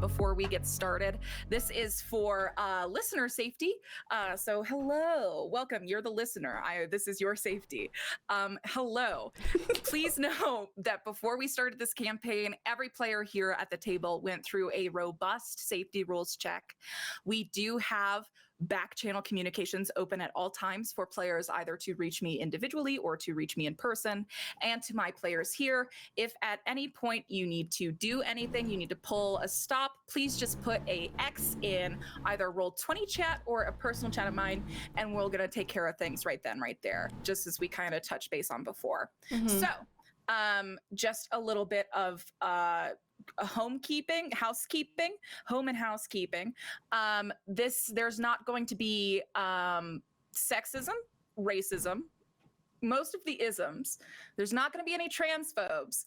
Before we get started. This is for listener safety. So hello, welcome. You're the listener. This is your safety. Hello. Please know that before we started this campaign, every player here at the table went through a robust safety rules check. We do have back channel communications open at all times for players either to reach me individually or to reach me in person. And to my players here, if at any point you need to do anything, you need to pull a stop, please just put a X in either Roll20 chat or a personal chat of mine, and we're gonna take care of things right then, right there, just as we kind of touched base on before. So just a little bit of home and housekeeping. There's not going to be sexism, racism, most of the isms. There's not going to be any transphobes.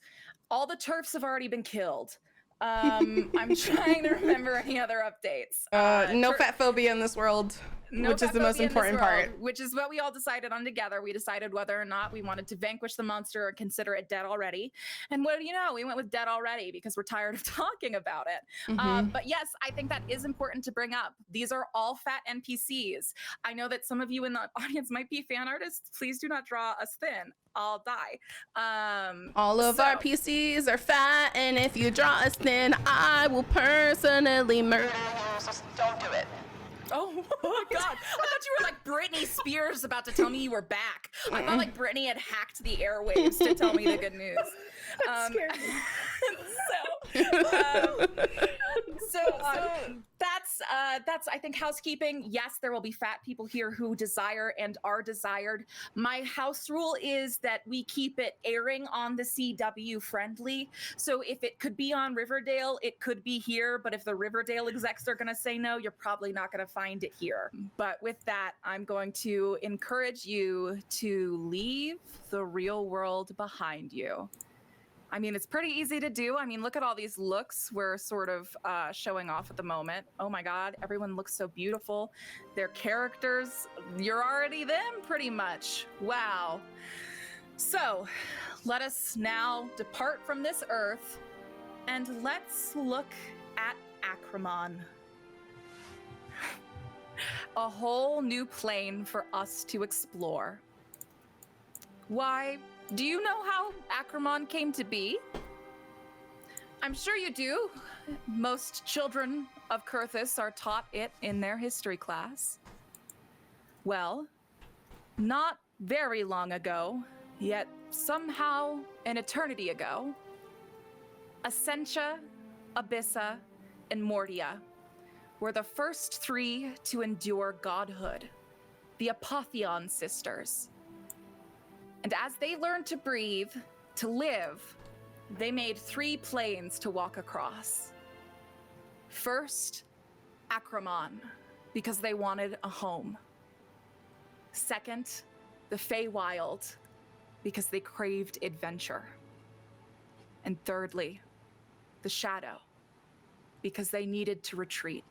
All the TERFs have already been killed. I'm trying to remember any other updates. No fat phobia in this world. Which is the most important part. Which is what we all decided on together. We decided whether or not we wanted to vanquish the monster or consider it dead already. And what do you know? We went with dead already because we're tired of talking about it. But yes, I think that is important to bring up. These are all fat NPCs. I know that some of you in the audience might be fan artists. Please do not draw us thin. I'll die. All of our PCs are fat, and if you draw us thin, I will personally murder you. So don't do it. Oh my God. I thought you were like Britney Spears about to tell me you were back. I thought like Britney had hacked the airwaves to tell me the good news. That's I think housekeeping. Yes, there will be fat people here who desire and are desired. My house rule is that we keep it airing on the CW friendly. So if it could be on Riverdale, it could be here. But if the Riverdale execs are going to say no, you're probably not going to find it here. But with that, I'm going to encourage you to leave the real world behind you. I mean, it's pretty easy to do. I mean, look at all these looks we're sort of showing off at the moment. Oh my God, everyone looks so beautiful. Their characters, you're already them pretty much. Wow. So let us now depart from this earth and let's look at Acrimon. A whole new plane for us to explore. Why? Do you know how Acrimon came to be? I'm sure you do. Most children of Kurthus are taught it in their history class. Well, not very long ago, yet somehow an eternity ago, Essentia, Abyssa, and Mortia were the first three to endure godhood, the Apotheon sisters. And as they learned to breathe, to live, they made 3 planes to walk across. First, Acrimon, because they wanted a home. Second, the Feywild, because they craved adventure. And thirdly, the Shadow, because they needed to retreat.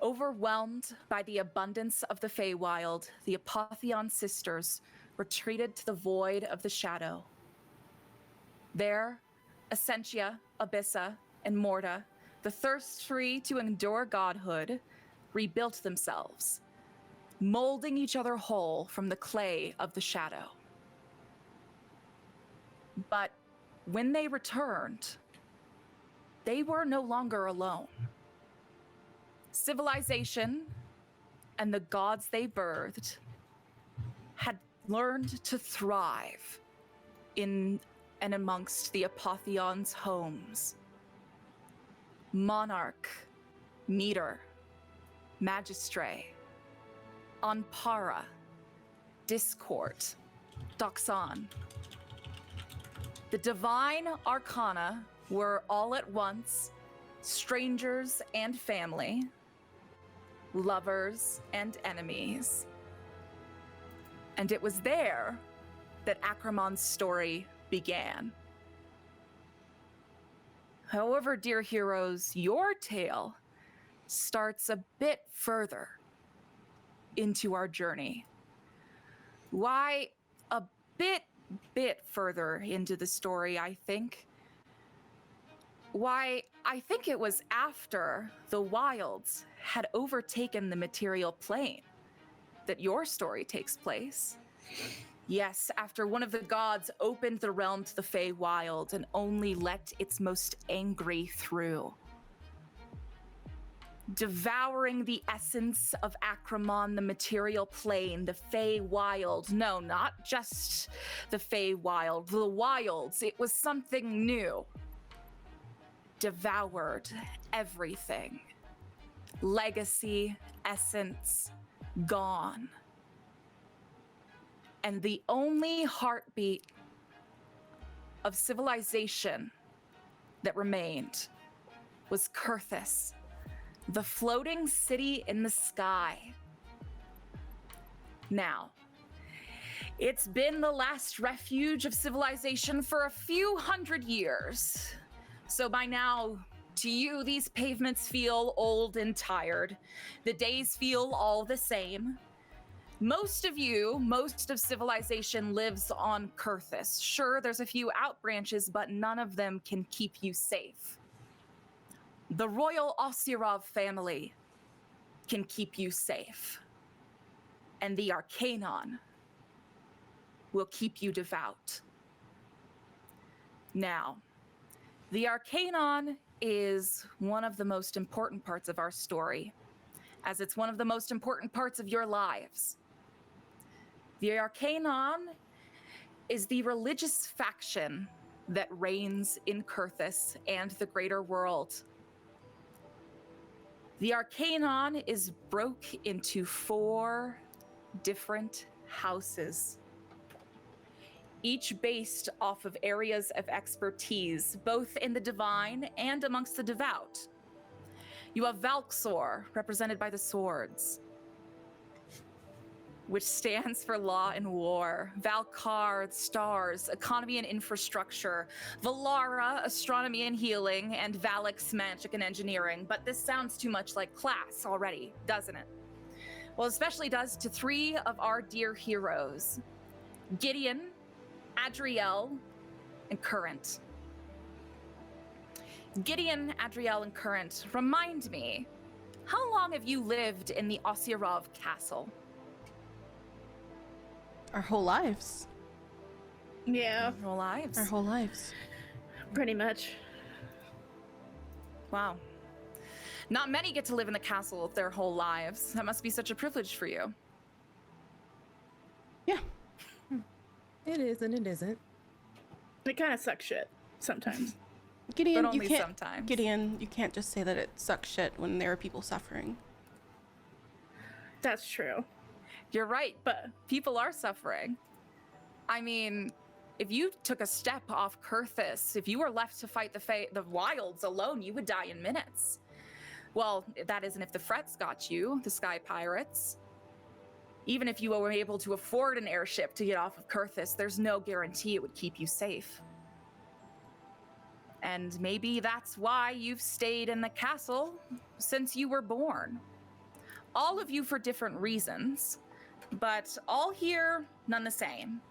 Overwhelmed by the abundance of the Feywild, the Apotheon sisters retreated to the void of the Shadow. There, Essentia, Abyssa, and Morta, the first three to endure godhood, rebuilt themselves, molding each other whole from the clay of the Shadow. But when they returned, they were no longer alone. Civilization and the gods they birthed had learned to thrive in and amongst the Apotheon's homes. Monarch, Meter, Magistray, Anpara, Discord, Doxan. The divine arcana were all at once strangers and family, lovers and enemies. And it was there that Akramon's story began. However, dear heroes, your tale starts a bit further into our journey. Why, a bit further into the story, I think. Why, I think it was after the wilds had overtaken the material plane that your story takes place. Yes, after one of the gods opened the realm to the Feywild and only let its most angry through. Devouring the essence of Akramon, the material plane, the Feywild. No, not just the Feywild, the wilds. It was something new. Devoured everything. Legacy, essence, gone. And the only heartbeat of civilization that remained was Kurthis, the floating city in the sky. Now, it's been the last refuge of civilization for a few hundred years. So by now, to you, these pavements feel old and tired. The days feel all the same. Most of civilization lives on Kurthis. Sure, there's a few outbranches, but none of them can keep you safe. The royal Osirov family can keep you safe. And the Arcaenon will keep you devout. Now, the Arcaenon is one of the most important parts of our story, as it's one of the most important parts of your lives. The Arcaenon is the religious faction that reigns in Kurthis and the greater world. The Arcaenon is broke into 4 different houses, each based off of areas of expertise, both in the divine and amongst the devout. You have Valksor, represented by the swords, which stands for law and war. Valkar, stars, economy and infrastructure. Valara, astronomy and healing. And Valix, magic and engineering. But this sounds too much like class already, doesn't it? Well, especially does to 3 of our dear heroes. Gideon, Adriel, and Current. Gideon, Adriel, and Current, remind me, how long have you lived in the Osirov castle? Our whole lives. Yeah. Our whole lives? Our whole lives. Pretty much. Wow. Not many get to live in the castle their whole lives. That must be such a privilege for you. Yeah. It is and it isn't. It kind of sucks shit sometimes. Gideon, But you only can't. sometimes. Gideon, you can't just say that it sucks shit when there are people suffering. That's true. You're right, But people are suffering. I mean, if you took a step off Kurthis, if you were left to fight the wilds alone, you would die in minutes. Well, that isn't if the Frets got you, the Sky Pirates. Even if you were able to afford an airship to get off of Kurthis, there's no guarantee it would keep you safe. And maybe that's why you've stayed in the castle since you were born. All of you for different reasons, but all here, none the same.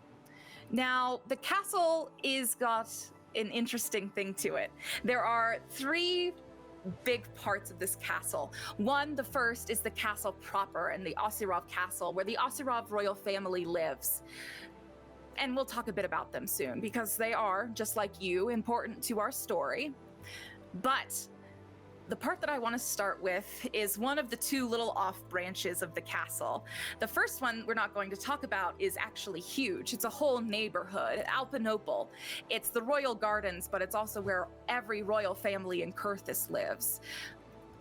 Now, the castle is got an interesting thing to it. There are 3 big parts of this castle. One, the first, is the castle proper, and the Osirov castle, where the Osirov royal family lives. And we'll talk a bit about them soon, because they are, just like you, important to our story. But the part that I want to start with is one of the 2 little off branches of the castle. The first one we're not going to talk about is actually huge. It's a whole neighborhood, Alpenople. It's the royal gardens, but it's also where every royal family in Kurthis lives.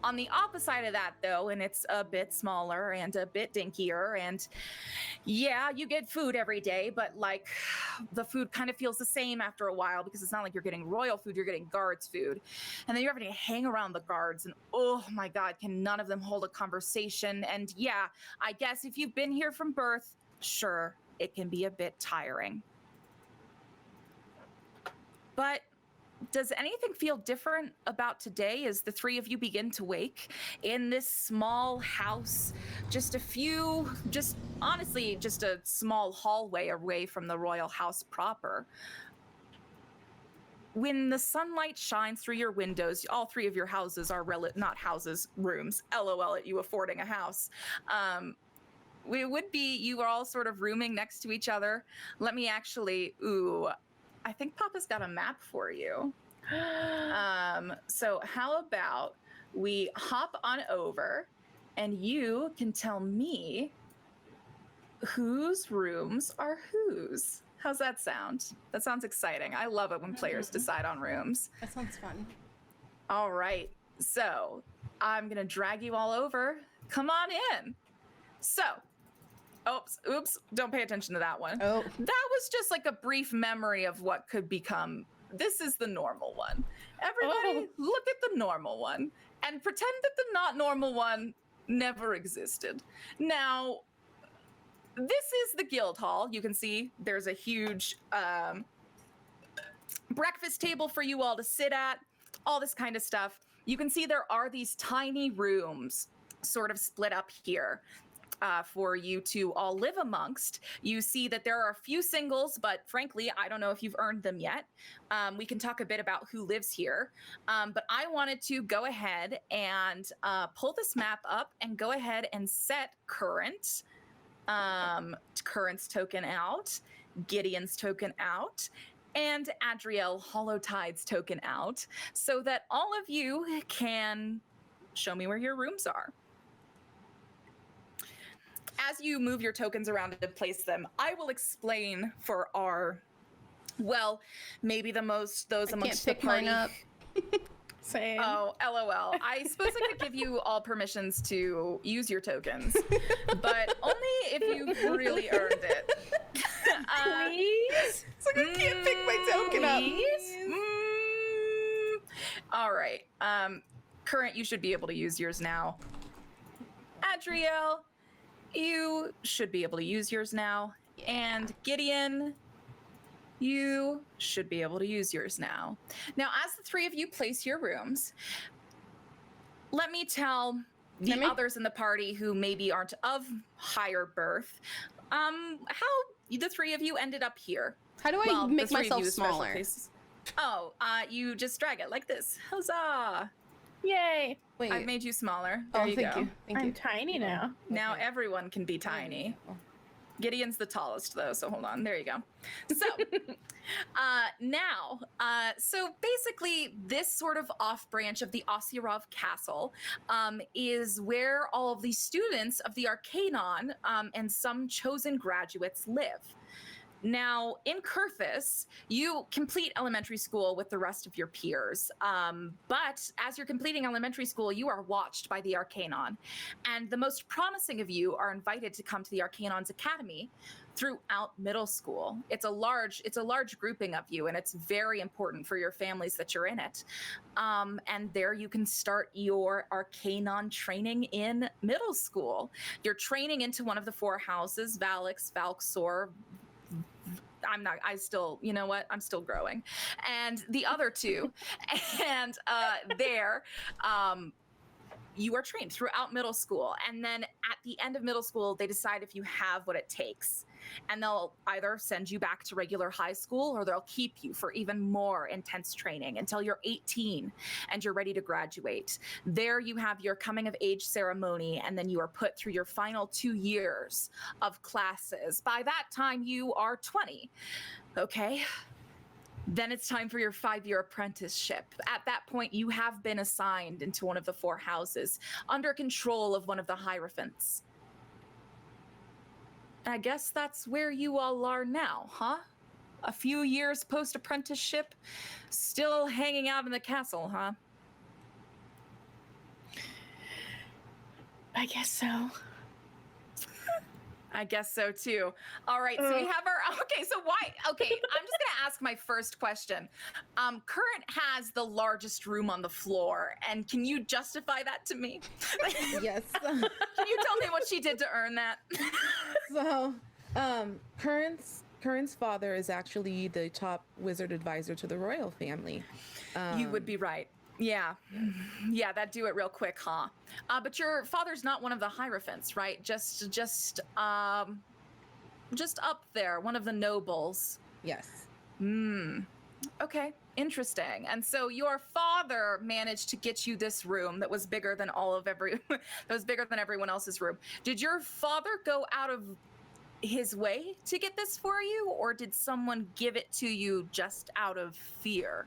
On the opposite side of that, though, and it's a bit smaller and a bit dinkier, and yeah, you get food every day, but like the food kind of feels the same after a while because it's not like you're getting royal food, you're getting guards food. And then you're having to hang around the guards, and oh my God, can none of them hold a conversation? And yeah, I guess if you've been here from birth, sure, it can be a bit tiring. But does anything feel different about today as the three of you begin to wake in this small house, just honestly, just a small hallway away from the royal house proper? When the sunlight shines through your windows, all three of your houses are not houses, rooms. LOL at you affording a house. You are all sort of rooming next to each other. Let me actually, I think Papa's got a map for you. So how about we hop on over and you can tell me whose rooms are whose. How's that sound? That sounds exciting. I love it when players decide on rooms. That sounds fun. All right. So I'm going to drag you all over. Come on in. So, oops, don't pay attention to that one. Oh. That was just like a brief memory of what could become. This is the normal one. Everybody, look at the normal one and pretend that the not normal one never existed. Now, this is the guild hall. You can see there's a huge breakfast table for you all to sit at, all this kind of stuff. You can see there are these tiny rooms sort of split up here. For you to all live amongst. You see that there are a few singles, but frankly, I don't know if you've earned them yet. We can talk a bit about who lives here. But I wanted to go ahead and pull this map up and go ahead and set Current's token out, Gideon's token out, and Adriel Hollow Tide's token out, so that all of you can show me where your rooms are. As you move your tokens around to place them, I will explain for our, maybe those amongst the party. Can't pick mine up. Same. Oh, LOL. I suppose I could give you all permissions to use your tokens, but only if you really earned it. Please? It's like I can't pick my token up. All right. Current, you should be able to use yours now. Adriel, you should be able to use yours now. Yeah. And Gideon, you should be able to use yours now. Now, as the three of you place your rooms, let me tell the others in the party who maybe aren't of higher birth, how the three of you ended up here. How do I make myself smaller? You just drag it like this. Huzzah! Yay! Wait. I've made you smaller. There you go. Thank you. I'm tiny now. Now everyone can be tiny. Gideon's the tallest, though, so hold on. There you go. So, so basically, this sort of off-branch of the Osirov Castle is where all of the students of the Arcaenon and some chosen graduates live. Now, in Kurthis, you complete elementary school with the rest of your peers. But as you're completing elementary school, you are watched by the Arcaenon. And the most promising of you are invited to come to the Arcaenon's Academy throughout middle school. It's a large grouping of you, and it's very important for your families that you're in it. And there you can start your Arcaenon training in middle school. You're training into one of the four houses, Valix, Valxor, I'm still growing. And the other two, and you are trained throughout middle school. And then at the end of middle school, they decide if you have what it takes. And they'll either send you back to regular high school, or they'll keep you for even more intense training until you're 18 and you're ready to graduate. There you have your coming of age ceremony, and then you are put through your final 2 years of classes. By that time, you are 20. Okay. Then it's time for your 5-year apprenticeship. At that point, you have been assigned into one of the four houses under control of one of the hierophants. I guess that's where you all are now, huh? A few years post-apprenticeship, still hanging out in the castle, huh? I guess so. I guess so too. All right, so we have our okay. So why? Okay, I'm just gonna ask my first question. Current has the largest room on the floor, and can you justify that to me? Yes. Can you tell me what she did to earn that? So, Current's father is actually the top wizard advisor to the royal family. You would be right. Yeah, yeah, that'd do it real quick, huh? But your father's not one of the hierophants, right? Just up there, one of the nobles. Yes. Okay, interesting. And so your father managed to get you this room that was bigger than that was bigger than everyone else's room. Did your father go out of his way to get this for you, or did someone give it to you just out of fear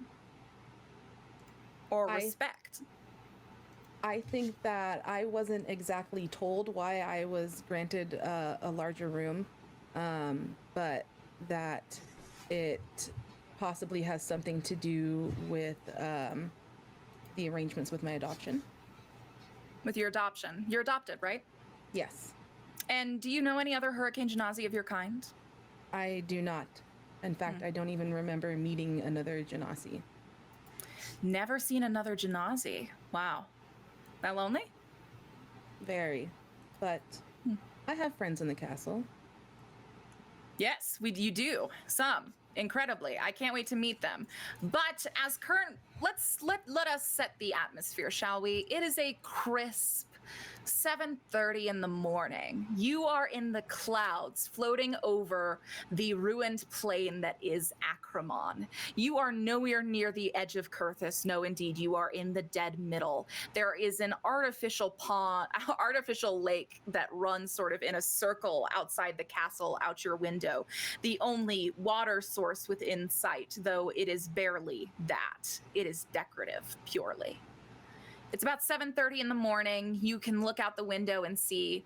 or respect? I think that I wasn't exactly told why I was granted a larger room, but that it possibly has something to do with the arrangements with my adoption. With your adoption. You're adopted, right? Yes. And do you know any other Hurricane Genasi of your kind? I do not. In fact, I don't even remember meeting another Genasi. Never seen another Genasi. Wow. That lonely? Very. But I have friends in the castle. Yes, you do. Some. Incredibly. I can't wait to meet them. But as current, let us set the atmosphere, shall we? It is a crisp 7:30 in the morning. You are in the clouds floating over the ruined plain that is Acramon. You are nowhere near the edge of Kurthus. No, indeed, you are in the dead middle. There is an artificial lake that runs sort of in a circle outside the castle, out your window. The only water source within sight, though it is barely that. It is decorative, purely. It's about 7:30 in the morning. You can look out the window and see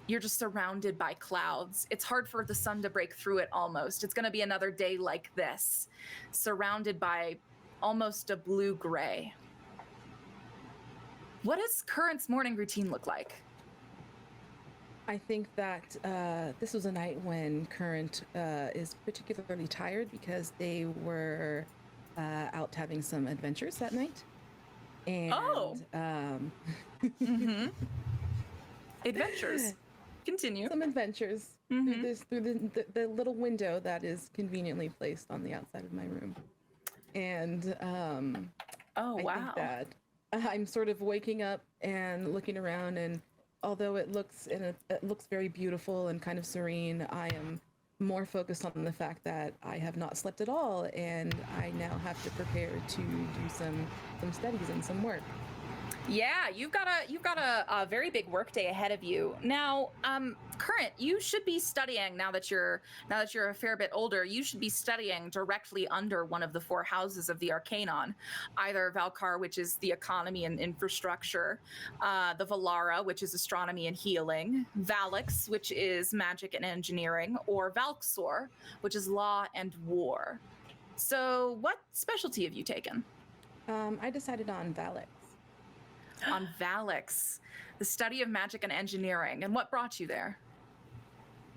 you're just surrounded by clouds. It's hard for the sun to break through it almost. It's going to be another day like this, surrounded by almost a blue-gray. What does Current's morning routine look like? I think that this was a night when Current is particularly tired because they were out having some adventures that night. And, Adventures. Continue. Some adventures through the little window that is conveniently placed on the outside of my room. And I think that I'm sort of waking up and looking around, and although it looks very beautiful and kind of serene, I am more focused on the fact that I have not slept at all, and I now have to prepare to do some studies and some work. Yeah, you've got a very big work day ahead of you. Now, Current, you should be studying now that you're a fair bit older. You should be studying directly under one of the four houses of the Arcaenon, either Valkar, which is the economy and infrastructure, the Valara, which is astronomy and healing, Valix, which is magic and engineering, or Valxor, which is law and war. So, what specialty have you taken? I decided on Valix. On Valix, the study of magic and engineering. And what brought you there?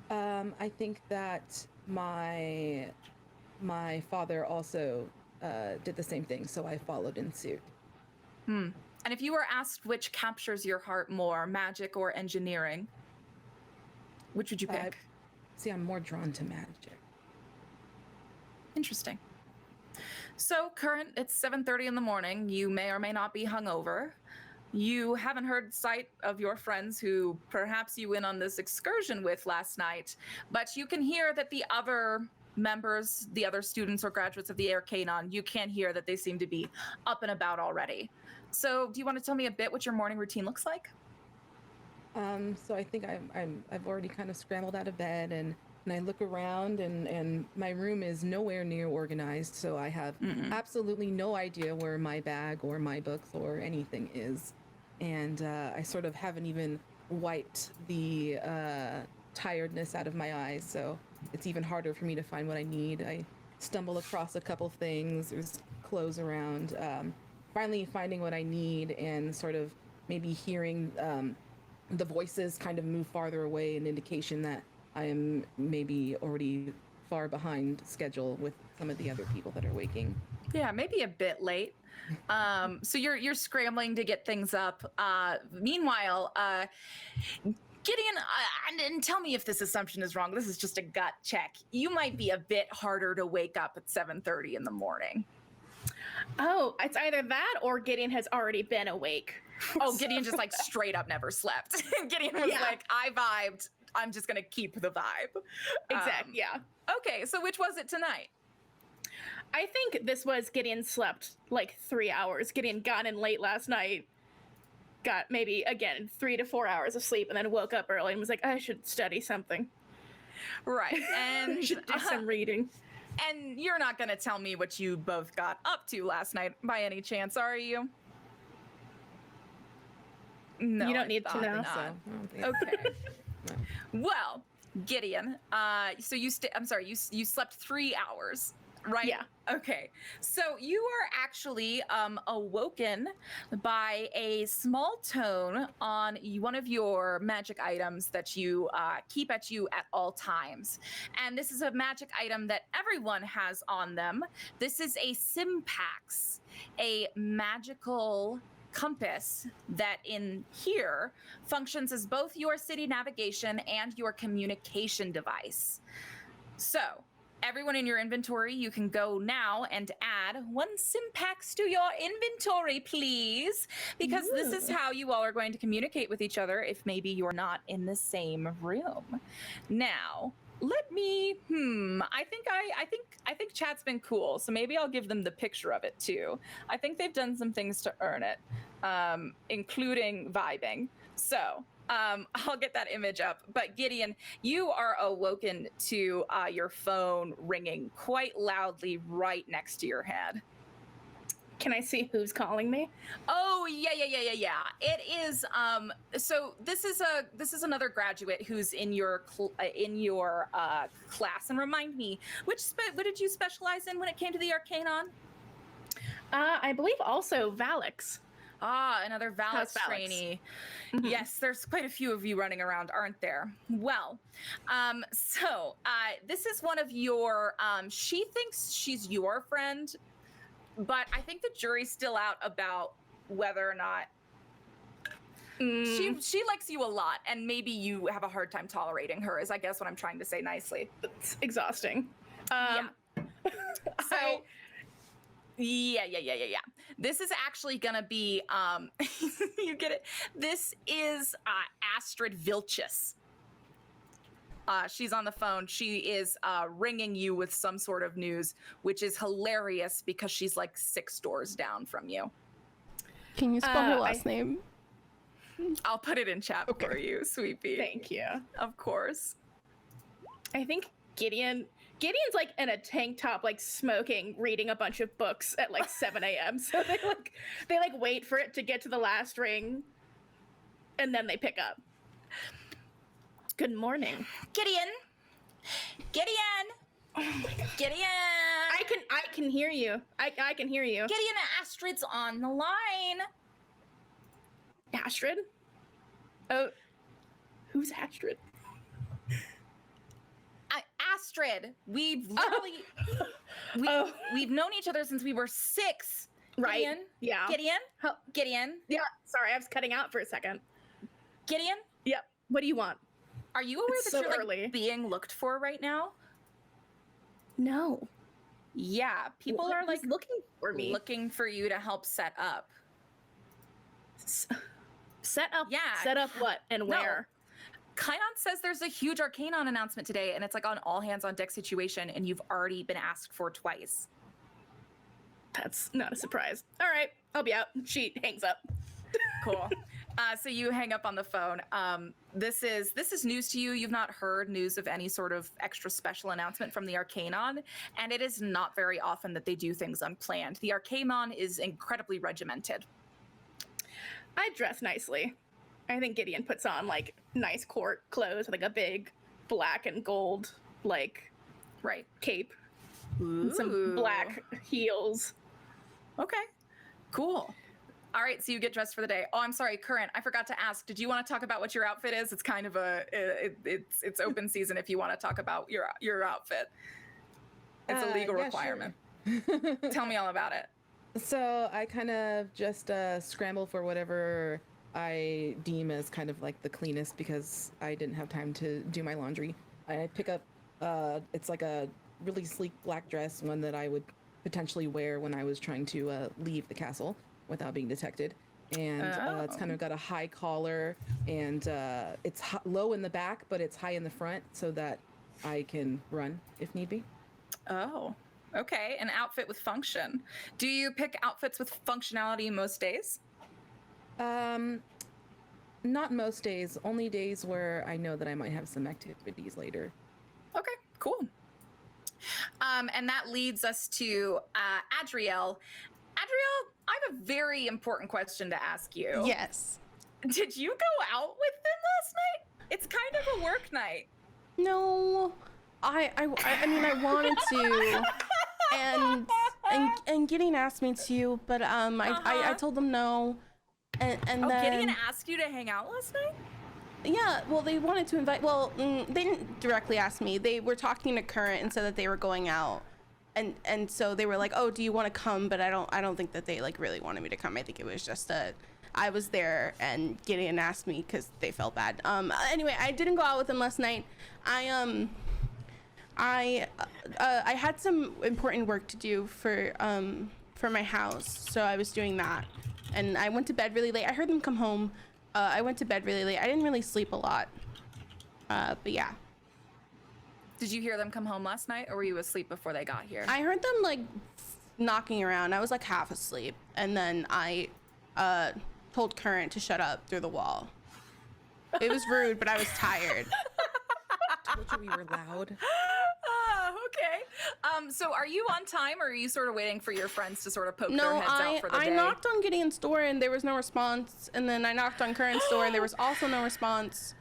I think that my father also did the same thing, so I followed in suit. And if you were asked which captures your heart more, magic or engineering, which would you pick? See, I'm more drawn to magic. Interesting. So, Current, it's 7:30 in the morning. You may or may not be hungover. You haven't heard sight of your friends who perhaps you went on this excursion with last night, but you can hear that the other members, the other students or graduates of the Arcaenon, you can hear that they seem to be up and about already. So do you want to tell me a bit what your morning routine looks like? So I think I've already kind of scrambled out of bed, and I look around, and my room is nowhere near organized, so I have absolutely no idea where my bag or my books or anything is. And I sort of haven't even wiped the tiredness out of my eyes, so it's even harder for me to find what I need. I stumble across a couple things, there's clothes around, finally finding what I need, and sort of maybe hearing the voices kind of move farther away, an indication that I am maybe already far behind schedule with some of the other people that are waking. Yeah, maybe a bit late. So you're scrambling to get things up. Meanwhile, Gideon, and tell me if this assumption is wrong. This is just a gut check. You might be a bit harder to wake up at 7:30 in the morning. Oh, it's either that or Gideon has already been awake. Oh, Gideon just like straight up never slept. Gideon was like, I vibed. I'm just gonna keep the vibe. Exactly. Yeah. Okay, so which was it tonight? I think this was Gideon slept like 3 hours. Gideon got in late last night, got maybe, again, 3 to 4 hours of sleep, and then woke up early and was like, I should study something. Right, and I should do some reading. And you're not going to tell me what you both got up to last night by any chance, are you? No, You don't need to thought know. not. So, I don't think- Okay. No. Well, Gideon, so you slept 3 hours, right? Yeah. Okay. So you are actually awoken by a small tone on one of your magic items that you keep at you at all times. And this is a magic item that everyone has on them. This is a simpacks, a magical compass that in here functions as both your city navigation and your communication device. So everyone in your inventory, you can go now and add 1 simpacks to your inventory, please, because this is how you all are going to communicate with each other if maybe you're not in the same room. Now, let me I think chat's been cool, so maybe I'll give them the picture of it too. I think they've done some things to earn it, including vibing. So I'll get that image up. But Gideon, you are awoken to your phone ringing quite loudly right next to your head. Can I see who's calling me? Oh yeah. It is. So this is another graduate who's in your class. And remind me, what did you specialize in when it came to the Arcaenon? I believe also Valix. Ah, another Valix How's Valix? trainee. Mhm. Yes, there's quite a few of you running around, aren't there? Well, this is one of your. She thinks she's your friend, but I think the jury's still out about whether or not she likes you a lot, and maybe you have a hard time tolerating her. Is I guess what I'm trying to say nicely. It's exhausting. Yeah. So. Yeah. This is actually gonna be, you get it? This is Astrid Vilchis. She's on the phone. She is ringing you with some sort of news, which is hilarious because she's like 6 doors down from you. Can you spell her last name? I'll put it in chat for you, sweet pea. Thank you. Of course. I think Gideon's like in a tank top, like smoking, reading a bunch of books at like 7 a.m. So they wait for it to get to the last ring, and then they pick up. Good morning, Gideon. Oh my god, Gideon. I can hear you. I can hear you. Gideon, Astrid's on the line. Astrid? Oh, who's Astrid? Astrid, we've literally we've known each other since we were 6. Right. Gideon? Yeah. Gideon? Yeah. Sorry, I was cutting out for a second. Gideon? Yep. What do you want? Are you aware It's that so you're early. being looked for right now? No. Yeah, people are like looking for me. looking for you to help set up. Set up. Yeah. Set up what and No. where? Kainon says there's a huge Arcaenon announcement today, and it's like on all hands on deck situation, and you've already been asked for twice. That's not a surprise. All right, I'll be out. She hangs up. Cool. So you hang up on the phone. This is news to you. You've not heard news of any sort of extra special announcement from the Arcaenon, and it is not very often that they do things unplanned. The Arcaenon is incredibly regimented. I dress nicely. I think Gideon puts on like nice court clothes with like a big black and gold like Right. cape, and some Ooh. black heels. Okay. Cool. All right, so you get dressed for the day. Oh, I'm sorry, Current. I forgot to ask. Did you want to talk about what your outfit is? It's kind of it's open season if you want to talk about your outfit. It's a legal requirement. Sure. Tell me all about it. So I kind of just scramble for whatever I deem as kind of like the cleanest because I didn't have time to do my laundry. I pick up, it's like a really sleek black dress, one that I would potentially wear when I was trying to leave the castle without being detected. And it's kind of got a high collar and it's low in the back, but it's high in the front so that I can run if need be. Oh, okay. An outfit with function. Do you pick outfits with functionality most days? Not most days, only days where I know that I might have some activities later. Okay, cool. And that leads us to Adriel. Adriel, I have a very important question to ask you. Yes. Did you go out with them last night? It's kind of a work night. No, I mean, I wanted to, and Gideon asked me to, but I told them no, and then Gideon asked you to hang out last night? Yeah, well, they wanted to invite. Well, they didn't directly ask me. They were talking to Current and said that they were going out, and so they were like, "Oh, do you want to come?" But I don't think that they like really wanted me to come. I think it was just I was there and Gideon asked me because they felt bad. Anyway, I didn't go out with them last night. I had some important work to do for my house, so I was doing that, and I went to bed really late. I heard them come home. I went to bed really late. I didn't really sleep a lot, but yeah. Did you hear them come home last night, or were you asleep before they got here? I heard them like knocking around. I was like half asleep, and then I told Current to shut up through the wall. It was rude, but I was tired. Told you we were loud. Okay. So are you on time, or are you sort of waiting for your friends to sort of poke their No, heads out for the day? I knocked on Gideon's door and there was no response, and then I knocked on Current's door and there was also no response.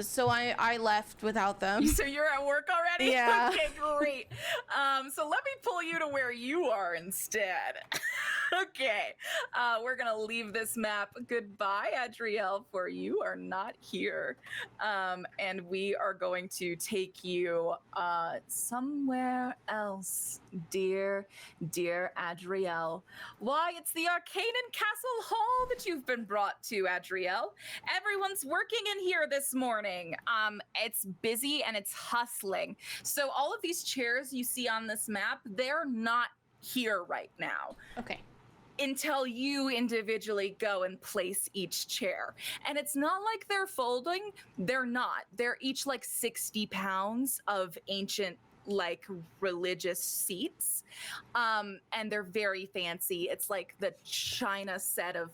So I left without them. So you're at work already? Yeah. Okay, great. So let me pull you to where you are instead. Okay. We're going to leave this map. Goodbye, Adriel, for you are not here. And we are going to take you somewhere else, dear Adriel. Why, it's the Arcaenon Castle Hall that you've been brought to, Adriel. Everyone's working in here this morning. It's busy and it's hustling. So all of these chairs you see on this map, they're not here right now. Okay. Until you individually go and place each chair. And it's not like they're folding. They're not. They're each like 60 pounds of ancient like religious seats. And they're very fancy. It's like the China set of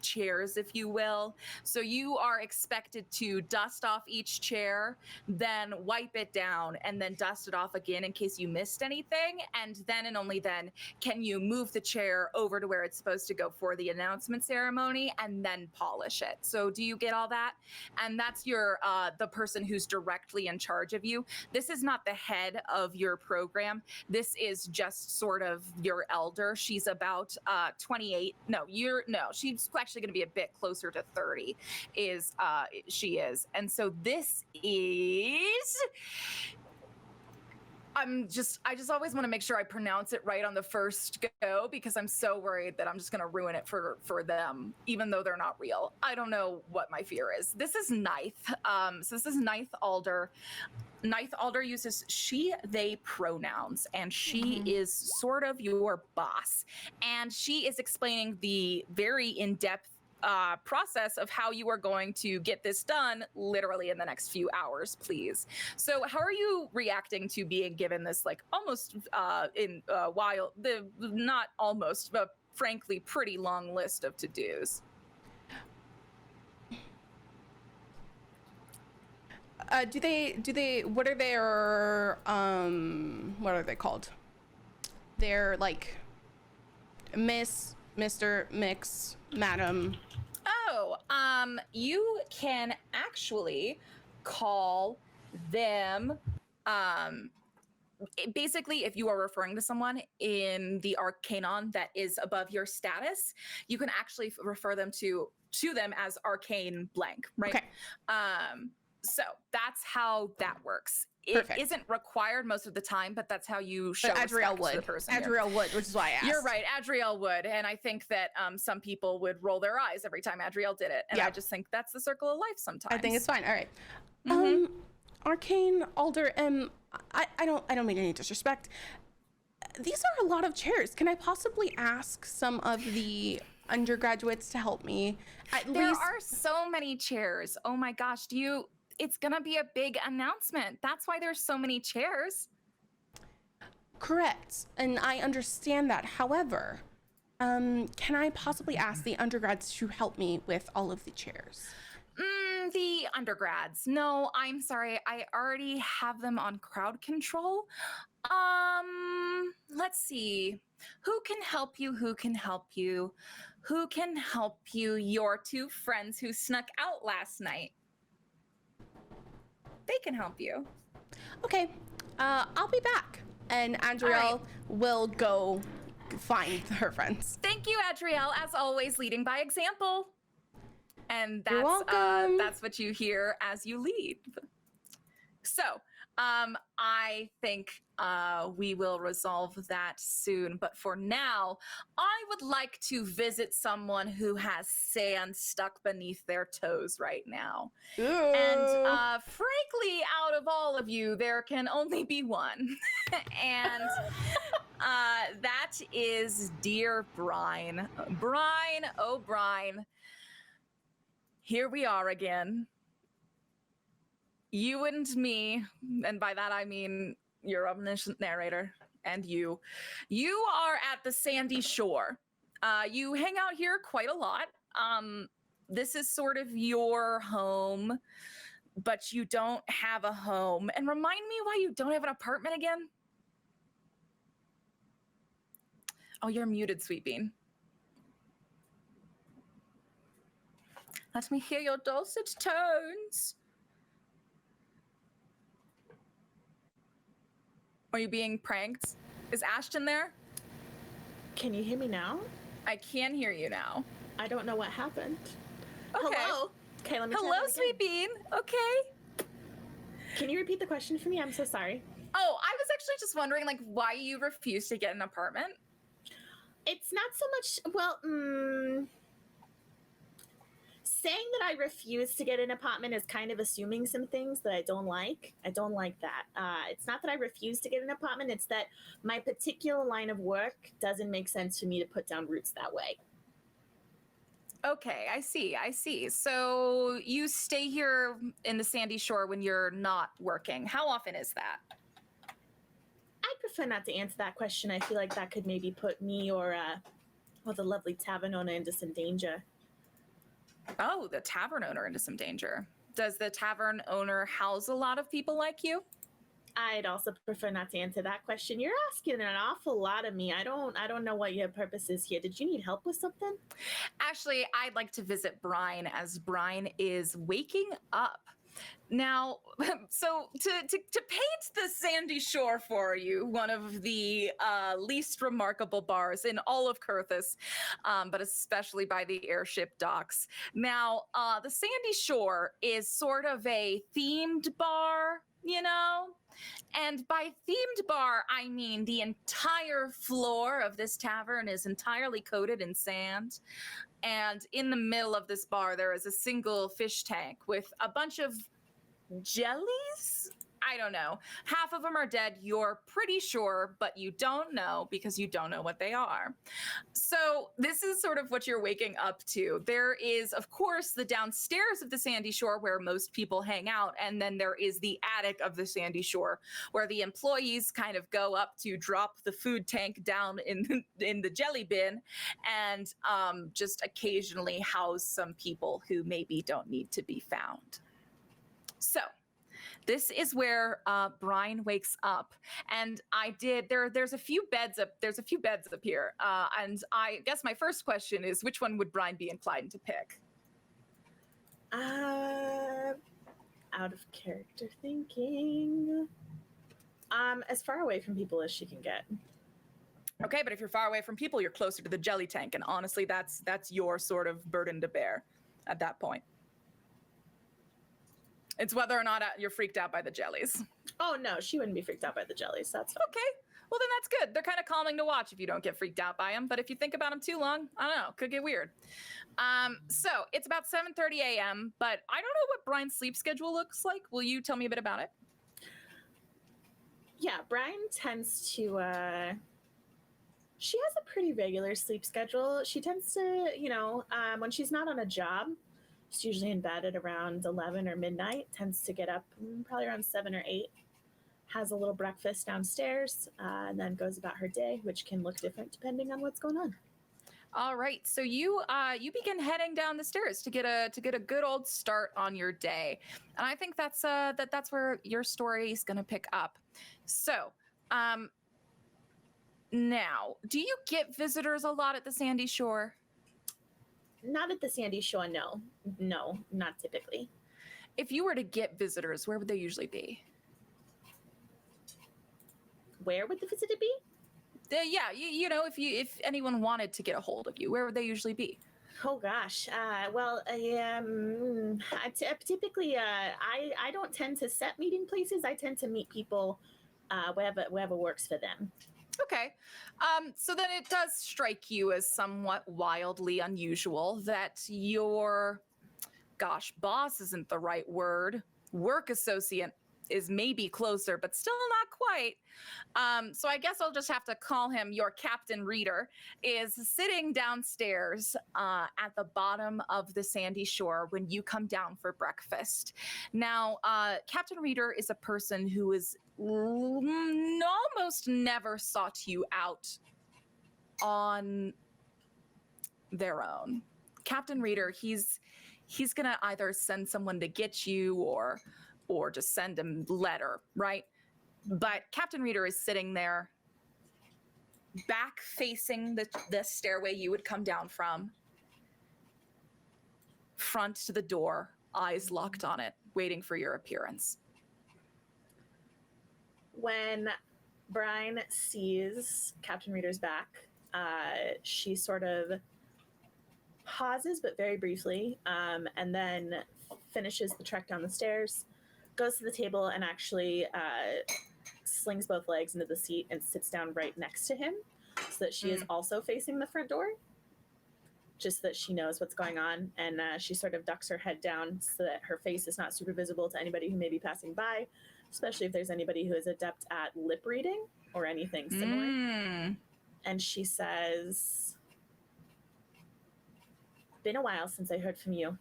chairs, if you will. So you are expected to dust off each chair, then wipe it down, and then dust it off again in case you missed anything. And then and only then can you move the chair over to where it's supposed to go for the announcement ceremony and then polish it. So do you get all that? And that's your the person who's directly in charge of you. This is not the head of your program. This is just sort of your elder. She's about 28. She's actually going to be a bit closer to 30 she is. And so this is I just always want to make sure I pronounce it right on the first go because I'm so worried that I'm just going to ruin it for them, even though they're not real. I don't know what my fear is. This is Ninth. So this is Ninth Alder. Ninth Alder uses she, they pronouns, and she is sort of your boss. And she is explaining the very in-depth process of how you are going to get this done literally in the next few hours, please. So how are you reacting to being given this like almost not almost, but frankly pretty long list of to-dos? What are their what are they called? They're like Miss, Mr., Mix, Madam. Oh, you can actually call them basically, if you are referring to someone in the Arcaenon that is above your status, you can actually refer them to them as arcane blank, right? Okay. So that's how that works. It Perfect. isn't required most of the time, but that's how you show But Adriel respect to the would. person. here. Adriel would, which is why I asked. You're right, Adriel would, and I think that some people would roll their eyes every time Adriel did it, and Yeah. I just think that's the circle of life sometimes. I think it's fine. All right. Mhm. Arcane Alder, I don't mean any disrespect. These are a lot of chairs. Can I possibly ask some of the undergraduates to help me? At There least are so many chairs. Oh my gosh, it's gonna be a big announcement. That's why there's so many chairs. correct, and I understand that. However, can I possibly ask the undergrads to help me with all of the chairs? The undergrads. No, I'm sorry. I already have them on crowd control. Let's see. Who can help you? Who can help you? Who can help you? Your two friends who snuck out last night. They can help you. Okay, I'll be back, and Adriel will go find her friends. Thank you, Adriel, as always, leading by example. And You're welcome. that's what you hear as you lead. So, I think we will resolve that soon. But for now, I would like to visit someone who has sand stuck beneath their toes right now. Ooh. And frankly, out of all of you, there can only be one. And that is dear Brine. Brine, oh Brine. Here we are again. You and me, and by that I mean your omniscient narrator and you. You are at the sandy shore. You hang out here quite a lot. This is sort of your home, but you don't have a home. And remind me why you don't have an apartment again? Oh, you're muted, Sweet Bean. Let me hear your dulcet tones. Are you being pranked? Is Ashton there? Can you hear me now? I can hear you now. I don't know what happened. Okay. Hello? Okay, let me try Hello, that again. Sweet Bean. Okay. Can you repeat the question for me? I'm so sorry. Oh, I was actually just wondering, like, why you refuse to get an apartment. It's not so much, well, saying that I refuse to get an apartment is kind of assuming some things that I don't like. I don't like that. It's not that I refuse to get an apartment, it's that my particular line of work doesn't make sense for me to put down roots that way. Okay, I see. So you stay here in the sandy shore when you're not working. How often is that? I prefer not to answer that question. I feel like that could maybe put me or the lovely tavern owner into some danger. Oh, the tavern owner into some danger. Does the tavern owner house a lot of people like you? I'd also prefer not to answer that question. You're asking an awful lot of me. I don't know what your purpose is here. Did you need help with something? Actually, I'd like to visit Brine as Brine is waking up. Now, so to paint the sandy shore for you, one of the least remarkable bars in all of Kurthus, but especially by the airship docks. Now, the sandy shore is sort of a themed bar, you know? And by themed bar, I mean the entire floor of this tavern is entirely coated in sand. And in the middle of this bar, there is a single fish tank with a bunch of jellies? I don't know. Half of them are dead, you're pretty sure, but you don't know because you don't know what they are. So this is sort of what you're waking up to. There is, of course, the downstairs of the sandy shore where most people hang out, and then there is the attic of the sandy shore where the employees kind of go up to drop the food tank down in the jelly bin and just occasionally house some people who maybe don't need to be found. So this is where Brine wakes up, and there's a few beds up. There's a few beds up here, and I guess my first question is, which one would Brine be inclined to pick? Out of character thinking. As far away from people as she can get. Okay, but if you're far away from people, you're closer to the jelly tank, and honestly, that's your sort of burden to bear at that point. It's whether or not you're freaked out by the jellies. Oh no, she wouldn't be freaked out by the jellies. That's fine. Okay, well then that's good. They're kind of calming to watch if you don't get freaked out by them, but if you think about them too long, I don't know, could get weird. So it's about 7:30 a.m., but I don't know what Brian's sleep schedule looks like. Will you tell me a bit about it? Yeah, Brian tends to, she has a pretty regular sleep schedule. She tends to, when she's not on a job, she's usually in bed at around 11 or midnight, tends to get up probably around 7 or 8, has a little breakfast downstairs, and then goes about her day, which can look different depending on what's going on. All right, so you begin heading down the stairs to get a good old start on your day, and I think that's where your story is gonna pick up. So, now, do you get visitors a lot at the Sandy Shore? Not at the Sandy Shore, no. No, not typically. If you were to get visitors, where would they usually be? Where would the visitor be? Yeah, if anyone wanted to get a hold of you, where would they usually be? Oh gosh. Typically, I don't tend to set meeting places. I tend to meet people wherever works for them. Okay. So then it does strike you as somewhat wildly unusual that your, boss isn't the right word. Work associate is maybe closer, but still not quite. So I guess I'll just have to call him your Captain Reader, is sitting downstairs at the bottom of the Sandy Shore when you come down for breakfast. Now, Captain Reader is a person who is almost never sought you out on their own. Captain Reader, he's gonna either send someone to get you or just send a letter, right? But Captain Reader is sitting there, back facing the stairway you would come down from, front to the door, eyes locked on it, waiting for your appearance. When Brian sees Captain Reader's back, she sort of pauses, but very briefly, and then finishes the trek down the stairs, goes to the table, and actually slings both legs into the seat and sits down right next to him, so that she is also facing the front door, just that she knows what's going on. And she sort of ducks her head down so that her face is not super visible to anybody who may be passing by, especially if there's anybody who is adept at lip reading or anything similar. And she says, "Been a while since I heard from you.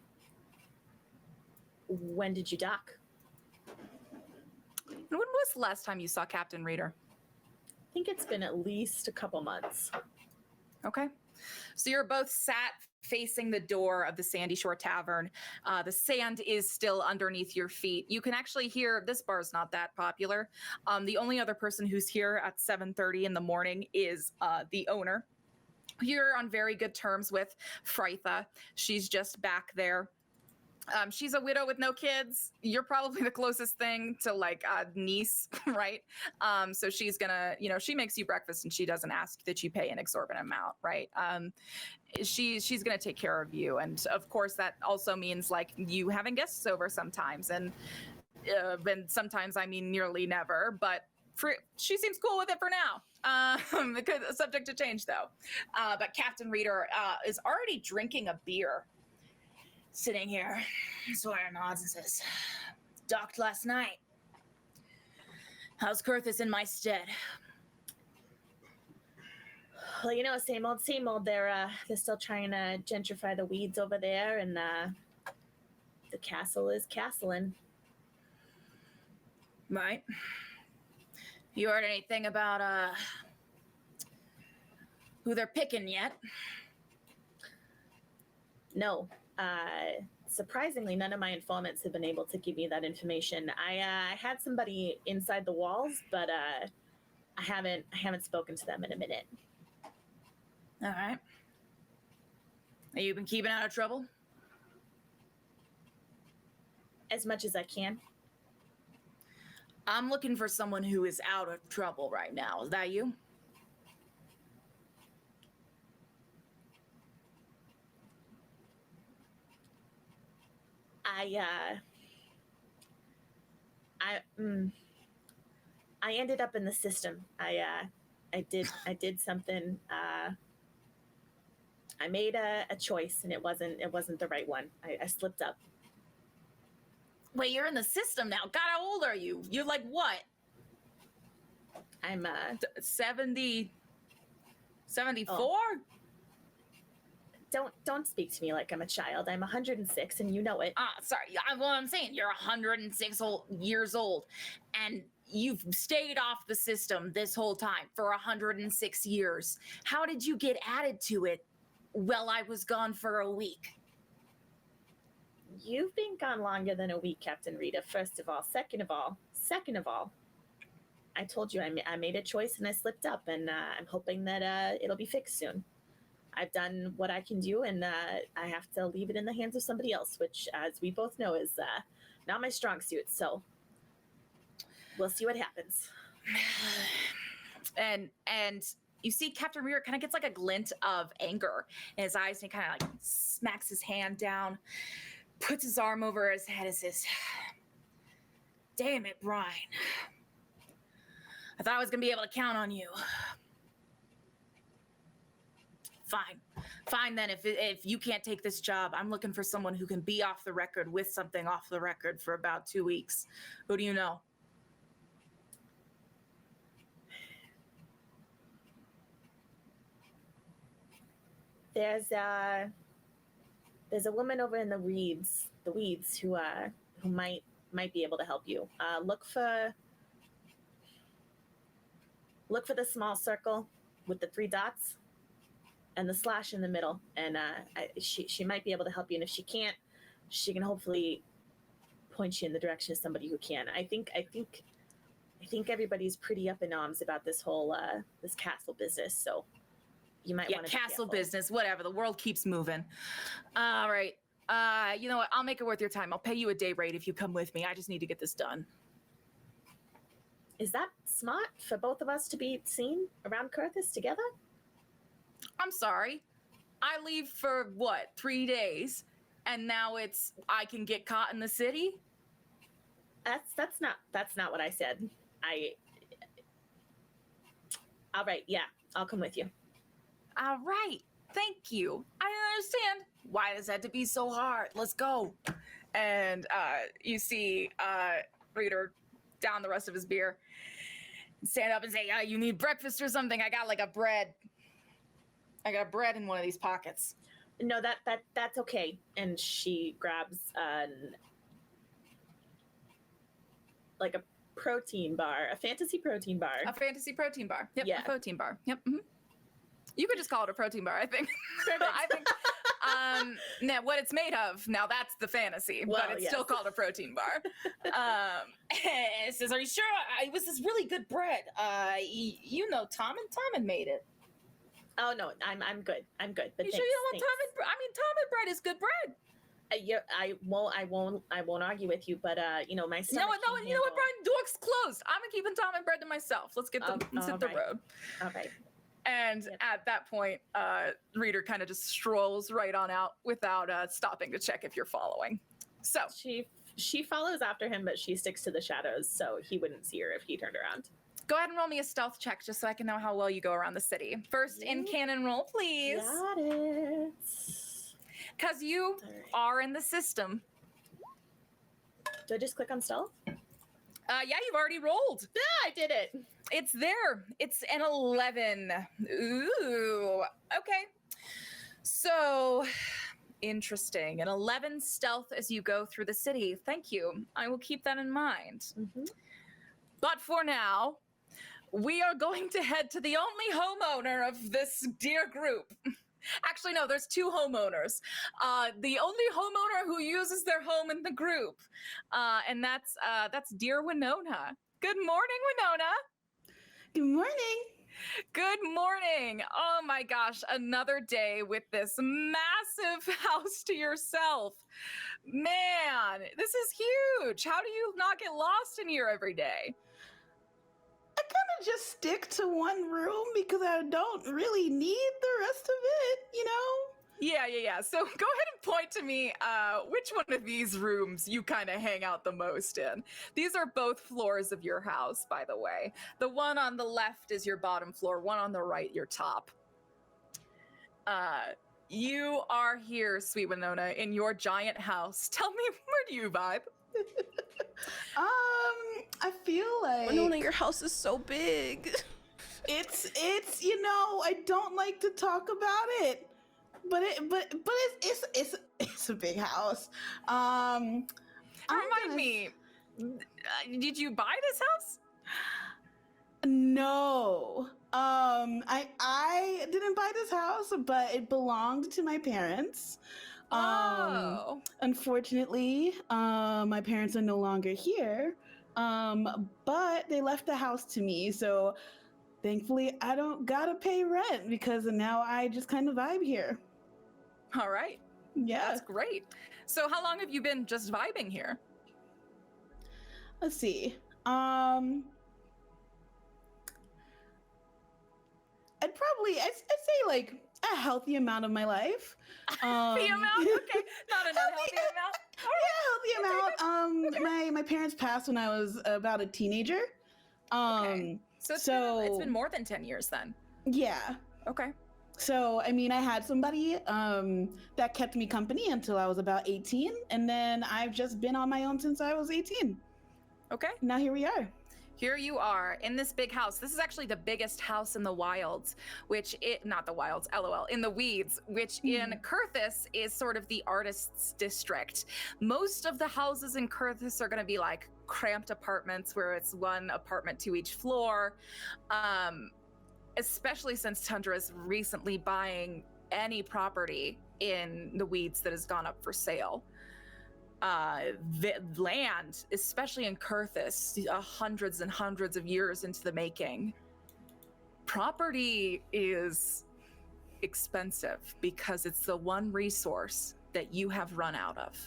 When did you dock?" When was the last time you saw Captain Reader? I think it's been at least a couple months. Okay. So you're both sat facing the door of the Sandy Shore Tavern. The sand is still underneath your feet. You can actually hear, this bar's not that popular. The only other person who's here at 7:30 in the morning is the owner. You're on very good terms with Frytha. She's just back there. She's a widow with no kids. You're probably the closest thing to like a niece, right? So she's gonna, she makes you breakfast and she doesn't ask that you pay an exorbitant amount, right? She's gonna take care of you, and of course that also means like you having guests over sometimes, and sometimes I mean nearly never, but she seems cool with it for now. Subject to change though. But Captain Reader is already drinking a beer. Sitting here, sort of nods and says, "Docked last night. How's Kurthus in my stead?" Well, same old, same old. They're still trying to gentrify the weeds over there, and the castle is castling. Right. You heard anything about who they're picking yet? No. Surprisingly, none of my informants have been able to give me that information. I had somebody inside the walls, but I haven't spoken to them in a minute. All right. Have you been keeping out of trouble? As much as I can. I'm looking for someone who is out of trouble right now. Is that you? I ended up in the system. I did something. I made a choice, and it wasn't the right one. I slipped up. Wait, you're in the system now. God, how old are you? You're like what? I'm 70, 74? Oh. Don't speak to me like I'm a child. I'm 106, and you know it. Sorry. Well, I'm saying you're 106 years old, and you've stayed off the system this whole time for 106 years. How did you get added to it? Well, I was gone for a week. You've been gone longer than a week, Captain Rita. First of all, second of all, I told you I made a choice and I slipped up, and I'm hoping that it'll be fixed soon. I've done what I can do, and I have to leave it in the hands of somebody else, which, as we both know, is not my strong suit. So we'll see what happens. And you see Captain Merrick kind of gets like a glint of anger in his eyes, and he kind of like smacks his hand down, puts his arm over his head and says, "Damn it, Brian. I thought I was going to be able to count on you." Fine then. If you can't take this job, I'm looking for someone who can be off the record with something off the record for about 2 weeks. Who do you know? There's a woman over in the weeds who might be able to help you. Look for the small circle with the 3 dots and the slash in the middle, and she might be able to help you. And if she can't, she can hopefully point you in the direction of somebody who can. I think everybody's pretty up in arms about this whole this castle business, so you might want to be castle careful. business, whatever. The world keeps moving. All right. You know what? I'll make it worth your time. I'll pay you a day rate if you come with me. I just need to get this done. Is that smart for both of us to be seen around Kurthis together? I'm sorry. I leave for what, 3 days, and now it's I can get caught in the city? That's not what I said. All right, yeah, I'll come with you. All right. Thank you. I don't understand. Why does that have to be so hard? Let's go. And you see Reader down the rest of his beer, stand up and say, you need breakfast or something? I got like a bread. I got bread in one of these pockets. No, that's okay. And she grabs like a protein bar, a fantasy protein bar. A fantasy protein bar. Yep, Yeah. a protein bar. Yep. Mm-hmm. You could just call it a protein bar, I think. I think now what it's made of, now that's the fantasy, Well, but it's yes. still called a protein bar. And it says, "Are you sure? It was this really good bread. You know Tom had made it." Oh no, I'm good. I'm good. But You sure you don't want Tom and bread? I mean, Tom and bread is good bread. Yeah, I won't argue with you. But my stomach. You know what, Brian? Door's closed. I'm keeping Tom and bread to myself. Let's hit the right. road. All right. And Yep. at that point, Reader kind of just strolls right on out without stopping to check if you're following. So She follows after him, but she sticks to the shadows, so he wouldn't see her if he turned around. go ahead and roll me a stealth check just so I can know how well you go around the city. First in canon roll, please. Got it. Because you All right. are in the system. Do I just click on stealth? Yeah, you've already rolled. Yeah, I did it. It's there. It's an 11. Ooh. Okay. So interesting. An 11 stealth as you go through the city. Thank you. I will keep that in mind. Mm-hmm. But for now, we are going to head to the only homeowner of this dear group. Actually, no, there's 2 homeowners. The only homeowner who uses their home in the group. And that's dear Winona. Good morning, Winona. Good morning. Good morning. Oh my gosh, another day with this massive house to yourself. Man, this is huge. How do you not get lost in here every day? I kind of just stick to one room because I don't really need the rest of it, you know? Yeah. So go ahead and point to me which one of these rooms you kind of hang out the most in. These are both floors of your house, by the way. The one on the left is your bottom floor, one on the right, your top. You are here, sweet Winona, in your giant house. Tell me, where do you vibe? I feel like Winona, your house is so big. it's you know, I don't like to talk about it. But it's a big house. Remind me, did you buy this house? No. I didn't buy this house, but it belonged to my parents. Unfortunately, my parents are no longer here. But they left the house to me, so thankfully I don't gotta pay rent because now I just kind of vibe here. All right. Yeah. That's great. So how long have you been just vibing here? Let's see. I'd say like a healthy amount of my life. The amount? Okay. Not an unhealthy amount? Yeah, healthy amount. My parents passed when I was about a teenager. Okay. So it's been more than 10 years then. Yeah. Okay. So, I mean, I had somebody that kept me company until I was about 18, and then I've just been on my own since I was 18. Okay. Now here we are. Here you are in this big house. This is actually the biggest house in the wilds, not the wilds, LOL, in the weeds, which in Kurthis is sort of the artist's district. Most of the houses in Kurthis are going to be like cramped apartments where it's one apartment to each floor. Especially since Tundra is recently buying any property in the weeds that has gone up for sale. The land, especially in Kurthis, hundreds and hundreds of years into the making, property is expensive because it's the one resource that you have run out of.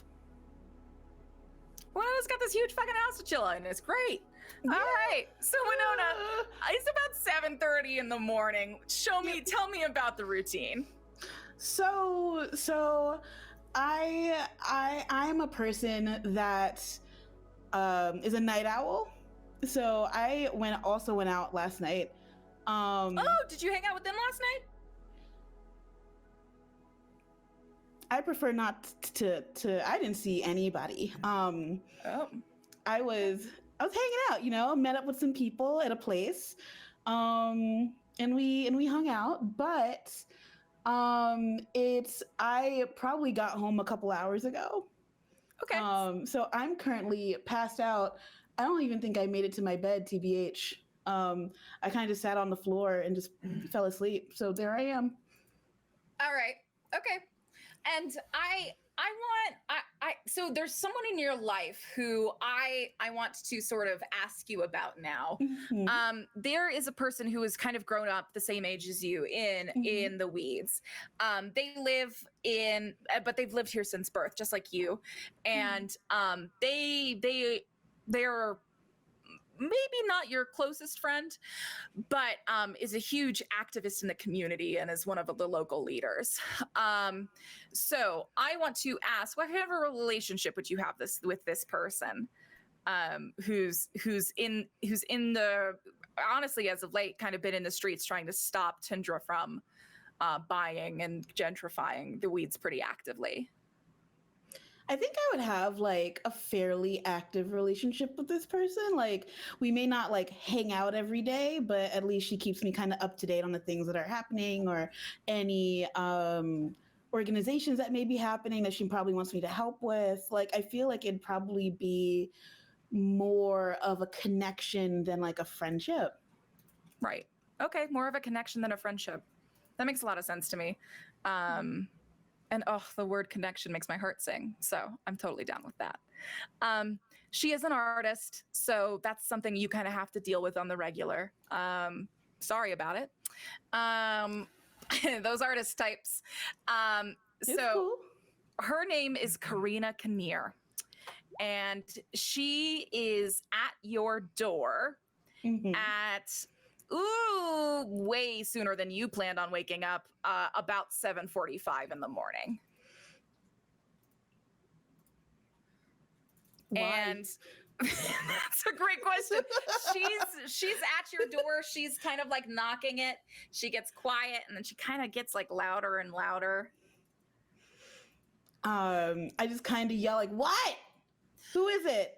Well, it's got this huge fucking house to chill in. It's great. Yeah. All right, so Winona, it's about 7:30 in the morning. Tell me about the routine. So I'm a person that is a night owl. So I also went out last night. Did you hang out with them last night? I prefer not to I didn't see anybody. I was hanging out, you know, met up with some people at a place. And we hung out, but I probably got home a couple hours ago. Okay. So I'm currently passed out. I don't even think I made it to my bed, TBH. I kind of sat on the floor and just fell asleep. So there I am. All right. Okay. And so there's someone in your life who I want to sort of ask you about now. Mm-hmm. There is a person who has kind of grown up the same age as you in the weeds. They live but they've lived here since birth, just like you. And they're maybe not your closest friend, but is a huge activist in the community and is one of the local leaders. So I want to ask, what kind of a relationship would you have with this person, who's in the, honestly, as of late, kind of been in the streets trying to stop Tundra from buying and gentrifying the weeds pretty actively? I think I would have like a fairly active relationship with this person. Like we may not like hang out every day, but at least she keeps me kind of up to date on the things that are happening or any organizations that may be happening that she probably wants me to help with. Like I feel like it'd probably be more of a connection than like a friendship. Right. Okay, more of a connection than a friendship. That makes a lot of sense to me. And the word connection makes my heart sing. So I'm totally down with that. She is an artist, so that's something you kind of have to deal with on the regular. Sorry about it. Those artist types. It's So cool. her name is Karina Kinnear, and she is at your door Mhm. at way sooner than you planned on waking up, about 7:45 in the morning. Why? And that's a great question. She's at your door. She's kind of like knocking it. She gets quiet, and then she kind of gets like louder and louder. I just kind of yell like, "What? Who is it?"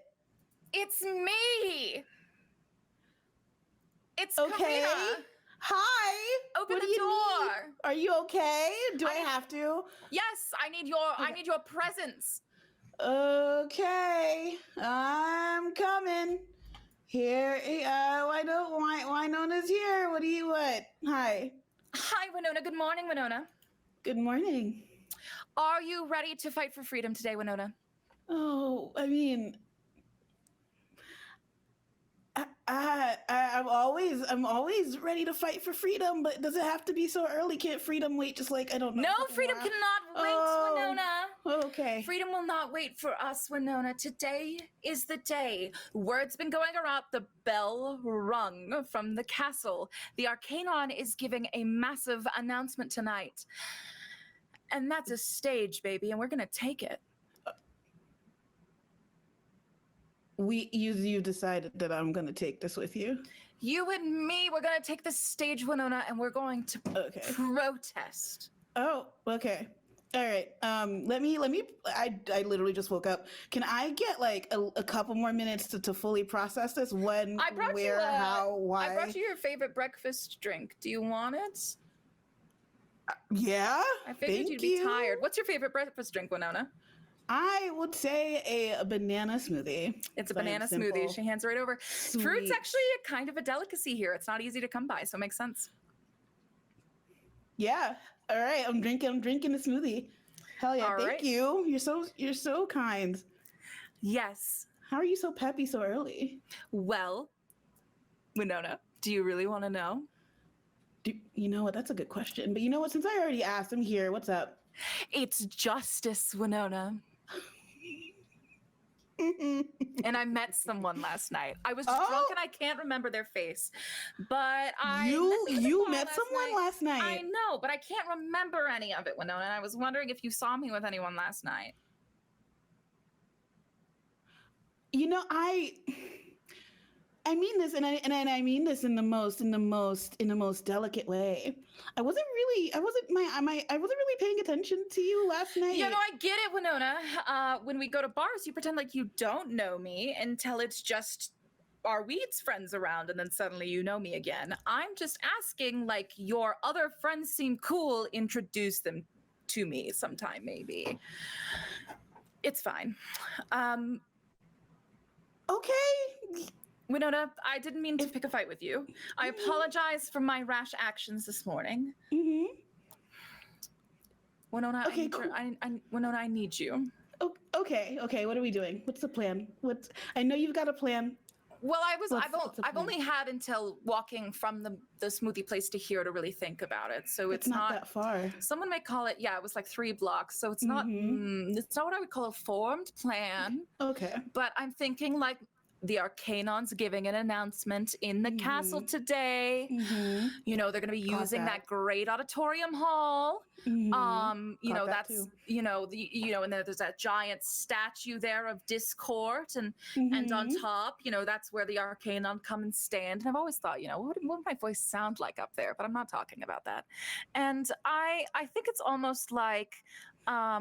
It's me. It's Okay. Karina. Hi. Open What the do you door. need? Are you okay? Do I have to? Yes, I need your presence. Okay, I'm coming. Here, Winona's here. What do you want? Hi. Hi, Winona. Good morning, Winona. Good morning. Are you ready to fight for freedom today, Winona? Oh, I mean, I'm always ready to fight for freedom, but does it have to be so early? Can't freedom wait just like, I don't know? a No, couple freedom more cannot wait, Oh. Winona. Okay. Freedom will not wait for us, Winona. Today is the day. Word's been going around, the bell rung from the castle. The Arcaenon is giving a massive announcement tonight. And that's a stage, baby, and we're gonna take it. You decided that I'm gonna take this with you. You and me, we're gonna take the stage, Winona, and we're going to Okay. protest. Oh, okay. All right. I literally just woke up. Can I get like a couple more minutes to fully process this? When, I brought where, you how, why? I brought you your favorite breakfast drink. Do you want it? Yeah. I figured thank you'd be you. tired. What's your favorite breakfast drink, Winona? I would say a banana smoothie. It's a Plain banana simple. smoothie. She hands it right over. Fruit's Sweet. actually a kind of a delicacy here. It's not easy to come by, so it makes sense. Yeah. All right. I'm drinking the smoothie. Hell yeah. All Thank right. you. You're so kind. Yes. How are you so peppy so early? Well, Winona, do you really want to know? You know what? That's a good question. But you know what? Since I already asked, I'm here. What's up? It's justice, Winona. And I met someone last night. I was drunk Oh. and I can't remember their face, but I You met someone last night. I know, but I can't remember any of it, Winona. And I was wondering if you saw me with anyone last night. You know, I mean this, and I mean this in the most delicate way. I wasn't really paying attention to you last night. You know, I get it, Winona. When we go to bars, you pretend like you don't know me until it's just our weeds friends around, and then suddenly you know me again. I'm just asking, like, your other friends seem cool. Introduce them to me sometime, maybe. It's fine. Okay. Winona, I didn't mean to pick a fight with you. I apologize for my rash actions this morning. Mm-hmm. Winona, Okay, cool. Winona, I need you. Okay. What are we doing? What's the plan? I know you've got a plan. Well, What's the I've plan? only had until walking from the smoothie place to here to really think about it. So It's not that far. Someone might call it, yeah, it was like 3 blocks. So it's not it's not what I would call a formed plan. Okay. But I'm thinking like the Arcaenon's giving an announcement in the castle today. Mm-hmm. You know, they're going to be Got using that that. great auditorium hall. You Got know, that that's too. and there's that giant statue there of Discord, and on top, that's where the Arcaenon come and stand. And I've always thought, what would my voice sound like up there? But I'm not talking about that. And I think it's almost like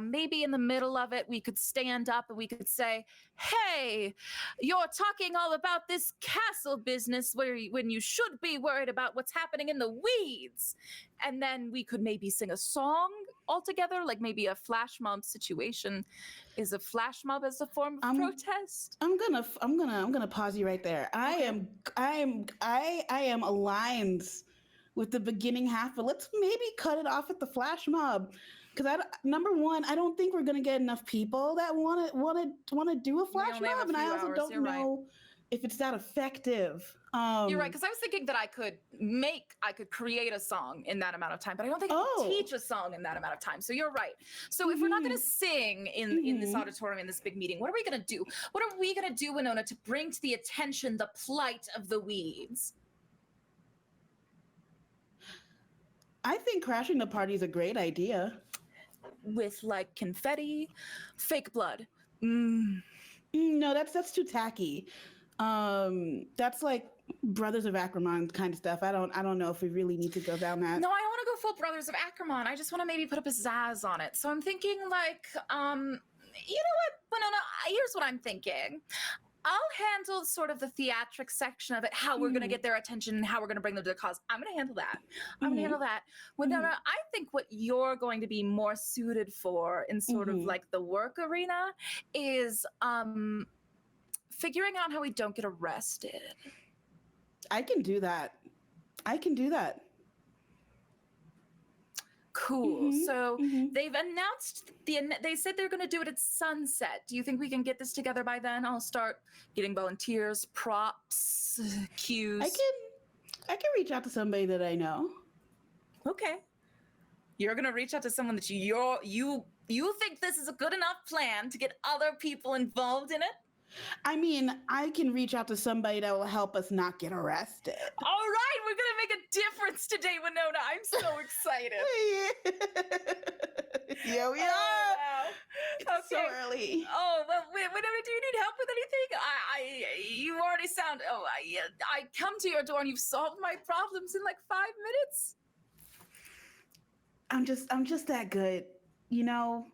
maybe in the middle of it, we could stand up and we could say, hey, you're talking all about this castle business when you should be worried about what's happening in the weeds. And then we could maybe sing a song all together, like maybe a flash mob situation. Is a flash mob as a form of protest? I'm gonna pause you right there. I am aligned with the beginning half, but let's maybe cut it off at the flash mob. Because number one, I don't think we're gonna get enough people that want to do a flash only have mob, a and I few also hours, don't you're right. know if it's that effective. You're right, because I was thinking that I could create a song in that amount of time, but I don't think I could teach a song in that amount of time. So you're right. So if we're not going to sing in this auditorium, in this big meeting, what are we going to do? What are we going to do, Winona, to bring to the attention the plight of the weeds? I think crashing the party is a great idea. With like confetti, fake blood. No, that's too tacky. That's like Brothers of Acrimon kind of stuff. I don't know if we really need to go down that. No, I don't want to go full Brothers of Acrimon. I just want to maybe put a pizzazz on it. So I'm thinking like, you know what, Winona, here's what I'm thinking. I'll handle sort of the theatric section of it, how we're going to get their attention and how we're going to bring them to the cause. I'm going to handle that. I'm going to handle that. Winona, I think what you're going to be more suited for in sort of like the work arena is figuring out how we don't get arrested. I can do that. Cool. So they've announced they said they're going to do it at sunset. Do you think we can get this together by then? I'll start getting volunteers, props, cues. I can reach out to somebody that I know. Okay. You're going to reach out to someone that you think this is a good enough plan to get other people involved in it? I mean, I can reach out to somebody that will help us not get arrested. All right, we're going to make a difference today, Winona. I'm so excited. Here we are. Wow. It's so early. Oh, well, Winona, do you need help with anything? You already sound, I come to your door and you've solved my problems in like 5 minutes. I'm just that good, you know?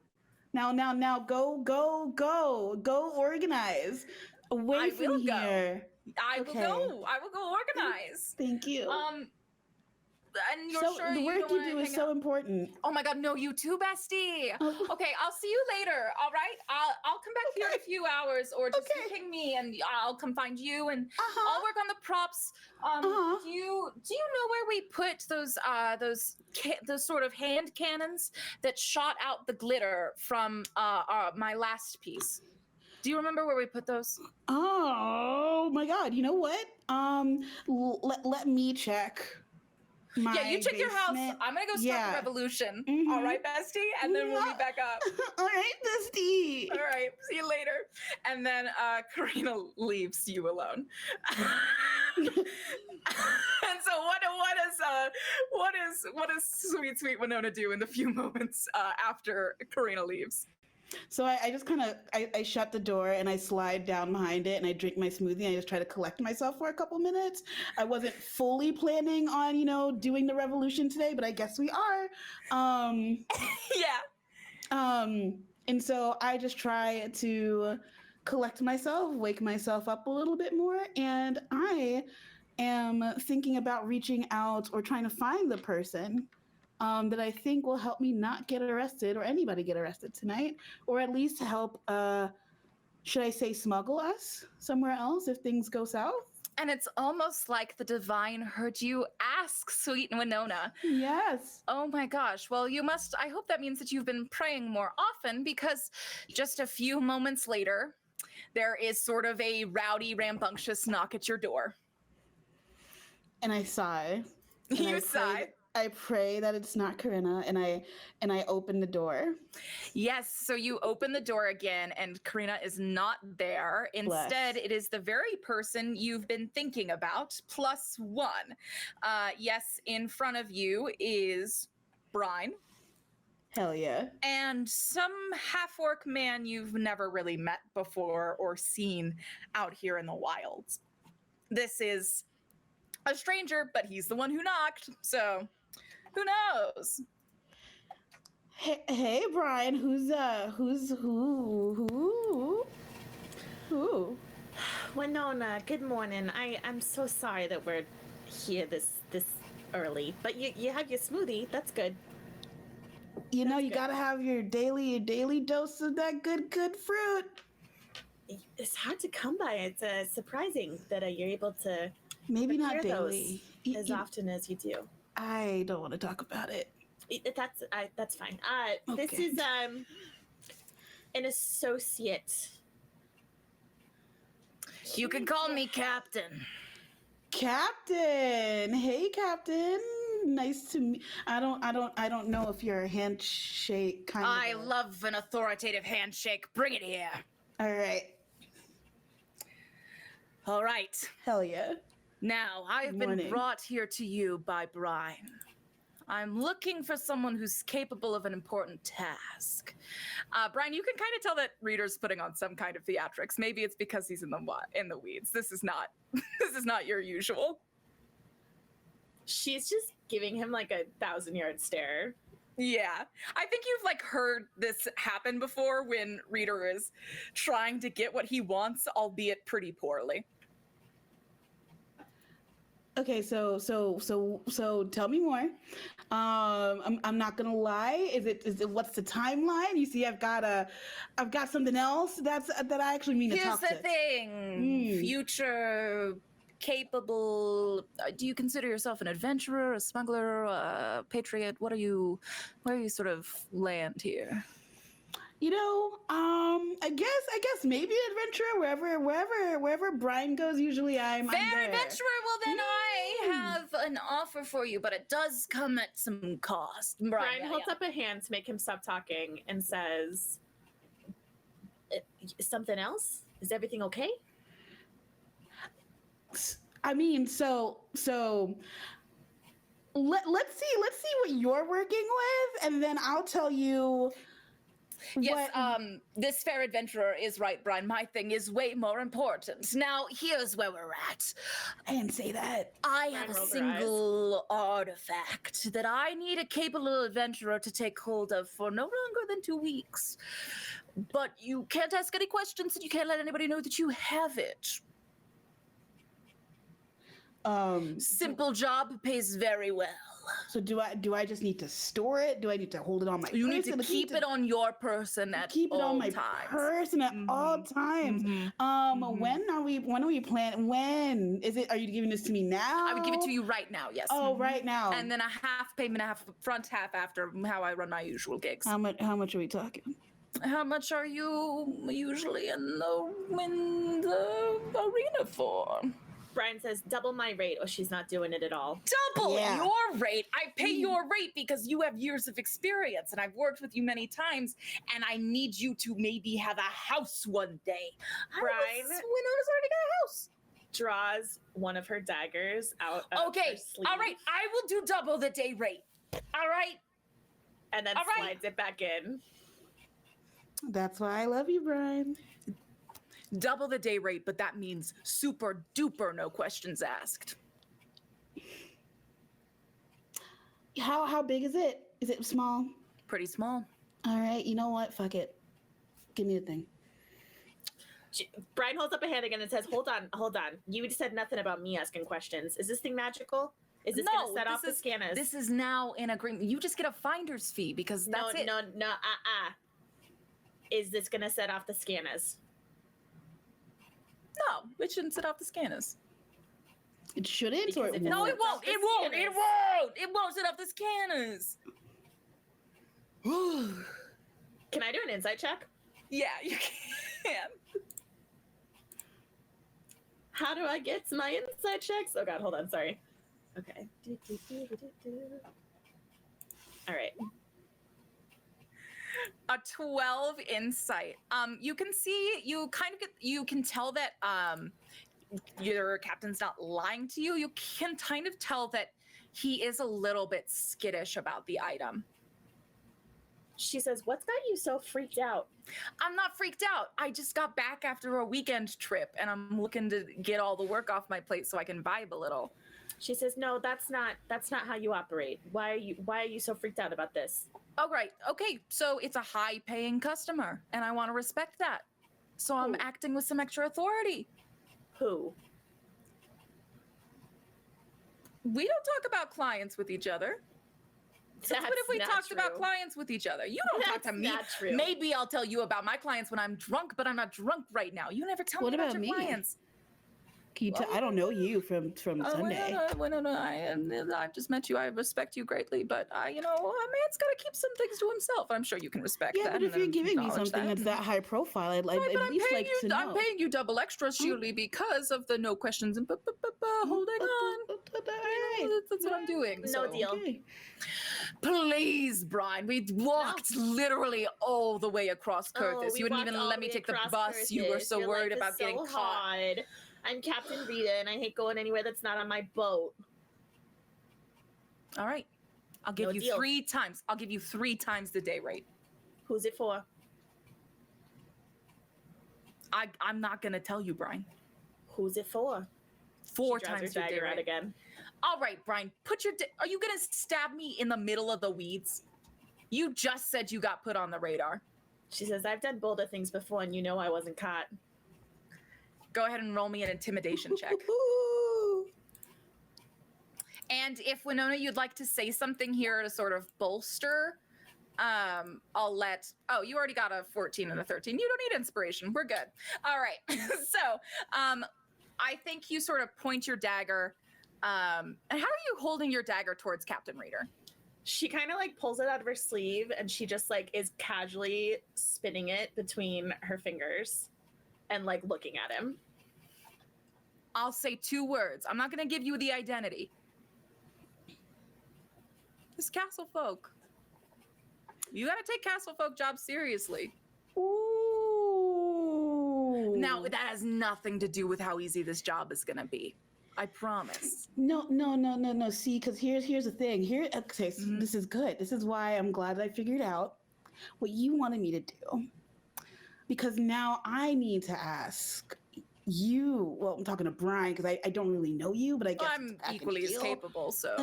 Now, go organize away from here. I will go organize. Thank you. And you're so sure the you work don't you wanna do is hang so out? important. Oh my God, no, you too, bestie. Okay, I'll see you later. All right, I'll come back here in a few hours, or just you ping me and I'll come find you, and I'll work on the props. Do you know where we put those sort of hand cannons that shot out the glitter from my last piece? Do you remember where we put those? Oh my God! You know what? Let me check. Yeah, you check your house. basement. I'm gonna go start the revolution. All right, bestie, and then we'll meet back up. All right, bestie. All right, see you later. And then Karina leaves you alone. And so what does sweet Winona do in the few moments after Karina leaves? So I just kind of I shut the door and I slide down behind it and I drink my smoothie and I just try to collect myself for a couple minutes. I wasn't fully planning on, doing the revolution today, but I guess we are. Yeah. And so I just try to collect myself, wake myself up a little bit more, and I am thinking about reaching out or trying to find the person that I think will help me not get arrested or anybody get arrested tonight, or at least help, should I say, smuggle us somewhere else if things go south? And it's almost like the divine heard you ask, sweet Winona. Yes. Oh my gosh. Well, I hope that means that you've been praying more often, because just a few moments later, there is sort of a rowdy, rambunctious knock at your door. And I sigh. You sigh. I pray that it's not Karina, and I open the door. Yes, so you open the door again, and Karina is not there. Instead, it is the very person you've been thinking about, +1. Yes, in front of you is Brine. Hell yeah. And some half-orc man you've never really met before or seen out here in the wilds. This is a stranger, but he's the one who knocked, so who knows? Hey, Brian, who? Winona, good morning. I'm so sorry that we're here this early, but you have your smoothie. That's good. You gotta have your daily dose of that good fruit. It's hard to come by. It's surprising that you're able to maybe not procure daily as often as you do. I don't want to talk about it. That's fine. Okay. This is an associate You can call me Captain. Captain. Hey, Captain. Nice to meet. I don't know if you're a handshake kind of. I love an authoritative handshake. Bring it here. All right. All right. Hell yeah. Now, I've been brought here to you by Brian. I'm looking for someone who's capable of an important task. Brian, you can kind of tell that Reader's putting on some kind of theatrics. Maybe it's because he's in the weeds. This is not your usual. She's just giving him like a 1,000-yard stare. Yeah, I think you've like heard this happen before when Reader is trying to get what he wants, albeit pretty poorly. Okay, so tell me more. I'm not gonna lie. Is it what's the timeline? You see, I've got something else that I actually mean to talk to. Here's the thing. Future capable. Do you consider yourself an adventurer, a smuggler, a patriot? Where do you sort of land here? You know, I guess maybe adventurer wherever Brian goes. Usually I'm Fair there. adventurer. Well, then I have an offer for you, but it does come at some cost. Brian holds up a hand to make him stop talking and says, "Something else? Is everything okay?" I mean, so let's see what you're working with, and then I'll tell you. Yes, this fair adventurer is right, Brian. My thing is way more important. Now, here's where we're at. I didn't say that. I have a single artifact that I need a capable adventurer to take hold of for no longer than 2 weeks. But you can't ask any questions and you can't let anybody know that you have it. Simple job, pays very well. So do I just need to store it? Do I need to hold it on my person? You need to keep it on your person at all times. Keep it on my person at all times. When are we planning? When is it? Are you giving this to me now? I would give it to you right now, yes. Oh, right now. And then a half payment, half front, half after, how I run my usual gigs. How much are we talking? How much are you usually in the arena for? Brian says, "Double my rate," or she's not doing it at all. Double your rate. I pay your rate because you have years of experience and I've worked with you many times and I need you to maybe have a house one day. Brian Winona's already got a house. Draws one of her daggers out of her sleeve. All right. I will do double the day rate. All right. And then slides it back in. That's why I love you, Brian. Double the day rate, but that means super duper no questions asked. How big is it? Is it small? Pretty small. All right, you know what? Fuck it. Give me the thing. Brian holds up a hand again and says, hold on. You said nothing about me asking questions. Is this thing magical? Is this going to set off the scanners? This is now in agreement. You just get a finder's fee because that's it. No. Is this going to set off the scanners? No, it shouldn't set off the scanners. It shouldn't, or it No, won't? it won't. It won't set off the scanners. Can I do an insight check? Yeah, you can. How do I get to my insight checks? Oh God, hold on. Sorry. Okay. All right. A 12 insight. You can see, you can tell that your captain's not lying to you. You can kind of tell that he is a little bit skittish about the item. She says, "What's got you so freaked out?" I'm not freaked out. I just got back after a weekend trip and I'm looking to get all the work off my plate so I can vibe a little. She says, "No, that's not how you operate. Why are you so freaked out about this?" Oh, right. Okay, so it's a high-paying customer, and I want to respect that. So I'm acting with some extra authority. Who? We don't talk about clients with each other. What if we talked about clients with each other? You don't talk to me. Not true. Maybe I'll tell you about my clients when I'm drunk, but I'm not drunk right now. You never tell me about your clients. I don't know you from Sunday. I've just met you. I respect you greatly, but a man's got to keep some things to himself. I'm sure you can respect Yeah, that. but if you're and giving me acknowledge something that's that high profile, I'd Right, but at least like to know. I'm paying you double extra, surely, because of the no questions and holding on. That's what I'm doing. No so. deal. Okay. Please, Brian. We walked literally all the way across Curtis. we You wouldn't walked even all let me way take the across bus. You were Curtis. so Your worried life is about getting so caught. hard. I'm Captain Rita, and I hate going anywhere that's not on my boat. All right. I'll give No you deal. 3 times. I'll give you 3 times the day rate. Who's it for? I'm not going to tell you, Brian. Who's it for? 4 She draws times her your day dagger out rate. again. All right, Brian. Are you going to stab me in the middle of the weeds? You just said you got put on the radar. She says, I've done bolder things before, and you know I wasn't caught. Go ahead and roll me an intimidation check. And if, Winona, you'd like to say something here to sort of bolster, I'll let... Oh, you already got a 14 and a 13. You don't need inspiration. We're good. All right. So I think you sort of point your dagger. And how are you holding your dagger towards Captain Reader? She kind of like pulls it out of her sleeve, and she just like is casually spinning it between her fingers and like looking at him. I'll say 2 words. I'm not going to give you the identity. This castle folk. You got to take castle folk jobs seriously. Ooh. Now, that has nothing to do with how easy this job is going to be. I promise. No. See, because here's the thing. Okay, so this is good. This is why I'm glad I figured out what you wanted me to do. Because now I need to ask you. Well, I'm talking to Brian because I don't really know you, but I guess I'm equally as capable, so.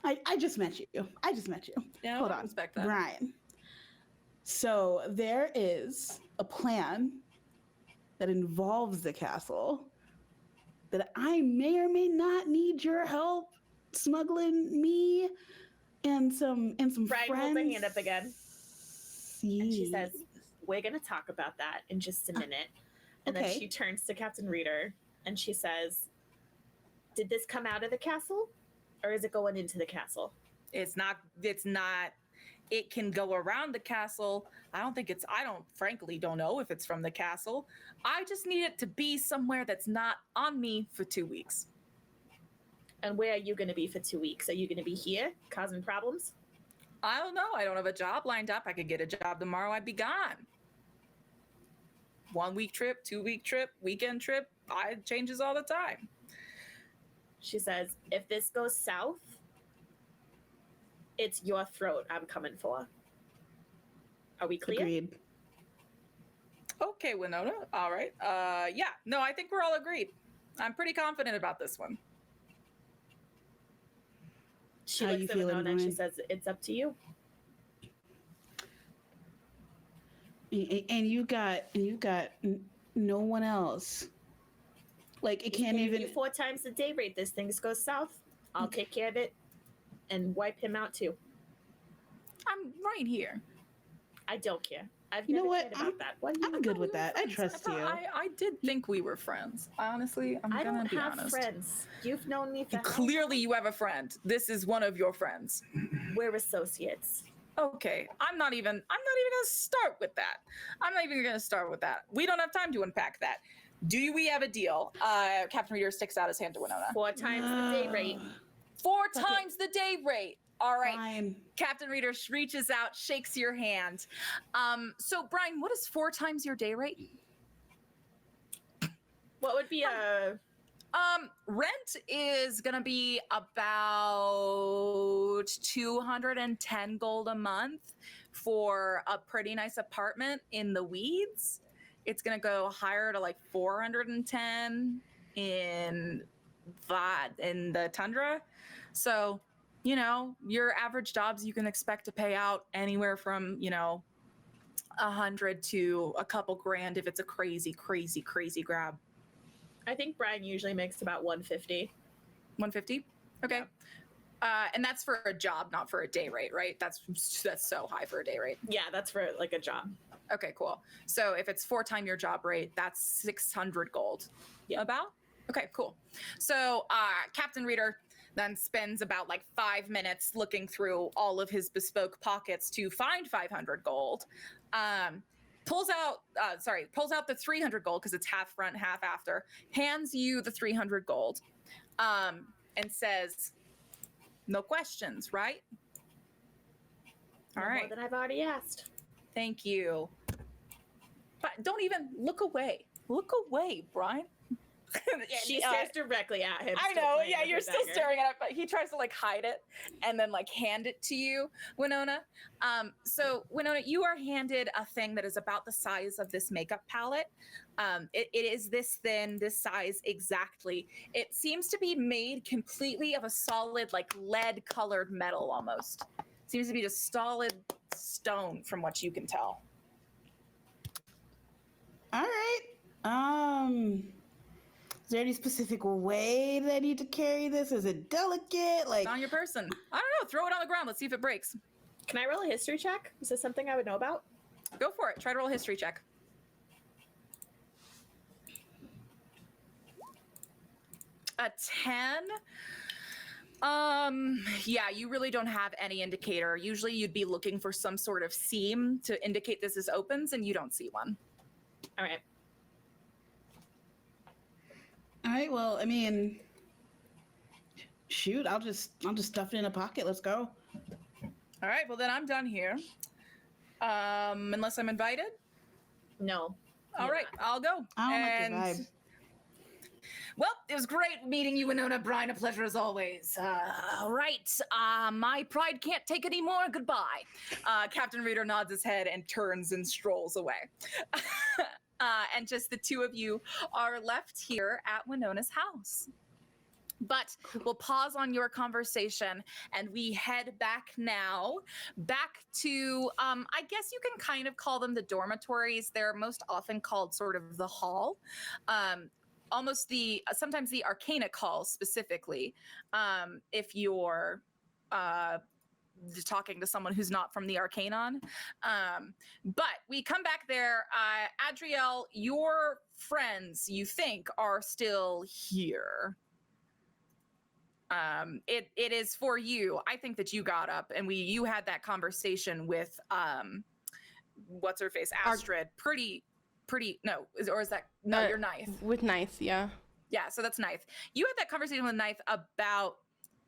I just met you. Yeah, Hold I on, respect that. Brian. So there is a plan that involves the castle that I may or may not need your help smuggling me and some Brian friends. holds her hand up again. And she See. says, we're going to talk about that in just a minute. And okay. then she turns to Captain Reader and she says, did this come out of the castle or is it going into the castle? It's not, it can go around the castle. I frankly don't know if it's from the castle. I just need it to be somewhere that's not on me for 2 weeks. And where are you going to be for 2 weeks? Are you going to be here causing problems? I don't know. I don't have a job lined up. I could get a job tomorrow. I'd be gone. 1 week trip, 2 week trip, weekend trip. It changes all the time. She says, if this goes south, it's your throat I'm coming for. Are we clear? Agreed. Okay, Winona. All right. Yeah. No, I think we're all agreed. I'm pretty confident about this one. She How looks you at feeling, Winona and she Brian? says, it's up to you. And you got no one else. Like it can't Paying even. you 4 times the day rate. This thing goes south. I'll take care of it and wipe him out too. I'm right here. I don't care. I've You know never what? cared about that. What do you I'm good with that. I trust you. I did think we were friends. Honestly, I'm I gonna don't be have honest. friends. You've known me for how Clearly, you have a friend. This is one of your friends. long? We're associates. Okay, I'm not even gonna start with that. We don't have time to unpack that. Do we have a deal? Captain Reader sticks out his hand to Winona. 4 times the day rate. 4 times the day rate. All right. Fine. Captain Reader reaches out, shakes your hand. So Brian, what is 4 times your day rate? What would be a Rent is gonna be about 210 gold a month for a pretty nice apartment in the weeds. It's gonna go higher to like 410 in the tundra. So, your average jobs you can expect to pay out anywhere from, 100 to a couple grand if it's a crazy grab. I think Brian usually makes about 150. 150? Okay. And that's for a job, not for a day rate, right? That's so high for a day rate. Yeah, that's for like a job. Okay, cool. So if it's 4 times your job rate, that's 600 gold. Yeah. About? Okay, cool. So Captain Reader then spends about like 5 minutes looking through all of his bespoke pockets to find 500 gold. Pulls out the 300 gold because it's half front, half after, hands you the 300 gold, and says, no questions, right? All No right. more than I've already asked. Thank you. But don't even look away. Look away, Brian. She stares directly at him. I still know. playing Yeah, with you're her still dagger. staring at it, but he tries to like hide it and then like hand it to you, Winona. So Winona, you are handed a thing that is about the size of this makeup palette. It is this thin, this size exactly. It seems to be made completely of a solid, like lead-colored metal almost. Seems to be just solid stone from what you can tell. All right. Is there any specific way that I need to carry this? Is it delicate? Like, It's on your person. I don't know. Throw it on the ground. Let's see if it breaks. Can I roll a history check? Is this something I would know about? Go for it. Try to roll a history check. A 10? Yeah, you really don't have any indicator. Usually you'd be looking for some sort of seam to indicate this is opens, and you don't see one. All right. all right. Well, I mean, shoot, I'll just stuff it in a pocket. Let's go. All right, well then I'm done here. Unless I'm invited. No. All you're right, not. I'll go. I don't like your vibe. Well, it was great meeting you, Winona. Brian, a pleasure as always. All right, my pride can't take any more. Goodbye. Captain Reader nods his head and turns and strolls away. And just the two of you are left here at Winona's house. But we'll pause on your conversation and we head back now, back to, I guess you can kind of call them the dormitories. They're most often called sort of the hall. Almost sometimes the arcanic hall specifically, if you're talking to someone who's not from the Arcaenon. But we come back there. Adriel, your friends, you think, are still here. It is for you. I think that you got up and you had that conversation with what's her face, Astrid. Pretty no, is that no, your Ninth. With Ninth, yeah. Yeah, so that's Ninth. You had that conversation with Ninth about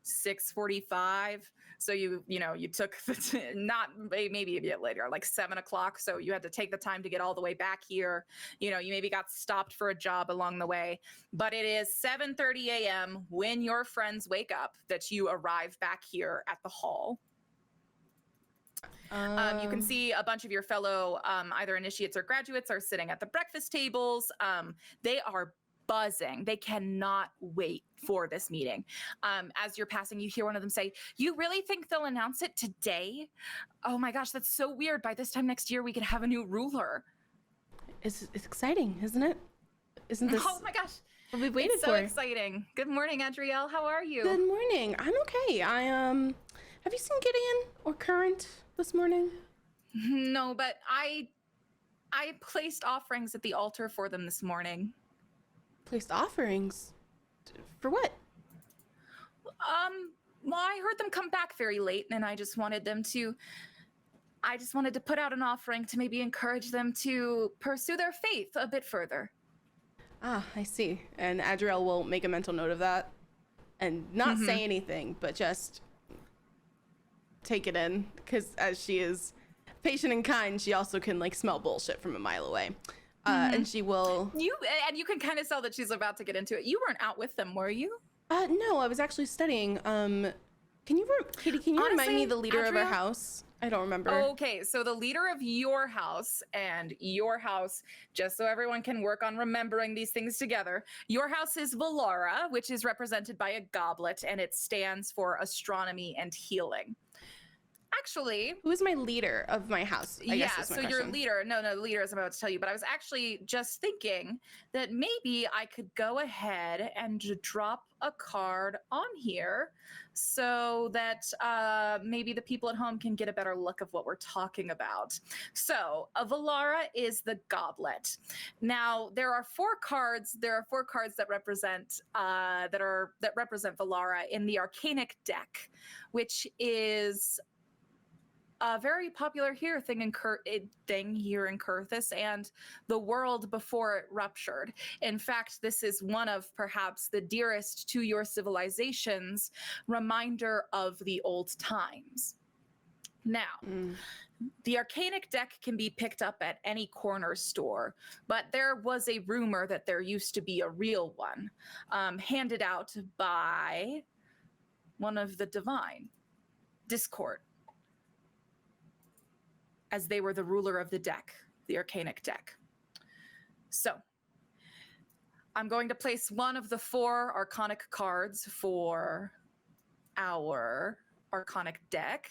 6:45. So you took not maybe a bit later, like 7 o'clock. So you had to take the time to get all the way back here. You maybe got stopped for a job along the way, but it is 7:30 a.m. when your friends wake up that you arrive back here at the hall. You can see a bunch of your fellow either initiates or graduates are sitting at the breakfast tables. They are buzzing. They cannot wait for this meeting. As you're passing, you hear one of them say, "You really think they'll announce it today? Oh my gosh, that's so weird. By this time next year, we could have a new ruler." It's exciting, isn't it? Isn't this Oh my gosh. what we've waited It's so for? exciting. Good morning, Adriel. How are you? Good morning. I'm okay. Have you seen Gideon or Current this morning? No, but I placed offerings at the altar for them this morning. Placed offerings? For what? Well, I heard them come back very late, and I just wanted to put out an offering to maybe encourage them to pursue their faith a bit further. Ah, I see. And Adriel will make a mental note of that and not say anything, but just take it in, because as she is patient and kind, she also can like smell bullshit from a mile away. And she will. You can kind of tell that she's about to get into it. You weren't out with them, were you? No, I was actually studying. Katie, can you remind me Honestly, the leader of our Adriel? house? I don't remember. Okay, so the leader of your house, just so everyone can work on remembering these things together, your house is Valora, which is represented by a goblet, and it stands for astronomy and healing. Actually, Who is my leader of my house? I guess is my so your question. leader, no, the leader is about to tell you, but I was actually just thinking that maybe I could go ahead and drop a card on here so that maybe the people at home can get a better look of what we're talking about. So Valara is the goblet. Now there are 4 cards. There are 4 cards that represent that represent Valara in the Arcanic deck, which is a very popular thing here in Kurthus and the world before it ruptured. In fact, this is one of perhaps the dearest to your civilization's reminder of the old times. Now, the Arcanic deck can be picked up at any corner store, but there was a rumor that there used to be a real one, handed out by one of the divine, Discord, as they were the ruler of the deck, the Arcanic deck. So, I'm going to place one of the 4 Arcanic cards for our Arcanic deck.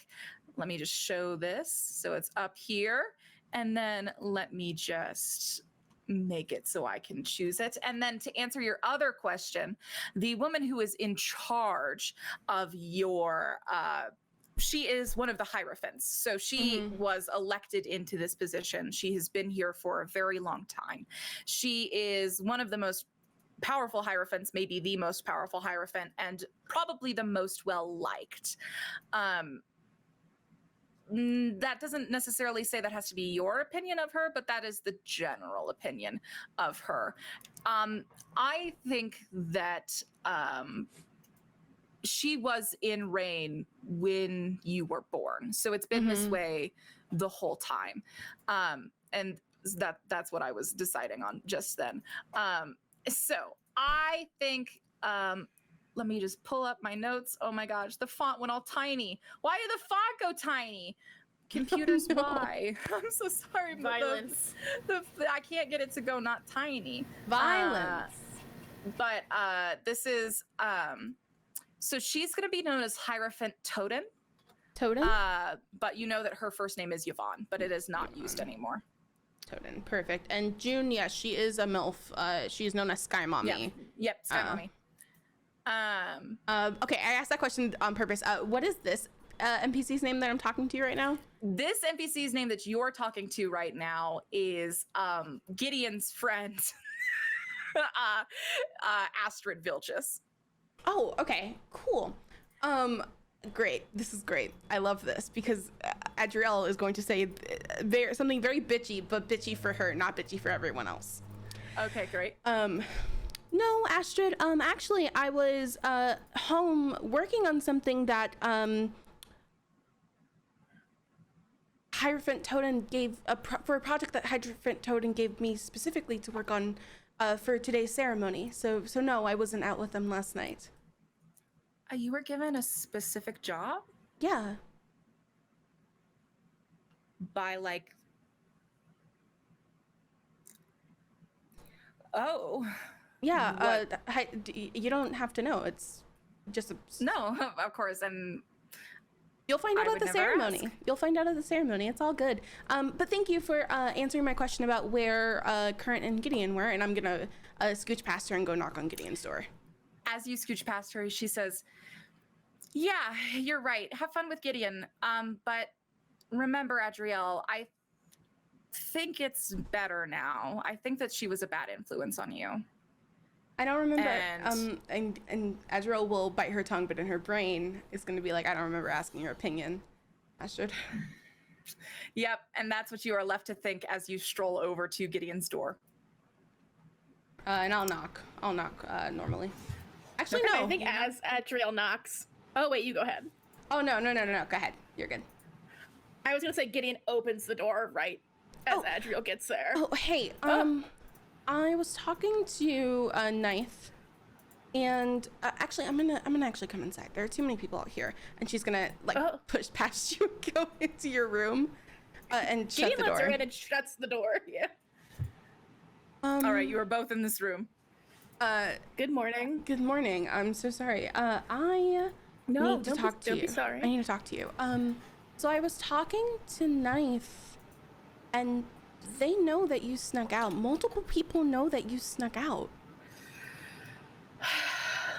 Let me just show this. So it's up here, and then let me just make it so I can choose it. And then to answer your other question, the woman who is in charge of your she is one of the hierophants. So she was elected into this position. She has been here for a very long time. She is one of the most powerful hierophants, maybe the most powerful hierophant, and probably the most well-liked. That doesn't necessarily say that has to be your opinion of her, but that is the general opinion of her. I think that she was in reign when you were born. So it's been this way the whole time. And that's what I was deciding on just then. So I think, let me just pull up my notes. Oh my gosh, the font went all tiny. Why did the font go tiny? Computers, why? I'm so sorry. Violence. I can't get it to go not tiny. Violence. But this is, so she's going to be known as Hierophant Totem. Totem? But you know that her first name is Yvonne, but it is not used anymore. Totem, perfect. And June, yes, she is a MILF. She is known as Sky Mommy. Yep, Sky Mommy. Okay, I asked that question on purpose. What is this NPC's name that I'm talking to right now? This NPC's name that you're talking to right now is Gideon's friend, Astrid Vilchis. Oh, okay, cool. Great. This is great. I love this because Adriel is going to say something very bitchy, but bitchy for her, not bitchy for everyone else. Okay, great. No, Astrid. Actually, I was home working on something that Hierophant Totem gave for a project that Hierophant Totem gave me specifically to work on for today's ceremony. So no, I wasn't out with them last night. You were given a specific job? Yeah. By like... Oh. Yeah, you don't have to know. It's just a... No, of course, and... You'll find out at the ceremony. You'll find out at the ceremony. It's all good. But thank you for answering my question about where Current and Gideon were, and I'm gonna scooch past her and go knock on Gideon's door. As you scooch past her, she says, yeah, you're right. Have fun with Gideon. But remember, Adriel, I think it's better now. I think that she was a bad influence on you. I don't remember. And Adriel will bite her tongue, but in her brain is going to be like, I don't remember asking your opinion, Astrid. Yep, and that's what you are left to think as you stroll over to Gideon's door. And I'll knock normally. Actually, Okay, no. I think as Adriel knocks. Oh wait, you go ahead. Oh no. Go ahead. You're good. I was gonna say Gideon opens the door right as Adriel gets there. Oh hey. I was talking to Knife, and actually, I'm gonna actually come inside. There are too many people out here, and she's gonna push past you and go into your room, and shut the door. Gideon lets her in and shuts the door. Yeah. All right, you are both in this room. Good morning. Good morning. I'm so sorry. I need to talk to you. Don't be sorry. I need to talk to you. So I was talking to Knife, and they know that you snuck out. Multiple people know that you snuck out.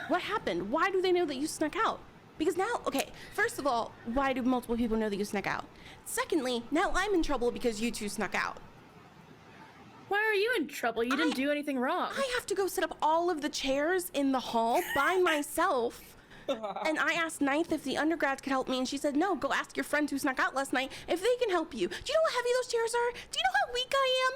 What happened? Why do they know that you snuck out? Because now, okay, first of all, why do multiple people know that you snuck out? Secondly, now I'm in trouble because you two snuck out. Why are you in trouble? You didn't do anything wrong. I have to go set up all of the chairs in the hall by myself. And I asked Ninth if the undergrads could help me, and she said, no, go ask your friends who snuck out last night if they can help you. Do you know how heavy those chairs are? Do you know how weak I am?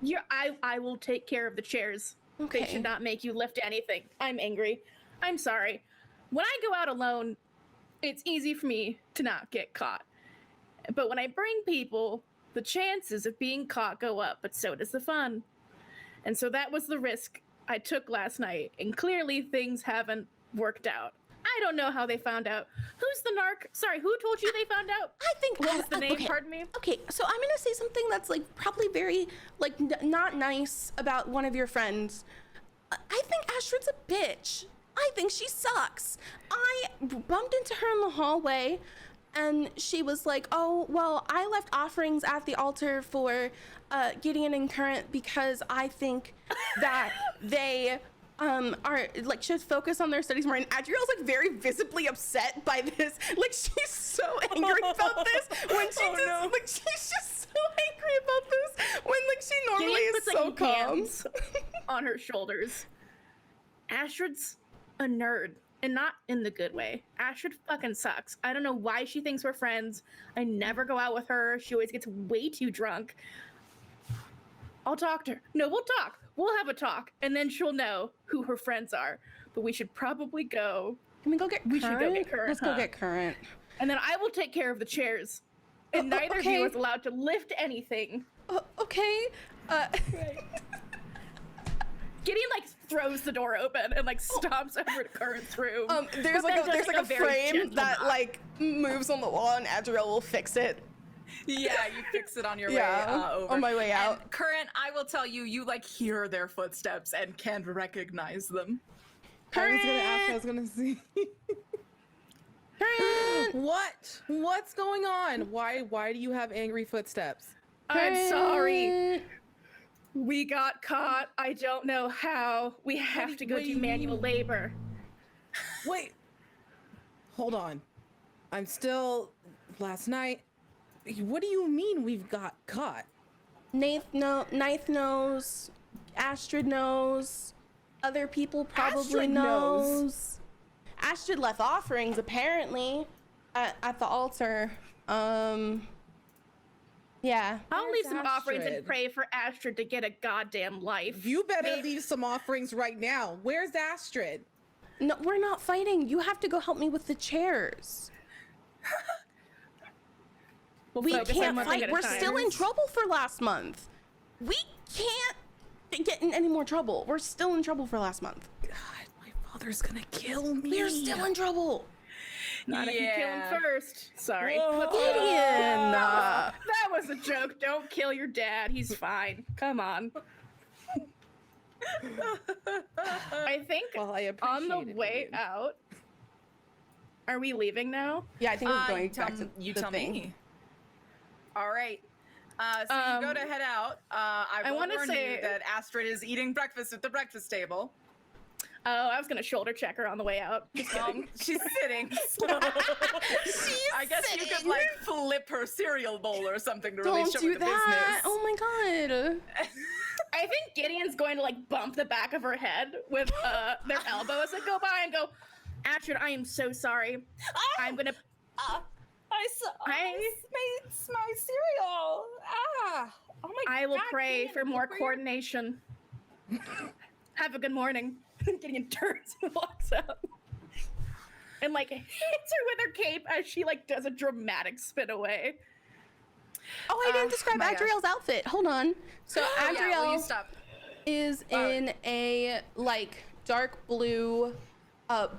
Gideon! I will take care of the chairs. Okay. They should not make you lift anything. I'm angry. I'm sorry. When I go out alone, it's easy for me to not get caught. But when I bring people, the chances of being caught go up, but so does the fun. And so that was the risk I took last night, and clearly things haven't worked out. I don't know how they found out. Who's the narc? Sorry, who told you they found out? I think What was the name? okay. Pardon me. Okay, so I'm gonna say something that's like probably very like not nice about one of your friends. I think Astrid's a bitch. I think she sucks. I bumped into her in the hallway, and she was like, "Oh, well, I left offerings at the altar for Gideon and Current because I think that they." Are like should focus on their studies more, and Adriel's like very visibly upset by this. Like she's so angry about this when like she's just so angry about this when like she normally Gideon is puts, so like, calm. hands on her shoulders. Astrid's a nerd, and not in the good way. Astrid fucking sucks. I don't know why she thinks we're friends. I never go out with her. She always gets way too drunk. I'll talk to her. No, we'll talk. We'll have a talk, and then she'll know who her friends are. But we should probably go. Can we go get We Current? should go get Current. Let's go get Current. And then I will take care of the chairs. And neither of you okay. is allowed to lift anything. Okay. Gideon like throws the door open and like stomps over to Current's room. There's But like then there's does, like a very frame gentle that knock. like moves on the wall, and Adriel will fix it. Yeah, you fix it on your Yeah, way over. on my way out. And Current, I will tell you, you like hear their footsteps and can recognize them. I was gonna ask. I was gonna see. What's going on? Why do you have angry footsteps? I'm sorry. We got caught. I don't know how. We have to go what do do you manual mean? labor. Wait. Hold on. I'm still. Last night. What do you mean we've got caught? Ninth knows. Astrid knows. Other people probably Astrid knows. Astrid left offerings apparently at the altar. Yeah. I'll leave Where's some offerings and Astrid? pray for Astrid to get a goddamn life. You better leave some offerings right now. Where's Astrid? No, we're not fighting. You have to go help me with the chairs. We'll We focus on can't one thing fight. at a We're time. still in trouble for last month. We can't get in any more trouble. We're still in trouble for last month. God, my father's gonna kill me. We're still in trouble. Not if you kill Yeah. him first. Sorry. Gideon! That was a joke. Don't kill your dad. He's fine. Come on. I think Well, I on the appreciate it, way Gideon. out. Are we leaving now? Yeah, I think we're going tell back to you the tell thing. me. All right. So you go to head out. I will wanna warn say- you that Astrid is eating breakfast at the breakfast table. Oh, I was gonna shoulder check her on the way out. Just kidding. She's sitting. I guess you could like flip her cereal bowl or something to really Don't show do her the that. business. Oh my god. I think Gideon's going to like bump the back of her head with their elbow as they go by and go, Astrid, I am so sorry. I'm gonna. I my cereal. Oh my I will God, pray Gideon, for more where- coordination. Have a good morning. Gideon turns and walks out. And like hits her with her cape as she like does a dramatic spin away. Oh, I didn't describe my gosh. Adriel's outfit. Hold on. So Yeah, will Adriel you stop? is in a like dark blue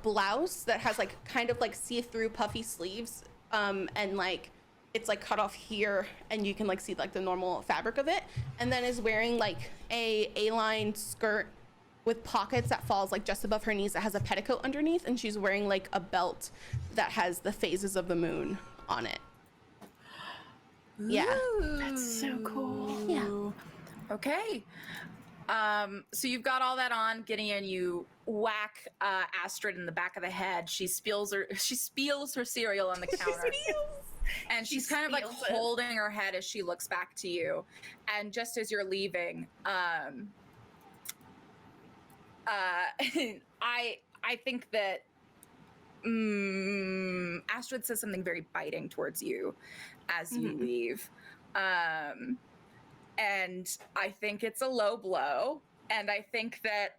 blouse that has like kind of like see-through puffy sleeves, and like it's like cut off here, and you can like see like the normal fabric of it, and then is wearing like a A-line skirt with pockets that falls like just above her knees that has a petticoat underneath, and she's wearing like a belt that has the phases of the moon on it. Yeah. That's so cool. Yeah. Okay. So you've got all that on. Gideon, you whack Astrid in the back of the head. She spills her cereal on the counter. And she's kind of like holding her head as she looks back to you. And just as you're leaving, I think that Astrid says something very biting towards you as you leave. And I think it's a low blow. And I think that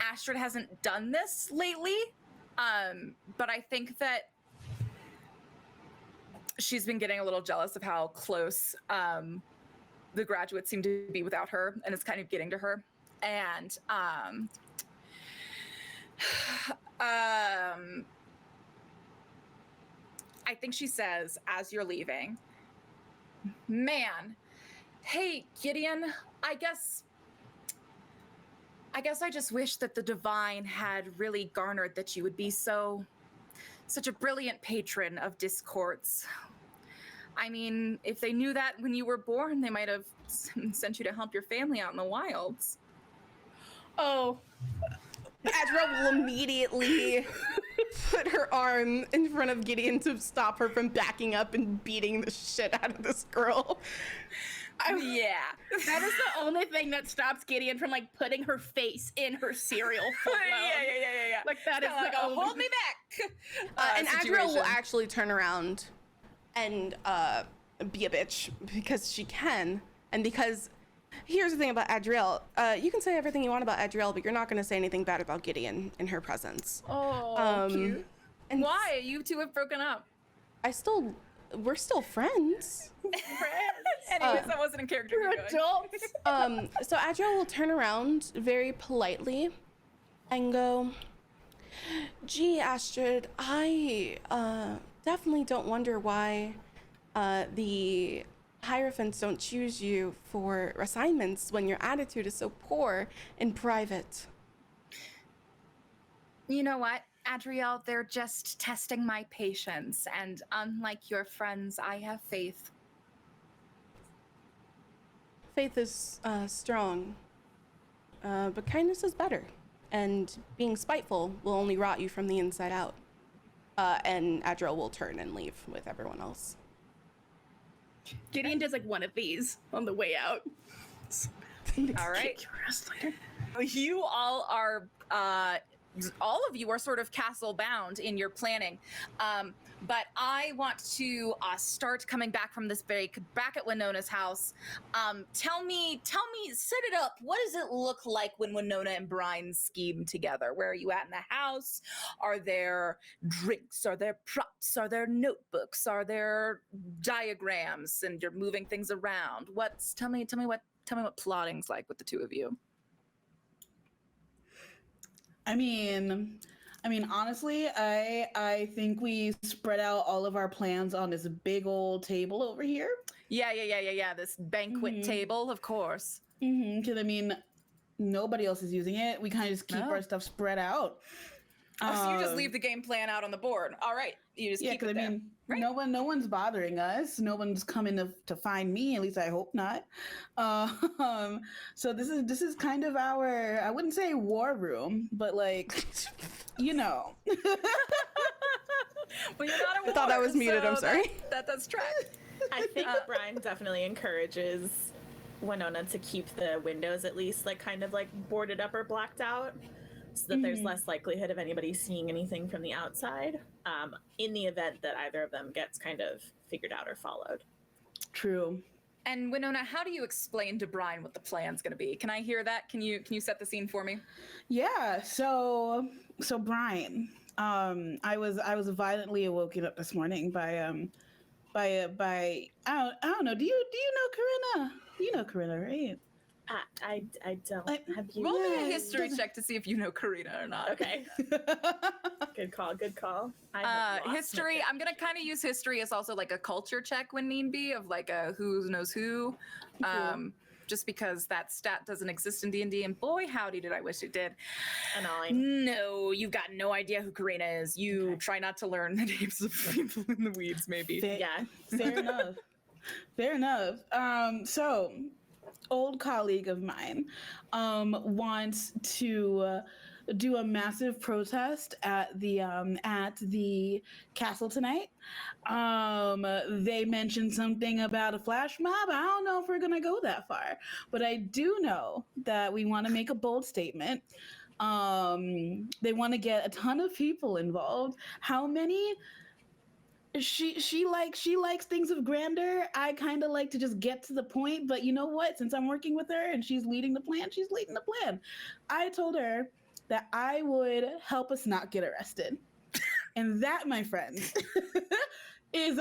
Astrid hasn't done this lately. But I think that she's been getting a little jealous of how close the graduates seem to be without her, and it's kind of getting to her. And I think she says, as you're leaving, man, hey, Gideon, I guess I just wish that the divine had really garnered that you would be such a brilliant patron of discords. I mean, if they knew that when you were born, they might have sent you to help your family out in the wilds. Oh, Adriel will immediately put her arm in front of Gideon to stop her from backing up and beating the shit out of this girl. Yeah. that is the only thing that stops Gideon from like putting her face in her cereal full blown. Yeah. Like that is like, oh, hold me back. And Adriel will actually turn around and be a bitch because she can, and because here's the thing about Adriel. You can say everything you want about Adriel, but you're not going to say anything bad about Gideon in her presence. Oh, cute. And why? You two have broken up. We're still friends. Anyways, that wasn't in character. You're adults. So Adriel will turn around very politely and go, gee, Astrid, I definitely don't wonder why the hierophants don't choose you for assignments when your attitude is so poor in private. You know what, Adriel? They're just testing my patience, and unlike your friends, I have faith. Faith is strong, but kindness is better. And being spiteful will only rot you from the inside out. And Adriel will turn and leave with everyone else. Gideon does like one of these on the way out. All right. You all are, all of you are sort of castle bound in your planning. But I want to start coming back from this break, back at Winona's house. Tell me, set it up. What does it look like when Winona and Brian scheme together? Where are you at in the house? Are there drinks? Are there props? Are there notebooks? Are there diagrams? And you're moving things around. Tell me what plotting's like with the two of you. I mean, honestly, I think we spread out all of our plans on this big old table over here. Yeah. This banquet table, of course. Because I mean, nobody else is using it. We kind of just keep our stuff spread out. So you just leave the game plan out on the board. All right, you just keep it there. I mean, right? No one's bothering us. No one's coming to find me. At least I hope not. So this is kind of our, I wouldn't say war room, but like, you know. Well, you're not at war, I thought I was muted. so I'm sorry. That's track. I think that Brian definitely encourages Winona to keep the windows at least like kind of like boarded up or blacked out, so that there's less likelihood of anybody seeing anything from the outside, in the event that either of them gets kind of figured out or followed. True. And Winona, how do you explain to Brian what the plan's going to be? Can I hear that? Can you set the scene for me? Yeah. So Brian, I was violently awoken up this morning by I don't know. Do you know Karina? You know Karina, right? I don't. Have you? Roll me a history check to see if you know Karina or not. Okay. Good call. History. I'm gonna kind of use history as also like a culture check when need be, of like a who knows who. just because that stat doesn't exist in D&D, and boy, howdy did I wish it did. Annoying. No, you've got no idea who Karina is. You Okay. try not to learn the names of people in the weeds, maybe. Yeah. Fair enough. Fair enough. So, old colleague of mine wants to do a massive protest at the castle tonight. They mentioned something about a flash mob. I don't know if we're gonna go that far, but I do know that we want to make a bold statement. They want to get a ton of people involved. How many? She likes things of grandeur. I kind of like to just get to the point, but you know what? Since I'm working with her and she's leading the plan, she's leading the plan. I told her that I would help us not get arrested. And that, my friends, is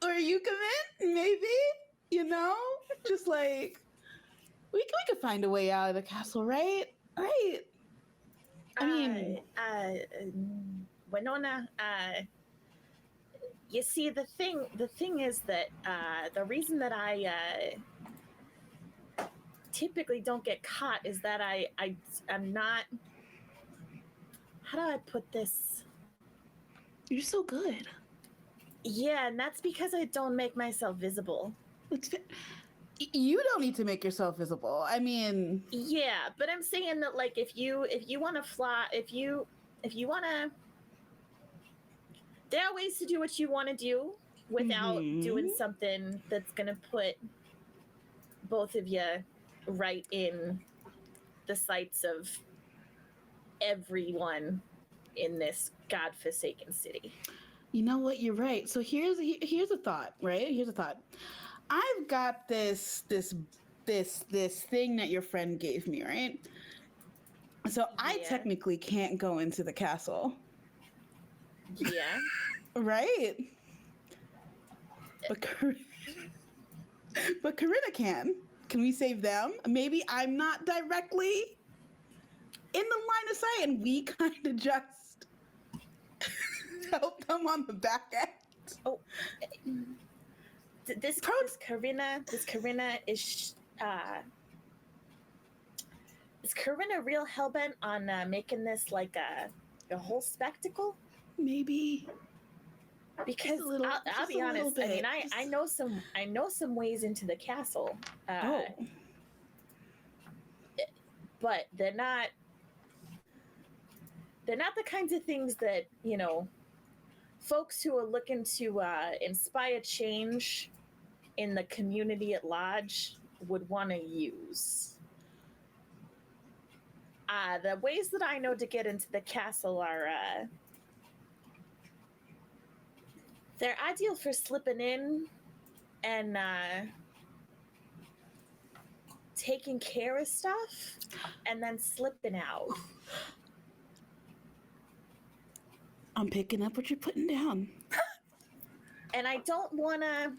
or you come in, maybe, you know? Just like we could find a way out of the castle, right? Right. I mean, Winona, you see, the thing is that the reason that I typically don't get caught is that I'm not. How do I put this? you're so good. Yeah, and that's because I don't make myself visible. You don't need to make yourself visible. I mean, Yeah, but I'm saying that, like, if you want to fly, if you want to, there are ways to do what you want to do without doing something that's gonna put both of you right in the sights of everyone in this godforsaken city. you know what? You're right. So here's a thought, right? Here's a thought. I've got this thing that your friend gave me, right? So I Yeah. technically can't go into the castle, Yeah. right? But Karina can. Can we save them? Maybe I'm not directly in the line of sight, and we kind of just help them on the back end. Oh, this Karina is Karina real hellbent on making this like a whole spectacle? Maybe. Because I'll be honest. I mean, I know some ways into the castle. But they're not the kinds of things that, you know, folks who are looking to inspire change in the community at large would want to use. The ways that I know to get into the castle are they're ideal for slipping in and taking care of stuff and then slipping out. I'm picking up what you're putting down. And I don't want to.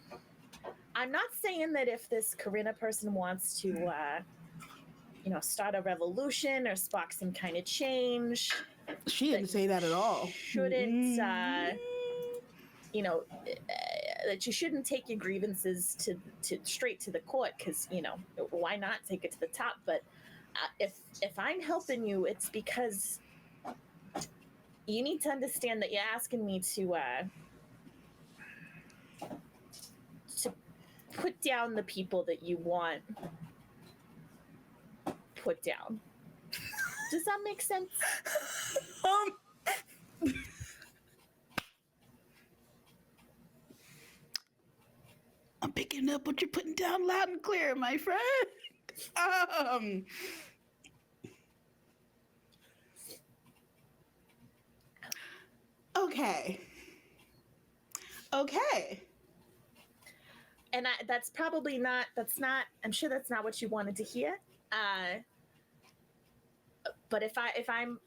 I'm not saying that if this Karina person wants to, you know, start a revolution or spark some kind of change. She didn't say that at all. Shouldn't, you know, that you shouldn't take your grievances to straight to the court, because, you know, why not take it to the top? But if I'm helping you, it's because you need to understand that you're asking me to put down the people that you want put down. Does that make sense? I'm picking up what you're putting down loud and clear, my friend. Okay. And that's probably not. I'm sure that's not what you wanted to hear. But if I'm,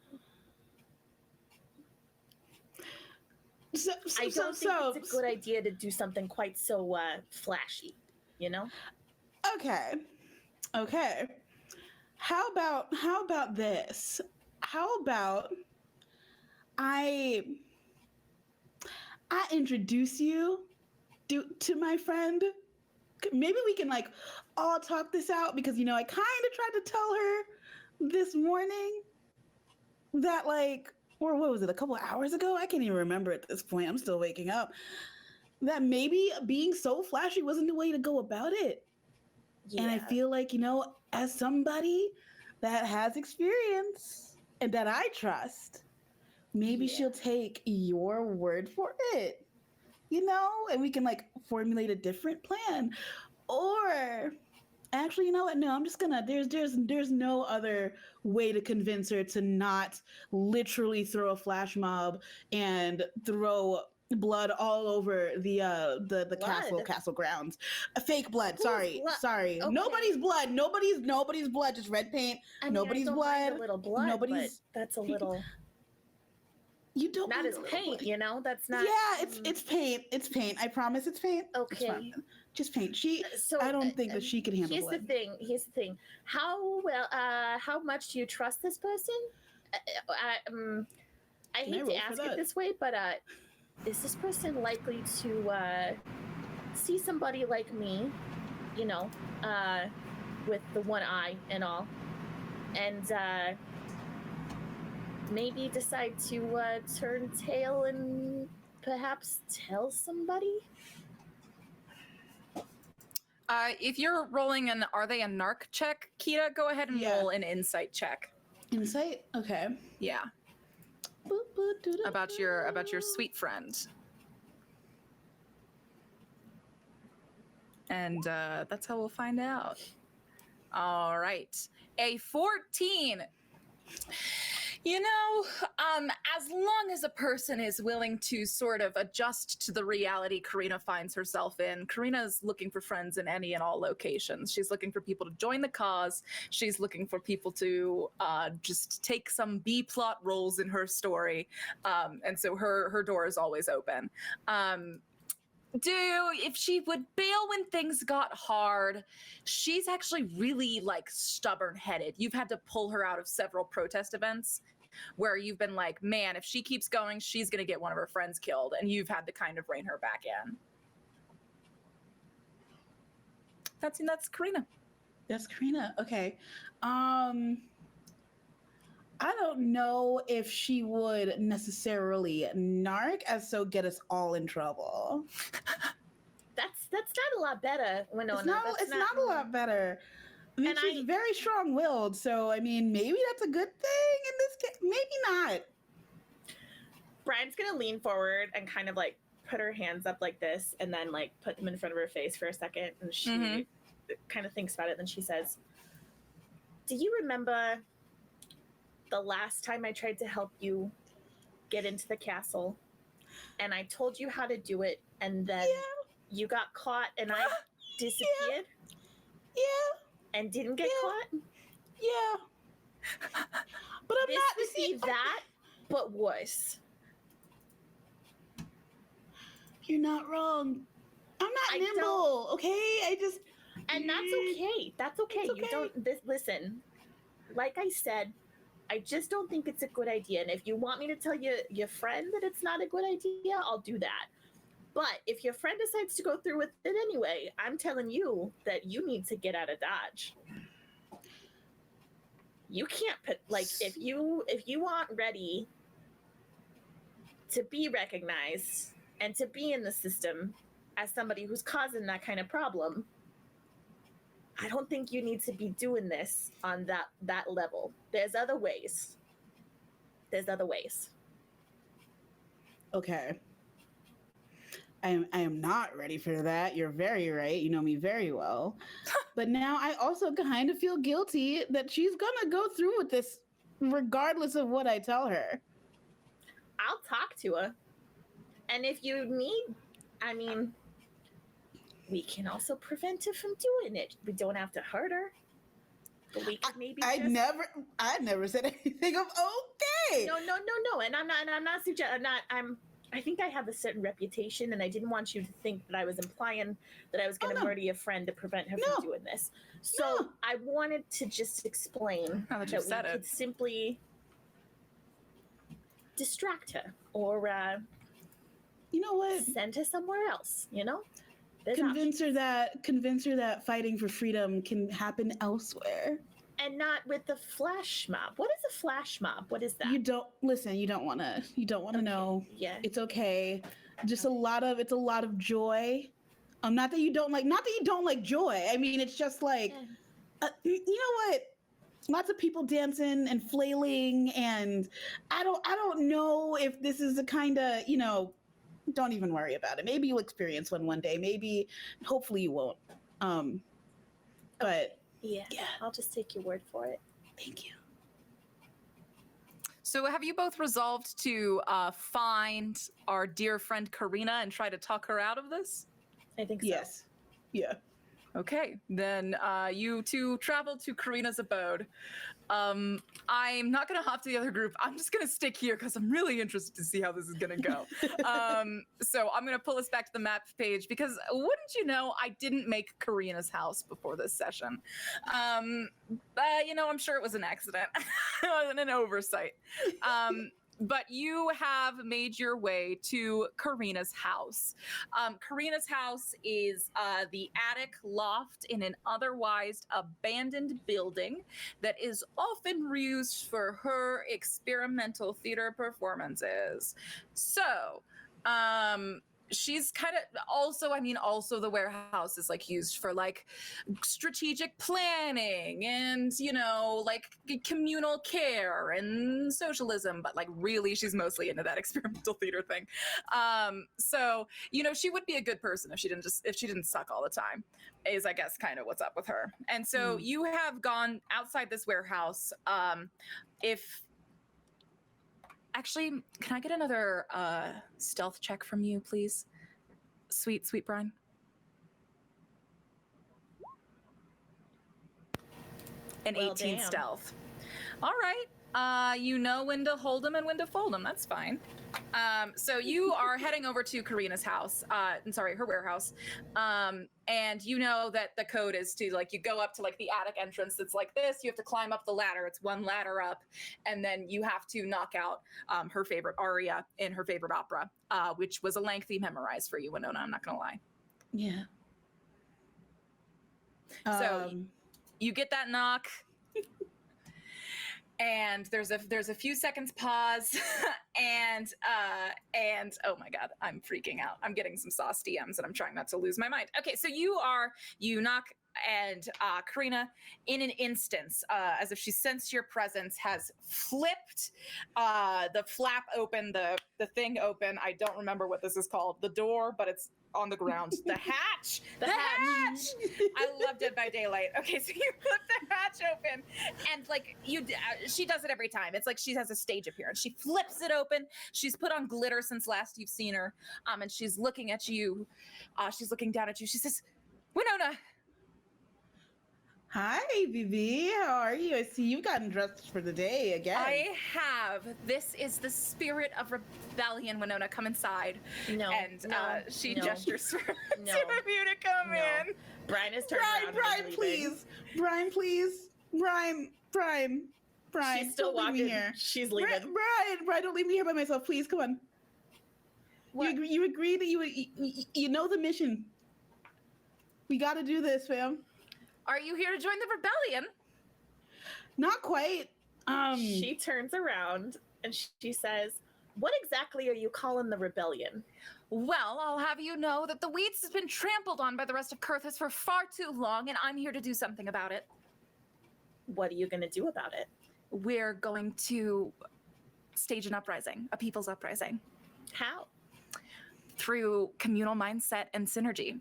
I don't think it's a good idea to do something quite so flashy, you know? Okay. How about this? How about I introduce you to my friend maybe we can like all talk this out because I kind of tried to tell her this morning that like, or what was it, a couple of hours ago? I can't even remember at this point. I'm still waking up. That maybe being so flashy wasn't the way to go about it. Yeah. And I feel like, as somebody that has experience and that I trust, maybe she'll take your word for it, and we can like formulate a different plan. Or actually, you know what? No, I'm just gonna, there's no other way to convince her to not literally throw a flash mob and throw blood all over the castle grounds. Fake blood. Sorry. Okay. Nobody's blood. Just red paint. I mean, Nobody's I don't blood. mind a little blood, Nobody's. but that's a little. You don't. That mind is a little paint, blood. That's not. Yeah, it's paint. It's paint. I promise, it's paint. It's Okay. fine. Just paint. So I don't think that she can handle Here's blood. Here's the thing. How much do you trust this person? I hate to ask it this way, but is this person likely to see somebody like me, with the one eye and all, and maybe decide to turn tail and perhaps tell somebody? If you're rolling are they a narc check, Kita? Go ahead and roll an insight check. Insight? Okay. Yeah. About your sweet friend. And that's how we'll find out. All right. A 14. As long as a person is willing to sort of adjust to the reality Karina finds herself in, Karina's looking for friends in any and all locations. She's looking for people to join the cause. She's looking for people to just take some B-plot roles in her story. And so her door is always open. If she would bail when things got hard, she's actually really like stubborn-headed. You've had to pull her out of several protest events where you've been like, man, if she keeps going, she's going to get one of her friends killed, and you've had to kind of rein her back in. That's Karina. That's Karina. Okay. I don't know if she would necessarily narc as so get us all in trouble. That's not a lot better, Winona. It's not a lot better. I mean, she's very strong-willed, so I mean, maybe that's a good thing in this case. Maybe not. Brian's gonna lean forward and kind of like put her hands up like this, and then like put them in front of her face for a second, and she kind of thinks about it. Then she says, "Do you remember the last time I tried to help you get into the castle, and I told you how to do it, and then you got caught, and I disappeared? Yeah. And didn't get caught? Yeah. But I'm this not would be that, but worse. You're not wrong. I'm not nimble, okay? And that's okay. That's okay. You don't listen. Like I said, I just don't think it's a good idea. And if you want me to tell your friend that it's not a good idea, I'll do that. But if your friend decides to go through with it anyway, I'm telling you that you need to get out of Dodge. You can't put if you aren't ready to be recognized and to be in the system as somebody who's causing that kind of problem, I don't think you need to be doing this on that level. There's other ways. Okay. I am not ready for that. You're very right. You know me very well. But now I also kind of feel guilty that she's gonna go through with this regardless of what I tell her. I'll talk to her. And if you need, I mean, we can also prevent her from doing it. We don't have to hurt her. But we could maybe I never said anything of okay. No. And I'm not suggesting, I think I have a certain reputation, and I didn't want you to think that I was implying that I was going to murder your friend to prevent her from doing this. So I wanted to just explain that we could simply distract her or, you know what? Send her somewhere else, you know? There's convince her that fighting for freedom can happen elsewhere. And not with the flash mob. What is a flash mob? What is that? You don't want to know. Yeah. It's okay. Just it's a lot of joy. Not that you don't like joy. I mean, it's just like, you know what? Lots of people dancing and flailing, and I don't know if this is the kind of, don't even worry about it. Maybe you'll experience one day. Maybe, hopefully you won't. But yeah, I'll just take your word for it. Thank you. So have you both resolved to find our dear friend Karina and try to talk her out of this? I think so. Yes. Yeah. Okay, then you two travel to Karina's abode. I'm not gonna hop to the other group. I'm just gonna stick here because I'm really interested to see how this is gonna go. So I'm gonna pull us back to the map page because wouldn't you know, I didn't make Karina's house before this session. I'm sure it was an accident. It wasn't an oversight. But you have made your way to Karina's house. Karina's house is the attic loft in an otherwise abandoned building that is often used for her experimental theater performances. So, she's kind of also the warehouse is like used for like strategic planning and like communal care and socialism, but like really she's mostly into that experimental theater thing. So she would be a good person if she didn't suck all the time, is I guess kind of what's up with her. And so you have gone outside this warehouse. Actually, can I get another stealth check from you, please? Sweet Brian. An 18 stealth. All right. You know when to hold them and when to fold them. That's fine. So you are heading over to Karina's house. Her warehouse. And you know that the code is to you go up to the attic entrance. It's like this. You have to climb up the ladder. It's one ladder up, and then you have to knock out her favorite aria in her favorite opera, which was a lengthy memorize for you, Winona. I'm not gonna lie. Yeah. So you get that knock. And there's a few seconds pause, and oh my god, I'm freaking out. I'm getting some sauce DMs, and I'm trying not to lose my mind. Okay, so you knock, and Karina, in an instance, as if she sensed your presence, has flipped the flap open, the thing open. I don't remember what this is called. The door, but it's on the ground. The hatch. The hatch. I love Dead by Daylight. Okay, so you flip the hatch open, and she does it every time. It's like she has a stage appearance. She flips it open. She's put on glitter since last you've seen her, and she's looking at you. She's looking down at you. She says, "Winona." Hi, BB. How are you? I see you've gotten dressed for the day again. I have. This is the spirit of rebellion, Winona. Come inside. No. And she gestures for No. you to come in. Brian is turned around. Brian, please. Brian, please. Brian. She's still don't leave walking. me here. She's leaving. Brian, don't leave me here by myself. Please, come on. What? You agreed that you know the mission. We got to do this, fam. Are you here to join the rebellion? Not quite. She turns around and she says, "What exactly are you calling the rebellion?" Well, I'll have you know that the Weeds has been trampled on by the rest of Kurthus for far too long, and I'm here to do something about it. What are you going to do about it? We're going to stage an uprising, a people's uprising. How? Through communal mindset and synergy.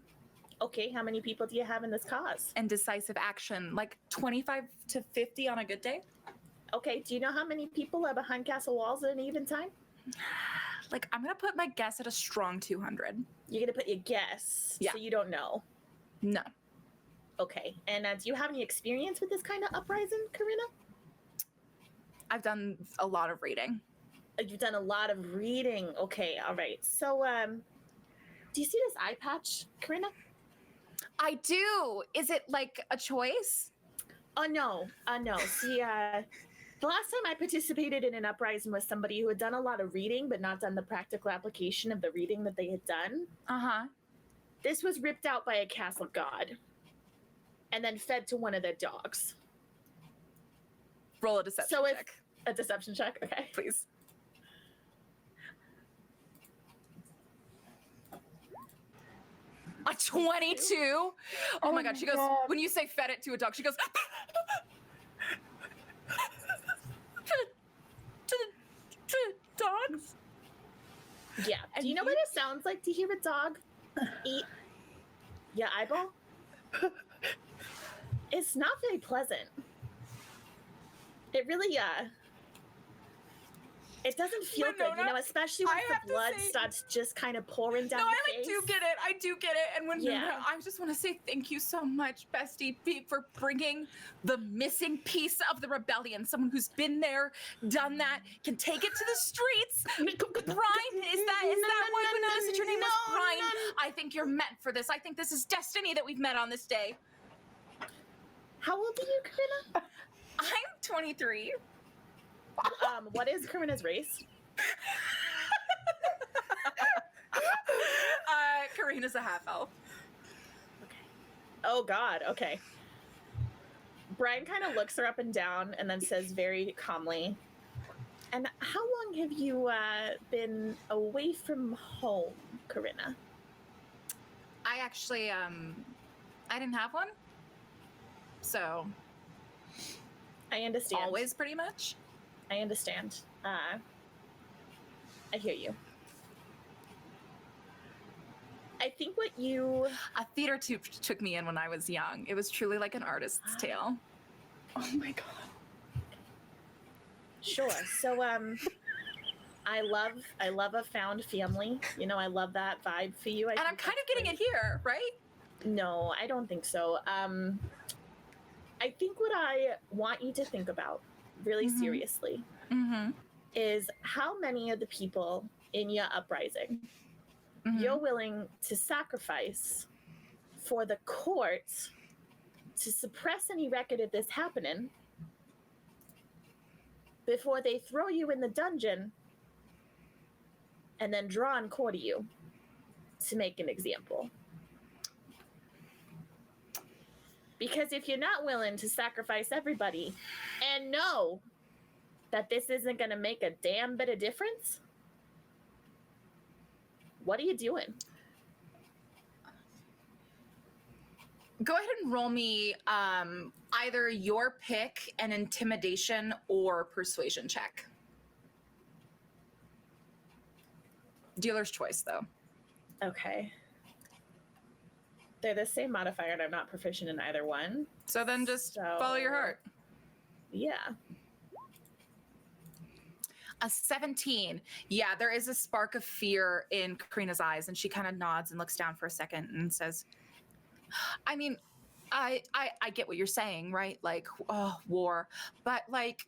Okay, how many people do you have in this cause? And decisive action, like 25 to 50 on a good day. Okay, do you know how many people are behind castle walls at an even time? I'm gonna put my guess at a strong 200. You're gonna put your guess, Yeah. so you don't know. No. Okay, and do you have any experience with this kind of uprising, Karina? I've done a lot of reading. You've done a lot of reading. Okay, all right. So, do you see this eye patch, Karina? I do. Is it like a choice? Oh, no. See, the last time I participated in an uprising was somebody who had done a lot of reading, but not done the practical application of the reading that they had done. Uh-huh. This was ripped out by a castle god and then fed to one of their dogs. Roll a deception So if check, a deception check, okay. please. A 22? Oh my god, she goes, when you say fed it to a dog, she goes, to dogs? Yeah. Do you know what it sounds like to hear a dog eat your eyeball? It's not very pleasant. It really, it doesn't feel good, you know, especially when the blood starts just kind of pouring down the face. I do get it. And when I just want to say thank you so much, Bestie, for bringing the missing piece of the rebellion. Someone who's been there, done that, can take it to the streets. Brine, is that what you noticed that your name was Brine? I think you're meant for this. I think this is destiny that we've met on this day. How old are you, Karina? I'm 23. What is Karina's race? Karina's a half elf. Okay. Oh God. Okay. Brian kind of looks her up and down and then says very calmly, "And how long have you been away from home, Karina?" I actually, I didn't have one. So. I understand. Always, pretty much. I understand. I hear you. I think what you... A theater troupe took me in when I was young. It was truly like an artist's tale. Oh my god. Sure. So, I love a found family. You know, I love that vibe for you. And I'm kind of getting it here, right? No, I don't think so. I think what I want you to think about really seriously is how many of the people in your uprising you're willing to sacrifice for the court to suppress any record of this happening before they throw you in the dungeon and then draw and quarter you to make an example. Because if you're not willing to sacrifice everybody and know that this isn't going to make a damn bit of difference, what are you doing? Go ahead and roll me either your pick, an intimidation or persuasion check. Dealer's choice, though. Okay. They're the same modifier, and I'm not proficient in either one. So then just follow your heart. Yeah. A 17. Yeah, there is a spark of fear in Karina's eyes, and she kind of nods and looks down for a second and says, I mean, I get what you're saying, right? Like, oh, war. But like,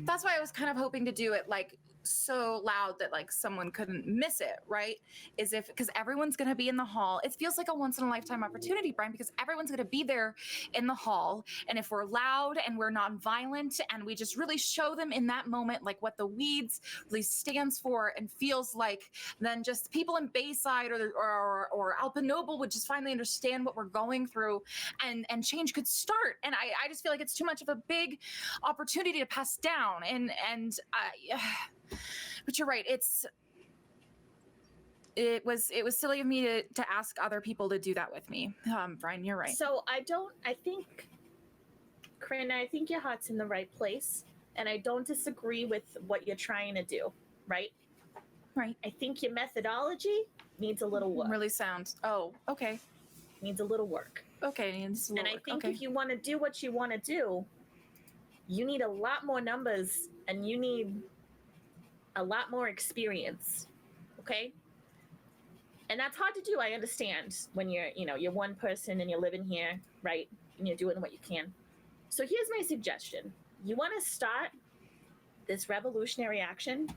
that's why I was kind of hoping to do it like so loud that like someone couldn't miss it, right? Is if, because everyone's going to be in the hall. It feels like a once in a lifetime opportunity, Brian, because everyone's going to be there in the hall. And if we're loud and we're nonviolent and we just really show them in that moment, like what the weeds really stands for and feels like, then just people in Bayside or Alpenoble would just finally understand what we're going through and change could start. And I just feel like it's too much of a big opportunity to pass down. But you're right. It was silly of me to ask other people to do that with me. Brian, you're right. So I think, Karina, I think your heart's in the right place, and I don't disagree with what you're trying to do, right? Right. I think your methodology needs a little work. Really sound. Oh, okay. Needs a little work. Okay, needs a little And work. I think Okay. if you want to do what you want to do, you need a lot more numbers, and you need a lot more experience, okay? And that's hard to do, I understand, when you're one person and you're living here, right? And you're doing what you can. So here's my suggestion. You want to start this revolutionary action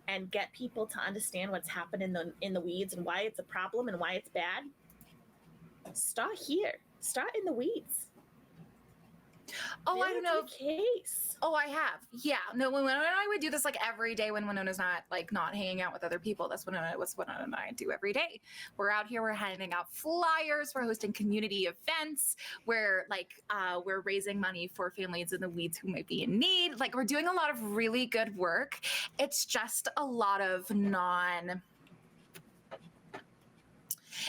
and get people to understand what's happening in the weeds and why it's a problem and why it's bad. Start here. Start in the weeds. Oh, I don't know. Case. Oh, I have. Yeah. No, when Winona and I would do this like every day when Winona's not hanging out with other people. That's what Winona and I do every day. We're out here, we're handing out flyers, we're hosting community events, we're raising money for families in the weeds who might be in need. Like we're doing a lot of really good work. It's just a lot of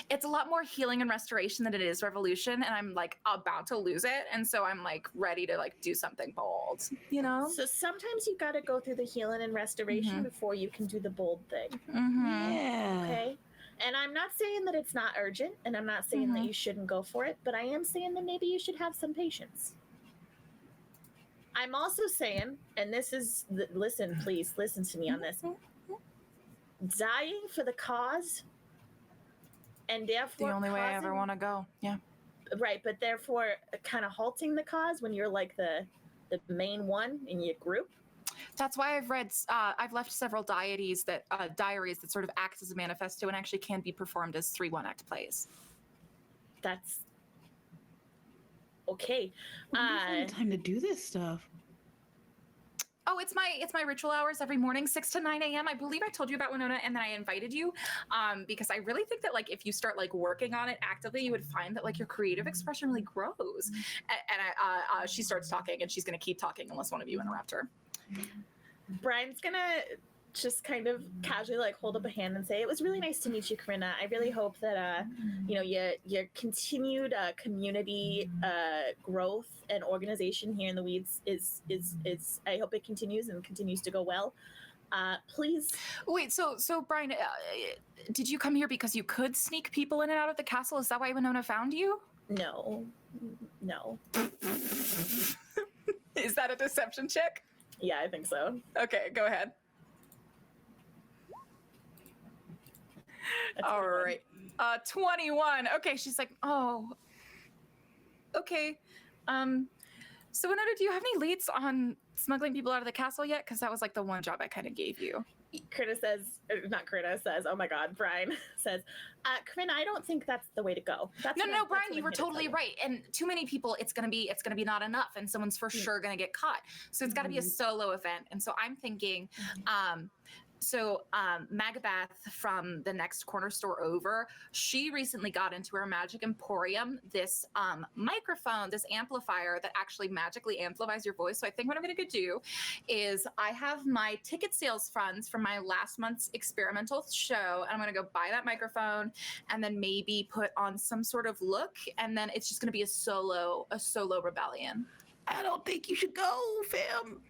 it's a lot more healing and restoration than it is revolution, and I'm like about to lose it, and so I'm like ready to like do something bold, you know? So sometimes you got to go through the healing and restoration before you can do the bold thing. Yeah. Okay. And I'm not saying that it's not urgent, and I'm not saying that you shouldn't go for it, but I am saying that maybe you should have some patience. I'm also saying, and this is, listen, please listen to me on this. Dying for the cause, and therefore The only way I ever want to go. Yeah. Right, but therefore kind of halting the cause when you're like the main one in your group. That's why I've left several diaries that sort of act as a manifesto and actually can be performed as 3 one-act plays. That's okay. When do you find time to do this stuff? Oh, it's my ritual hours every morning, 6 to 9 a.m. I believe I told you about Winona, and then I invited you because I really think that like if you start like working on it actively, you would find that like your creative expression really grows. And she starts talking, and she's gonna keep talking unless one of you interrupt her. Brian's gonna just kind of casually like hold up a hand and say, "It was really nice to meet you, Karina. I really hope that your continued community growth and organization here in the weeds is I hope it continues and continues to go well. Please." Wait, so Brian, did you come here because you could sneak people in and out of the castle? Is that why Winona found you? No. Is that a deception check? Yeah, I think so. Okay, go ahead. That's All right. 21. Okay, she's like, oh, okay. So Winona, do you have any leads on smuggling people out of the castle yet? Because that was like the one job I kind of gave you. Karina says, oh my God, Brian says, Karina, I don't think that's the way to go. No, Brian, you were totally right. And too many people, it's gonna be not enough, and someone's for sure gonna get caught. So it's got to be a solo event. And so I'm thinking, Magabath from the next corner store over, she recently got into her magic emporium this microphone, this amplifier that actually magically amplifies your voice. So I think what I'm going to do is I have my ticket sales funds from my last month's experimental show, and I'm going to go buy that microphone and then maybe put on some sort of look, and then it's just going to be a solo rebellion. I don't think you should go, fam.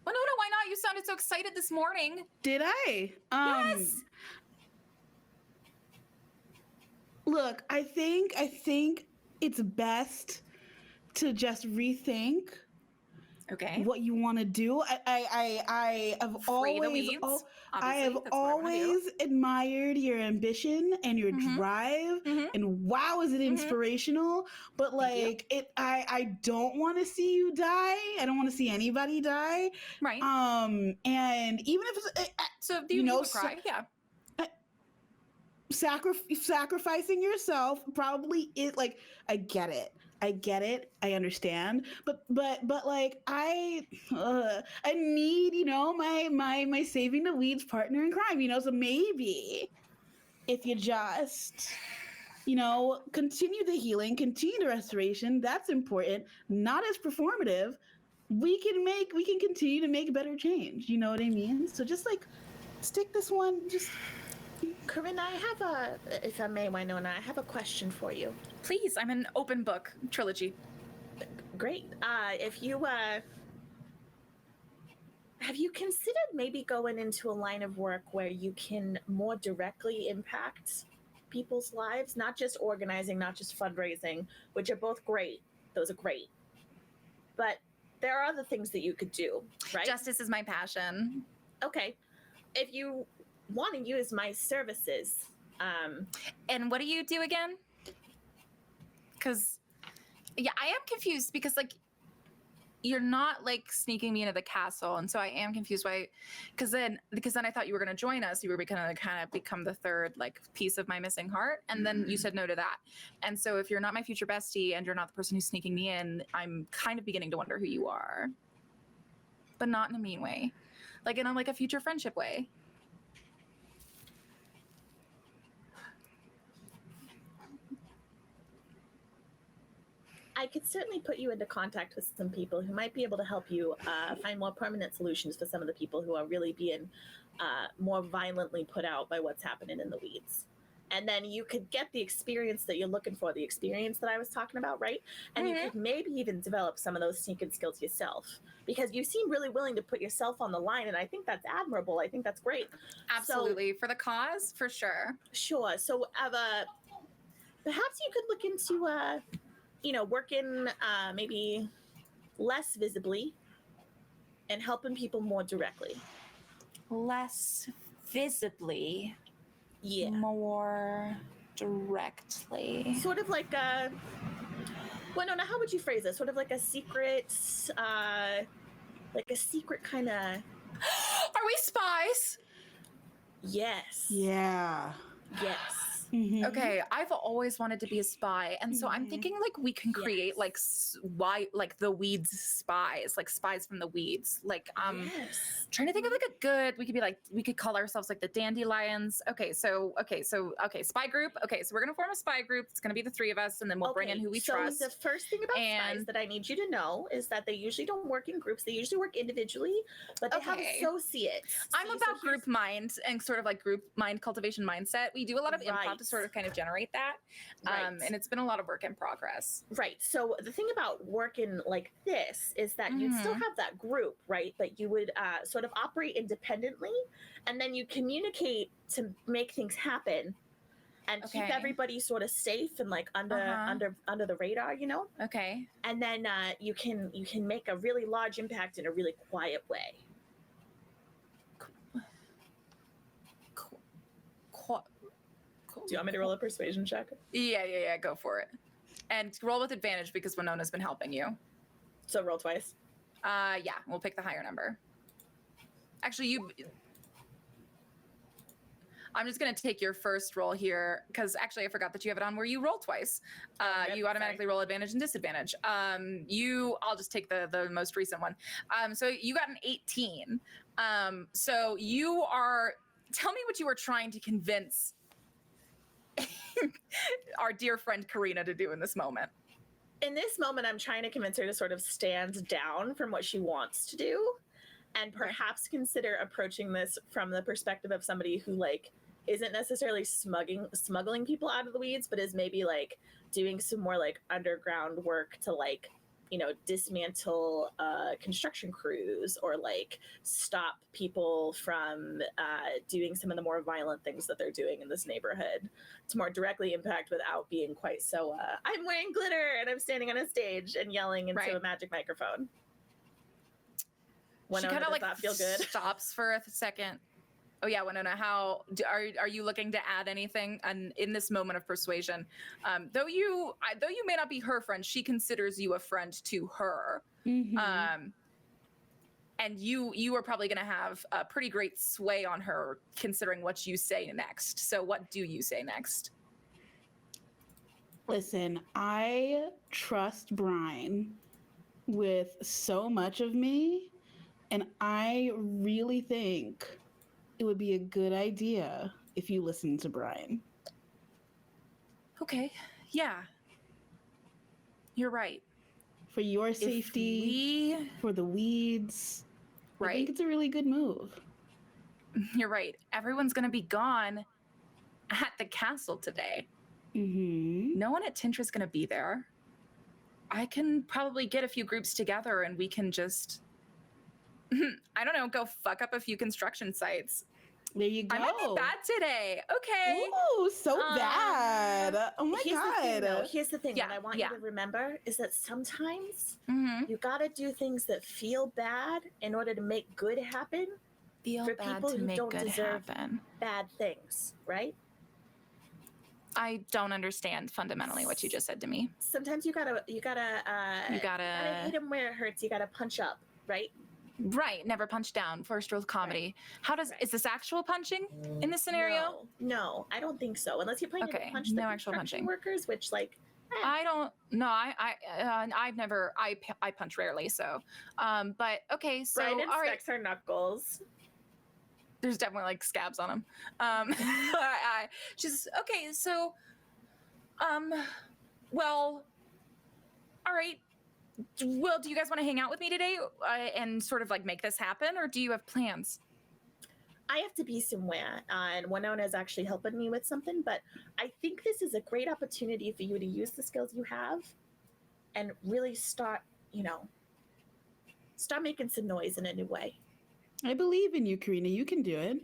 Winona, why not? You sounded so excited this morning. Did I? Yes. Look, I think it's best to just rethink what you want to do. I have always admired your ambition and your drive, and wow, is it inspirational. But like I don't want to see you die. I don't want to see anybody die. Right. And even if it's so, do you cry? Yeah. Sacrificing yourself probably is like, I get it. I understand, but like I need, my saving the weeds partner in crime, so maybe if you just, continue the healing, continue the restoration, that's important, not as performative, we can continue to make better change. You know what I mean? So just like stick this one, just. Karina, if I may, Winona, I have a question for you. Please, I'm an open book trilogy. Great. If you, have you considered maybe going into a line of work where you can more directly impact people's lives? Not just organizing, not just fundraising, which are both great. Those are great. But there are other things that you could do, right? Justice is my passion. Okay. If you want to use my services. And what do you do again? Because, yeah, I am confused because, like, you're not like sneaking me into the castle, and so I am confused why. Because then I thought you were going to join us. You were going to kind of become the third like piece of my missing heart, and then you said no to that. And so if you're not my future bestie and you're not the person who's sneaking me in, I'm kind of beginning to wonder who you are, but not in a mean way, like in a future friendship way. I could certainly put you into contact with some people who might be able to help you find more permanent solutions for some of the people who are really being more violently put out by what's happening in the weeds. And then you could get the experience that you're looking for, the experience that I was talking about, right? And you could maybe even develop some of those sneaking skills yourself, because you seem really willing to put yourself on the line, and I think that's admirable. I think that's great. Absolutely. For the cause, for sure. Sure. So perhaps you could look into working maybe less visibly and helping people more directly. Less visibly. Yeah. More directly. Sort of like a... Winona, how would you phrase it? Sort of like a secret... kind of... Are we spies? Yes. Yeah. Yes. Mhm. Okay, I've always wanted to be a spy, and so I'm thinking like we can create like the weeds spies, like spies from the weeds. Like Yes. trying to think of like a good. We could call ourselves like the dandelions. Okay, so spy group. Okay, so we're gonna form a spy group. It's gonna be the three of us, and then we'll bring in who we trust. So the first thing about spies that I need you to know is that they usually don't work in groups. They usually work individually, but they have associates. I'm about group mind and sort of like group mind cultivation mindset. We do a lot of improv to sort of kind of generate that. And it's been a lot of work in progress. Right. So the thing about working like this is that you'd still have that group, right? But you would sort of operate independently, and then you communicate to make things happen and keep everybody sort of safe and like under the radar, you know? Okay. And then you can make a really large impact in a really quiet way. Do you want me to roll a persuasion check? Yeah, go for it. And roll with advantage because Winona's been helping you. So roll twice. Yeah, we'll pick the higher number. Actually, I'm just gonna take your first roll here because actually I forgot that you have it on where you roll twice. You automatically roll advantage and disadvantage. I'll just take the most recent one. So you got an 18. So you are. Tell me what you were trying to convince our dear friend Karina to do in this moment. In this moment, I'm trying to convince her to sort of stand down from what she wants to do and perhaps consider approaching this from the perspective of somebody who like isn't necessarily smuggling people out of the weeds, but is maybe like doing some more like underground work to like, you know, dismantle construction crews or like stop people from doing some of the more violent things that they're doing in this neighborhood to more directly impact without being quite so I'm wearing glitter and I'm standing on a stage and yelling into a magic microphone. Winona, she kind of like that feel good? Stops for a second. Oh yeah, Winona, are you looking to add anything in this moment of persuasion? Though you may not be her friend, she considers you a friend to her. And you are probably going to have a pretty great sway on her considering what you say next. So what do you say next? Listen, I trust Brian with so much of me, and I really think it would be a good idea if you listen to Brian. Okay, yeah. You're right. For your safety, for the weeds. I think it's a really good move. You're right. Everyone's going to be gone at the castle today. No one at Tintra's going to be there. I can probably get a few groups together and we can just, I don't know, go fuck up a few construction sites. There you go. I might be bad today. Okay. Ooh, so bad. Oh my God. Here's the thing. What I want you to remember is that sometimes you got to do things that feel bad in order to make good happen for people who don't deserve bad things, right? I don't understand fundamentally what you just said to me. Sometimes you gotta hit him where it hurts. You gotta punch up, right? Right, never punch down. First rule of comedy. Right. Is this actual punching in this scenario? No, I don't think so. Unless you're planning to punch the actual construction punching. workers, which like I don't. No, I've never. I punch rarely. So, but okay. So Brian all right. inspects her knuckles. There's definitely like scabs on them. She's okay. So, well, all right. Well, do you guys want to hang out with me today and sort of like make this happen, or do you have plans? I have to be somewhere, and Winona is actually helping me with something, but I think this is a great opportunity for you to use the skills you have and really start making some noise in a new way. I believe in you, Karina. You can do it.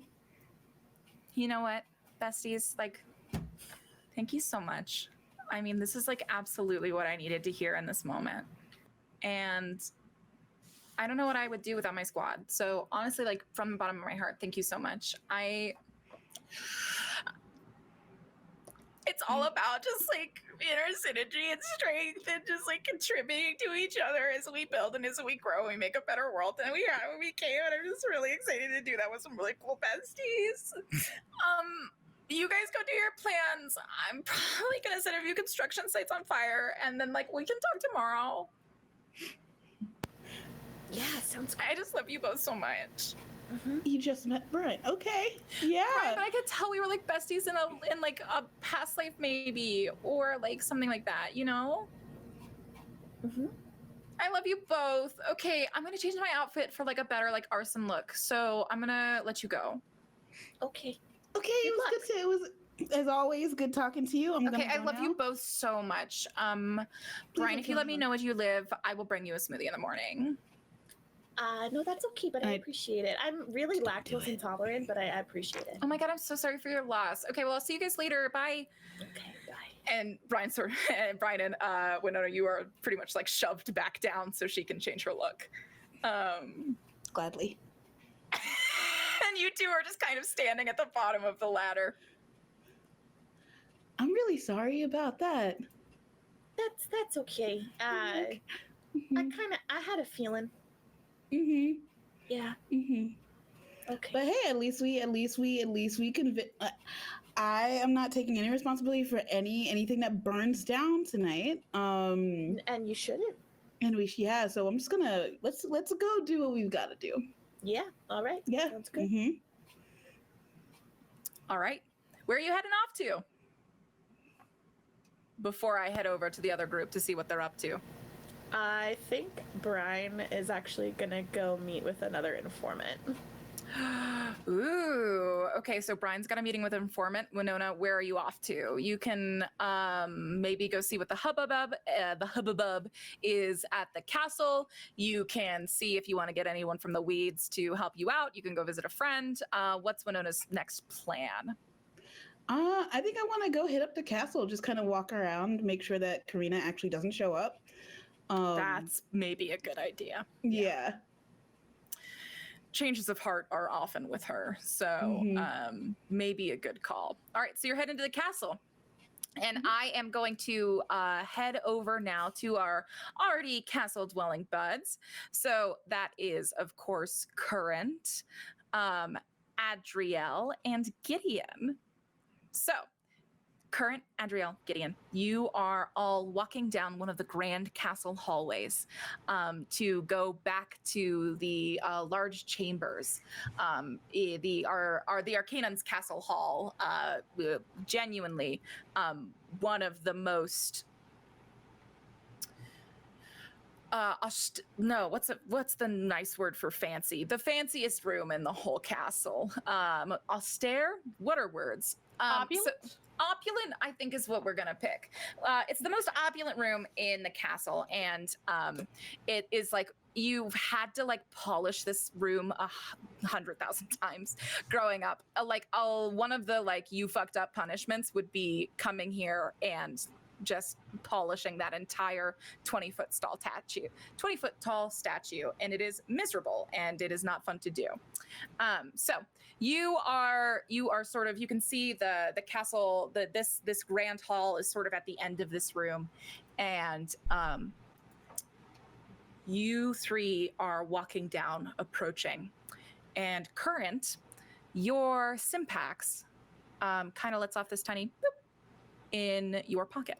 You know what, besties? Like, thank you so much. I mean, this is like absolutely what I needed to hear in this moment. And I don't know what I would do without my squad. So honestly, like from the bottom of my heart, thank you so much. It's all about just like inner synergy and strength and just like contributing to each other as we build and as we grow and we make a better world than we had when we came. And I'm just really excited to do that with some really cool besties. You guys go do your plans. I'm probably gonna set a few construction sites on fire and then like we can talk tomorrow. Yeah, sounds good. I just love you both so much. Mm-hmm. You just met Brian. Okay. Yeah. Right, but I could tell we were like besties in like a past life maybe, or like something like that, you know? Mm-hmm. I love you both. Okay, I'm gonna change my outfit for like a better like arson look. So I'm gonna let you go. Okay. Okay, it was as always good talking to you. Okay, I love you both so much. Brian, if you let me know where you live, I will bring you a smoothie in the morning. No, that's okay, but I appreciate it. I'm really lactose intolerant, but I appreciate it. Oh my god, I'm so sorry for your loss. Okay, well, I'll see you guys later. Bye. Okay, bye. And Brian and Winona, you are pretty much like shoved back down so she can change her look. Gladly. And you two are just kind of standing at the bottom of the ladder. I'm really sorry about that. That's okay. I had a feeling. Mm-hmm. Yeah. Mm-hmm. Okay. But hey, at least we I am not taking any responsibility for anything that burns down tonight. And you shouldn't. And so I'm just gonna let's go do what we've got to do. Yeah. All right. Yeah. Sounds good. Mm-hmm. All right. Where are you heading off to? Before I head over to the other group to see what they're up to. I think Brian is actually gonna go meet with another informant. Ooh, okay, so Brian's got a meeting with an informant. Winona, where are you off to? You can maybe go see what the hubbub is at the castle. You can see if you want to get anyone from the weeds to help you out. You can go visit a friend. What's Winona's next plan? I think I want to go hit up the castle, just kind of walk around, make sure that Karina actually doesn't show up. That's maybe a good idea. Yeah. Changes of heart are often with her, so maybe a good call. All right, so you're heading to the castle. And I am going to head over now to our already castle dwelling buds. So that is, of course, Current, Adriel, and Gideon. So, Current, Adriel, Gideon, you are all walking down one of the grand castle hallways to go back to the large chambers. The Arcanon's castle hall, genuinely one of the most what's the nice word for fancy? The fanciest room in the whole castle. Austere? What are words? Opulent? Opulent, I think, is what we're gonna pick. It's the most opulent room in the castle, and it is like you've had to like polish this room 100,000 times growing up. One of the like you fucked up punishments would be coming here and just polishing that entire 20-foot tall statue, and it is miserable and it is not fun to do. So you are sort of, you can see the castle, this grand hall is sort of at the end of this room, and you three are walking down, approaching, and Current, your simpacks kind of lets off this tiny boop in your pocket.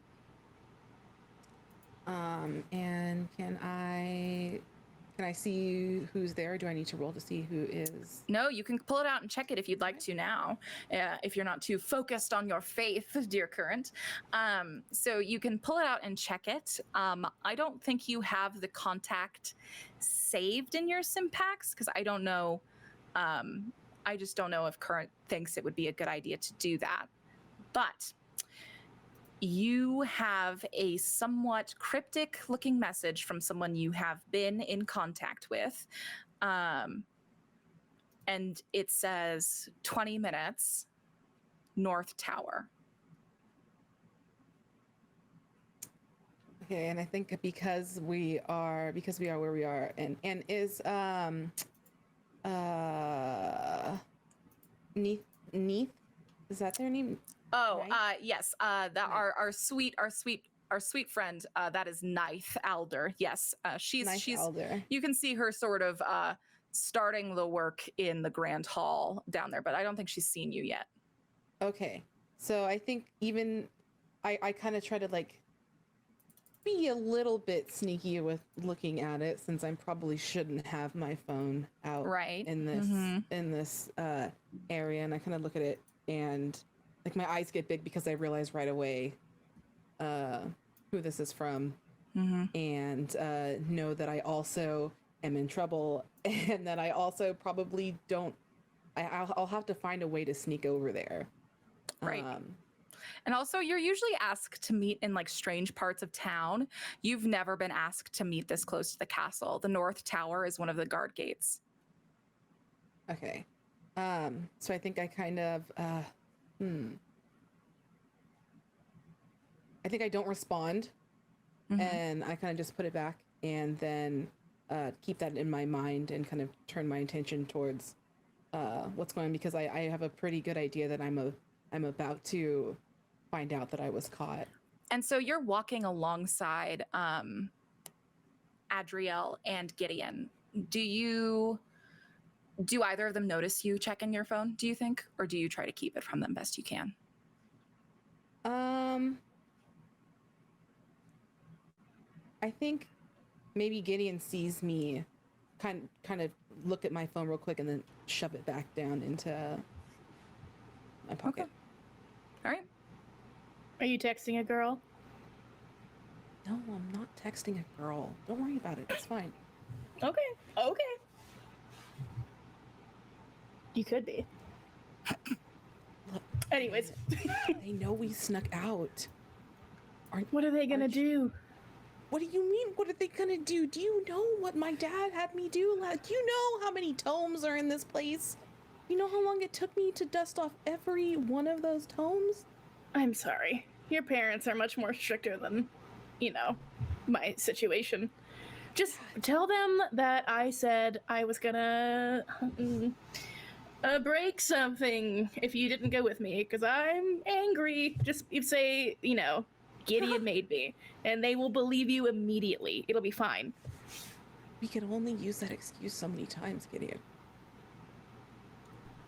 And can I see who's there? Do I need to roll to see who is? No, you can pull it out and check it if you'd like to now, if you're not too focused on your faith, dear Current. So you can pull it out and check it. I don't think you have the contact saved in your simpacks, because I don't know. I just don't know if Current thinks it would be a good idea to do that. But you have a somewhat cryptic looking message from someone you have been in contact with. And it says 20 minutes, North Tower. Okay, and I think because we are where we are, and is Neath, is that their name? Oh, right? yes. Our sweet friend. That is Ninth Elder. Yes, she's Elder. You can see her sort of starting the work in the grand hall down there, but I don't think she's seen you yet. Okay, so I think even I kind of try to like be a little bit sneaky with looking at it, since I probably shouldn't have my phone out Right. in this area, and I kind of look at it and like my eyes get big because I realize right away who this is from, and know that I also am in trouble, and that I also probably don't. I'll have to find a way to sneak over there. Right. And also, you're usually asked to meet in like strange parts of town. You've never been asked to meet this close to the castle. The North Tower is one of the guard gates. Okay. So I think I kind of I think I don't respond, and I kind of just put it back, and then keep that in my mind and kind of turn my attention towards what's going on, because I have a pretty good idea that I'm about to find out that I was caught. And so you're walking alongside Adriel and Gideon. Do either of them notice you checking your phone, do you think? Or do you try to keep it from them best you can? I think maybe Gideon sees me kind of look at my phone real quick and then shove it back down into my pocket. Okay. All right. Are you texting a girl? No, I'm not texting a girl. Don't worry about it. It's fine. Okay. You could be. Look, Anyways. they know we snuck out. What are they gonna do? What do you mean? What are they gonna do? Do you know what my dad had me do? Like, you know how many tomes are in this place? You know how long it took me to dust off every one of those tomes? I'm sorry. Your parents are much more stricter than, my situation. Just tell them that I said I was gonna break something if you didn't go with me, because I'm angry. Just you say, Gideon made me, and they will believe you immediately. It'll be fine. We could only use that excuse so many times, Gideon.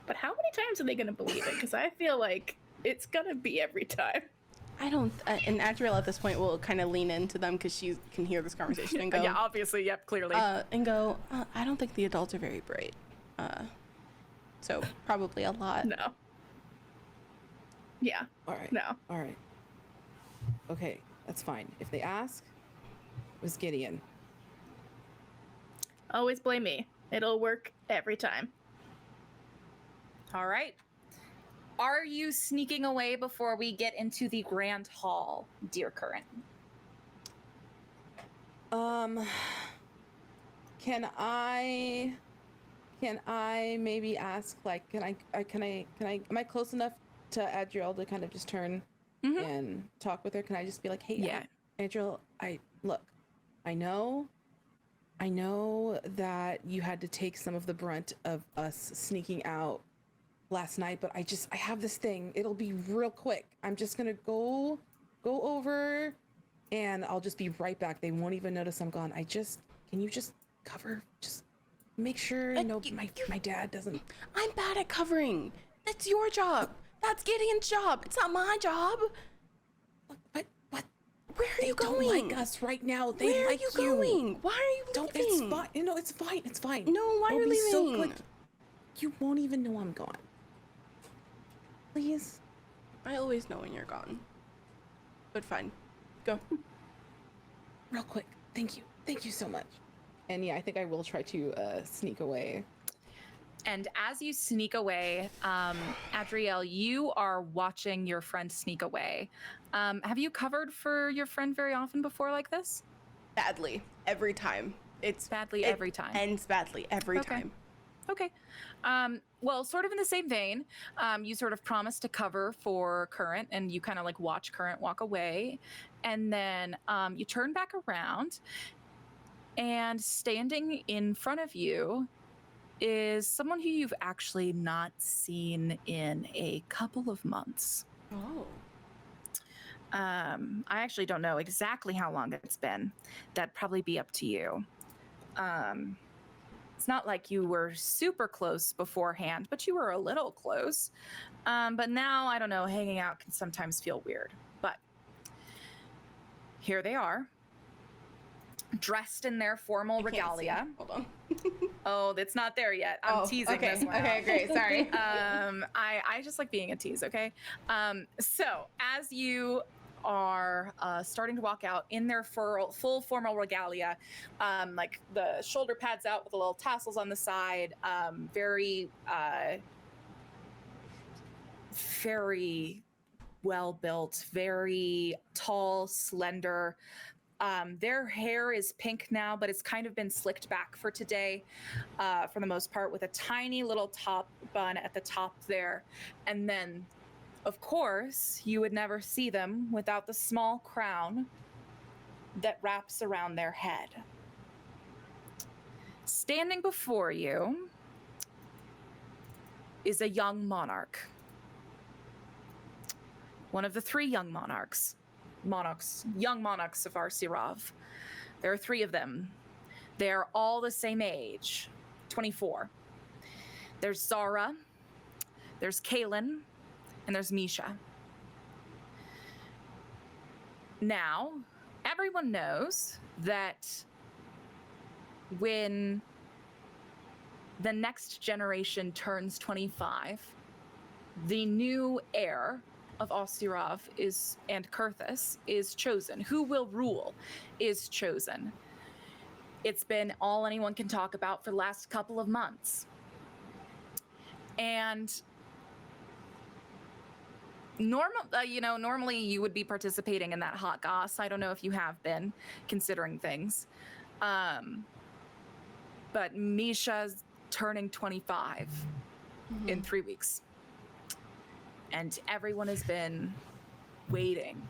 But how many times are they gonna believe it? Because I feel like it's gonna be every time. I don't, and Adriel at this point will kind of lean into them because she can hear this conversation and go, Yeah, obviously, yep, clearly. I don't think the adults are very bright. So probably a lot. No. Yeah. All right. No. All right. Okay, that's fine. If they ask, it was Gideon. Always blame me. It'll work every time. All right. Are you sneaking away before we get into the grand hall, dear Current? Can I maybe ask, like, am I close enough to Adriel to kind of just turn and talk with her? Can I just be like, hey, Yeah. Adriel, I know that you had to take some of the brunt of us sneaking out last night, but I have this thing. It'll be real quick. I'm just gonna go over and I'll just be right back. They won't even notice I'm gone. Can you just cover? Just make sure, my dad doesn't. I'm bad at covering. That's your job. That's Gideon's job. It's not my job. What? Where are you going? They don't like us right now. They Where like are you going? Why are you leaving? It's fine. It's fine. It's fine. No, why are you leaving? So quick. You won't even know I'm gone. Please. I always know when you're gone. But fine. Go. Real quick. Thank you. Thank you so much. And yeah, I think I will try to sneak away. And as you sneak away, Adriel, you are watching your friend sneak away. Have you covered for your friend very often before like this? Badly. Every time. It's Badly every time. Ends badly every time. Okay. Well, sort of in the same vein, you sort of promise to cover for Current and you kind of like watch Current walk away. And then you turn back around and standing in front of you is someone who you've actually not seen in a couple of months. Oh. I actually don't know exactly how long it's been. That'd probably be up to you. It's not like you were super close beforehand, but you were a little close. But now, I don't know, hanging out can sometimes feel weird. But here they are, dressed in their formal regalia. Hold on. Oh, it's not there yet. I'm teasing this one. Okay, great. Sorry. I just like being a tease, okay? So as you are starting to walk out in their full formal regalia, like the shoulder pads out with the little tassels on the side, very well built, very tall, slender. Their hair is pink now, but it's kind of been slicked back for today, for the most part, with a tiny little top bun at the top there. And then, of course, you would never see them without the small crown that wraps around their head. Standing before you is a young monarch. One of the three young young monarchs of Arsirov. There are three of them. They're all the same age, 24. There's Zara, there's Kaylin, and there's Misha. Now, everyone knows that when the next generation turns 25, the new heir of Arsirov and Kurthus is chosen. Who will rule is chosen. It's been all anyone can talk about for the last couple of months. And normally you would be participating in that hot goss. I don't know if you have been, considering things. But Misha's turning 25 in 3 weeks. And everyone has been waiting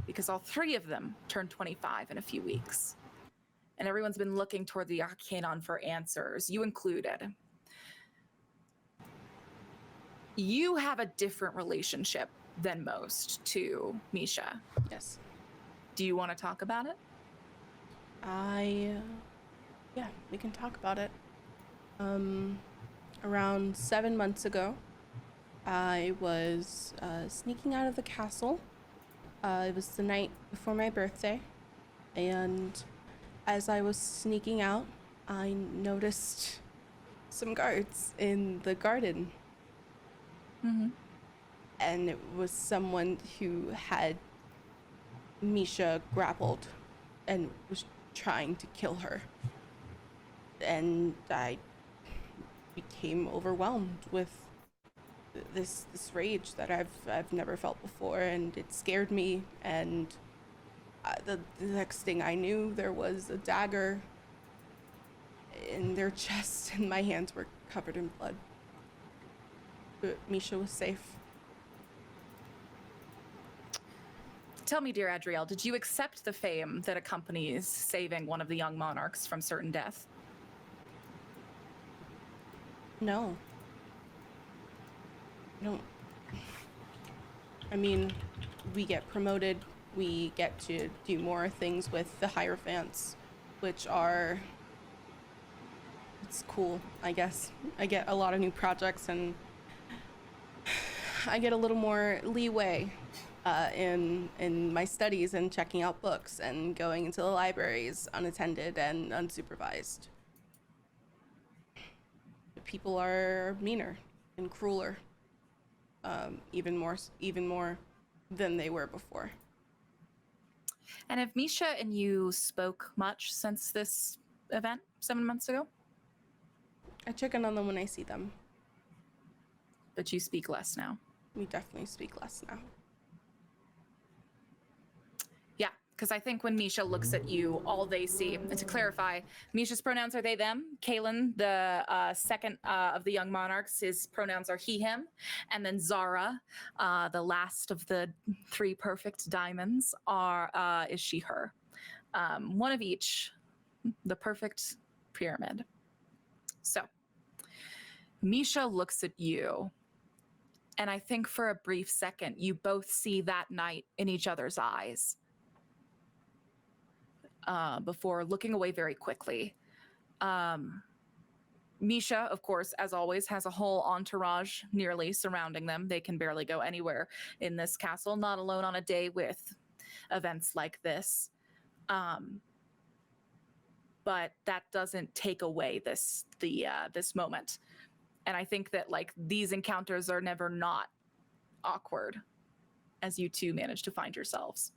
because all three of them turn 25 in a few weeks. And everyone's been looking toward the Arcaenon for answers, you included. You have a different relationship than most to Misha. Yes. Do you want to talk about it? Yeah, we can talk about it. Around 7 months ago, I was sneaking out of the castle. It was the night before my birthday, and as I was sneaking out, I noticed some guards in the garden. Mm-hmm. And it was someone who had Misha grappled and was trying to kill her. And I became overwhelmed with this rage that I've never felt before, and it scared me. And the next thing I knew, there was a dagger in their chest, and my hands were covered in blood. But Misha was safe. Tell me, dear Adriel, did you accept the fame that accompanies saving one of the young monarchs from certain death? No. No. I mean, we get promoted, we get to do more things with the hierophants, which are... It's cool, I guess. I get a lot of new projects and I get a little more leeway in my studies and checking out books and going into the libraries unattended and unsupervised. People are meaner and crueler, even more than they were before. And have Misha and you spoke much since this event 7 months ago? I check in on them when I see them. But you speak less now. We definitely speak less now. Yeah, because I think when Misha looks at you, all they see, and to clarify, Misha's pronouns are they, them. Kaelin, the second of the young monarchs, his pronouns are he, him. And then Zara, the last of the 3 perfect diamonds, is she, her. One of each, the perfect pyramid. So, Misha looks at you, and I think for a brief second, you both see that night in each other's eyes. Before looking away very quickly. Misha, of course, as always, has a whole entourage nearly surrounding them. They can barely go anywhere in this castle, not alone on a day with events like this. But that doesn't take away this moment. And I think that like these encounters are never not awkward as you two manage to find yourselves.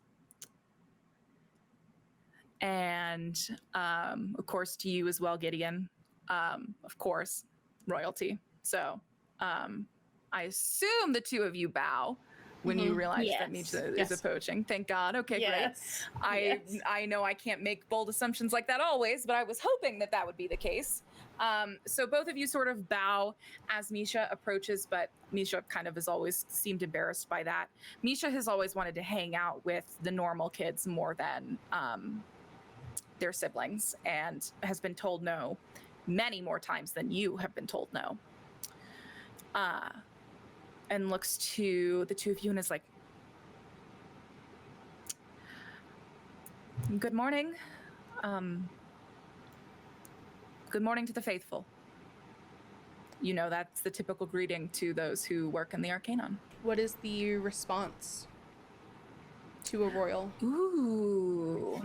And of course to you as well, Gideon, of course, royalty. So I assume the two of you bow when you realize that Misha is approaching. Thank God. Okay, great. I know I can't make bold assumptions like that always, but I was hoping that would be the case. So both of you sort of bow as Misha approaches, but Misha kind of has always seemed embarrassed by that. Misha has always wanted to hang out with the normal kids more than their siblings, and has been told no many more times than you have been told no. And looks to the two of you and is like, good morning. Good morning to the faithful. You know, that's the typical greeting to those who work in the Arcaenon. What is the response to a royal? Ooh.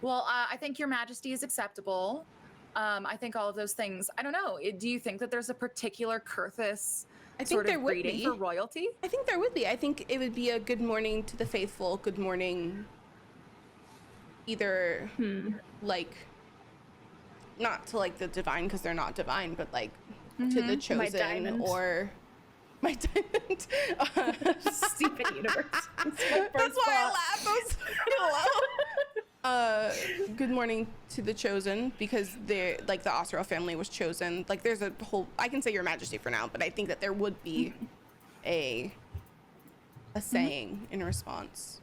Well, I think your majesty is acceptable. I think all of those things. I don't know. Do you think that there's a particular Kurthus sort of greeting for royalty? I think there would be. I think it would be a good morning to the faithful, good morning, either like, not to like the divine because they're not divine, but like to the chosen or my diamond. Stupid universe. That's why I laugh. I was hello. Good morning to the chosen, because they're like the Astrid family was chosen. Like there's a whole, I can say your majesty for now, but I think that there would be a saying in response.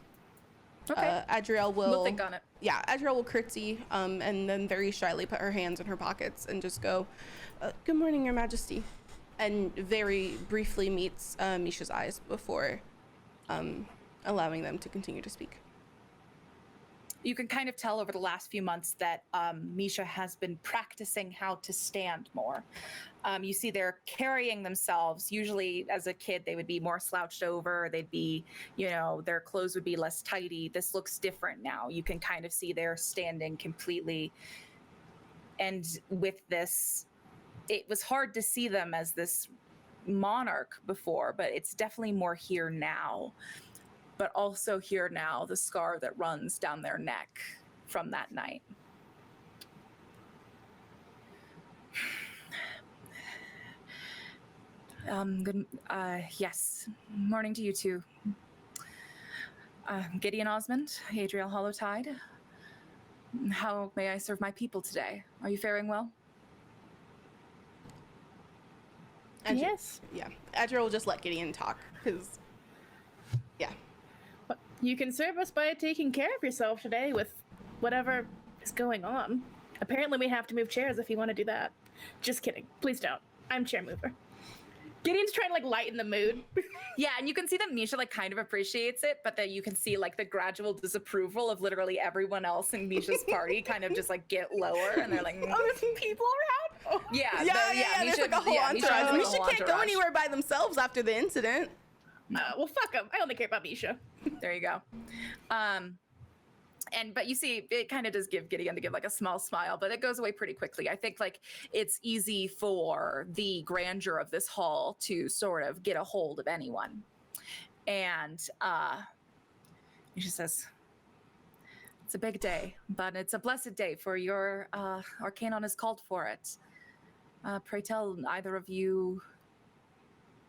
Okay. Adriel will, we'll think on it. Yeah, Adriel will curtsy and then very shyly put her hands in her pockets and just go, good morning, your majesty. And very briefly meets Misha's eyes before allowing them to continue to speak. You can kind of tell over the last few months that Misha has been practicing how to stand more. You see they're carrying themselves. Usually as a kid, they would be more slouched over. They'd be, you know, their clothes would be less tidy. This looks different now. You can kind of see they're standing completely. And with this, it was hard to see them as this monarch before, but it's definitely more here now. But also here now, the scar that runs down their neck from that night. Yes. Morning to you too. Gideon Osmond, Adriel Hollowtide. How may I serve my people today? Are you faring well? Yes. Yeah. Adriel will just let Gideon talk, because, yeah. You can serve us by taking care of yourself today with whatever is going on. Apparently we have to move chairs if you want to do that. Just kidding. Please don't. I'm chair mover. Gideon's trying to like lighten the mood. Yeah, and you can see that Misha like kind of appreciates it, but that you can see like the gradual disapproval of literally everyone else in Misha's party kind of just like get lower, and they're like, Oh, there's some people around? Oh. yeah, Yeah, there's like a whole entourage. Misha can't go anywhere by themselves after the incident. Well, fuck them. I only care about Misha. There you go. But you see, it kind of does give Gideon to give like a small smile, but it goes away pretty quickly. I think like it's easy for the grandeur of this hall to sort of get a hold of anyone. And she says, it's a big day, but it's a blessed day for your Arcaenon is called for it. Pray tell, either of you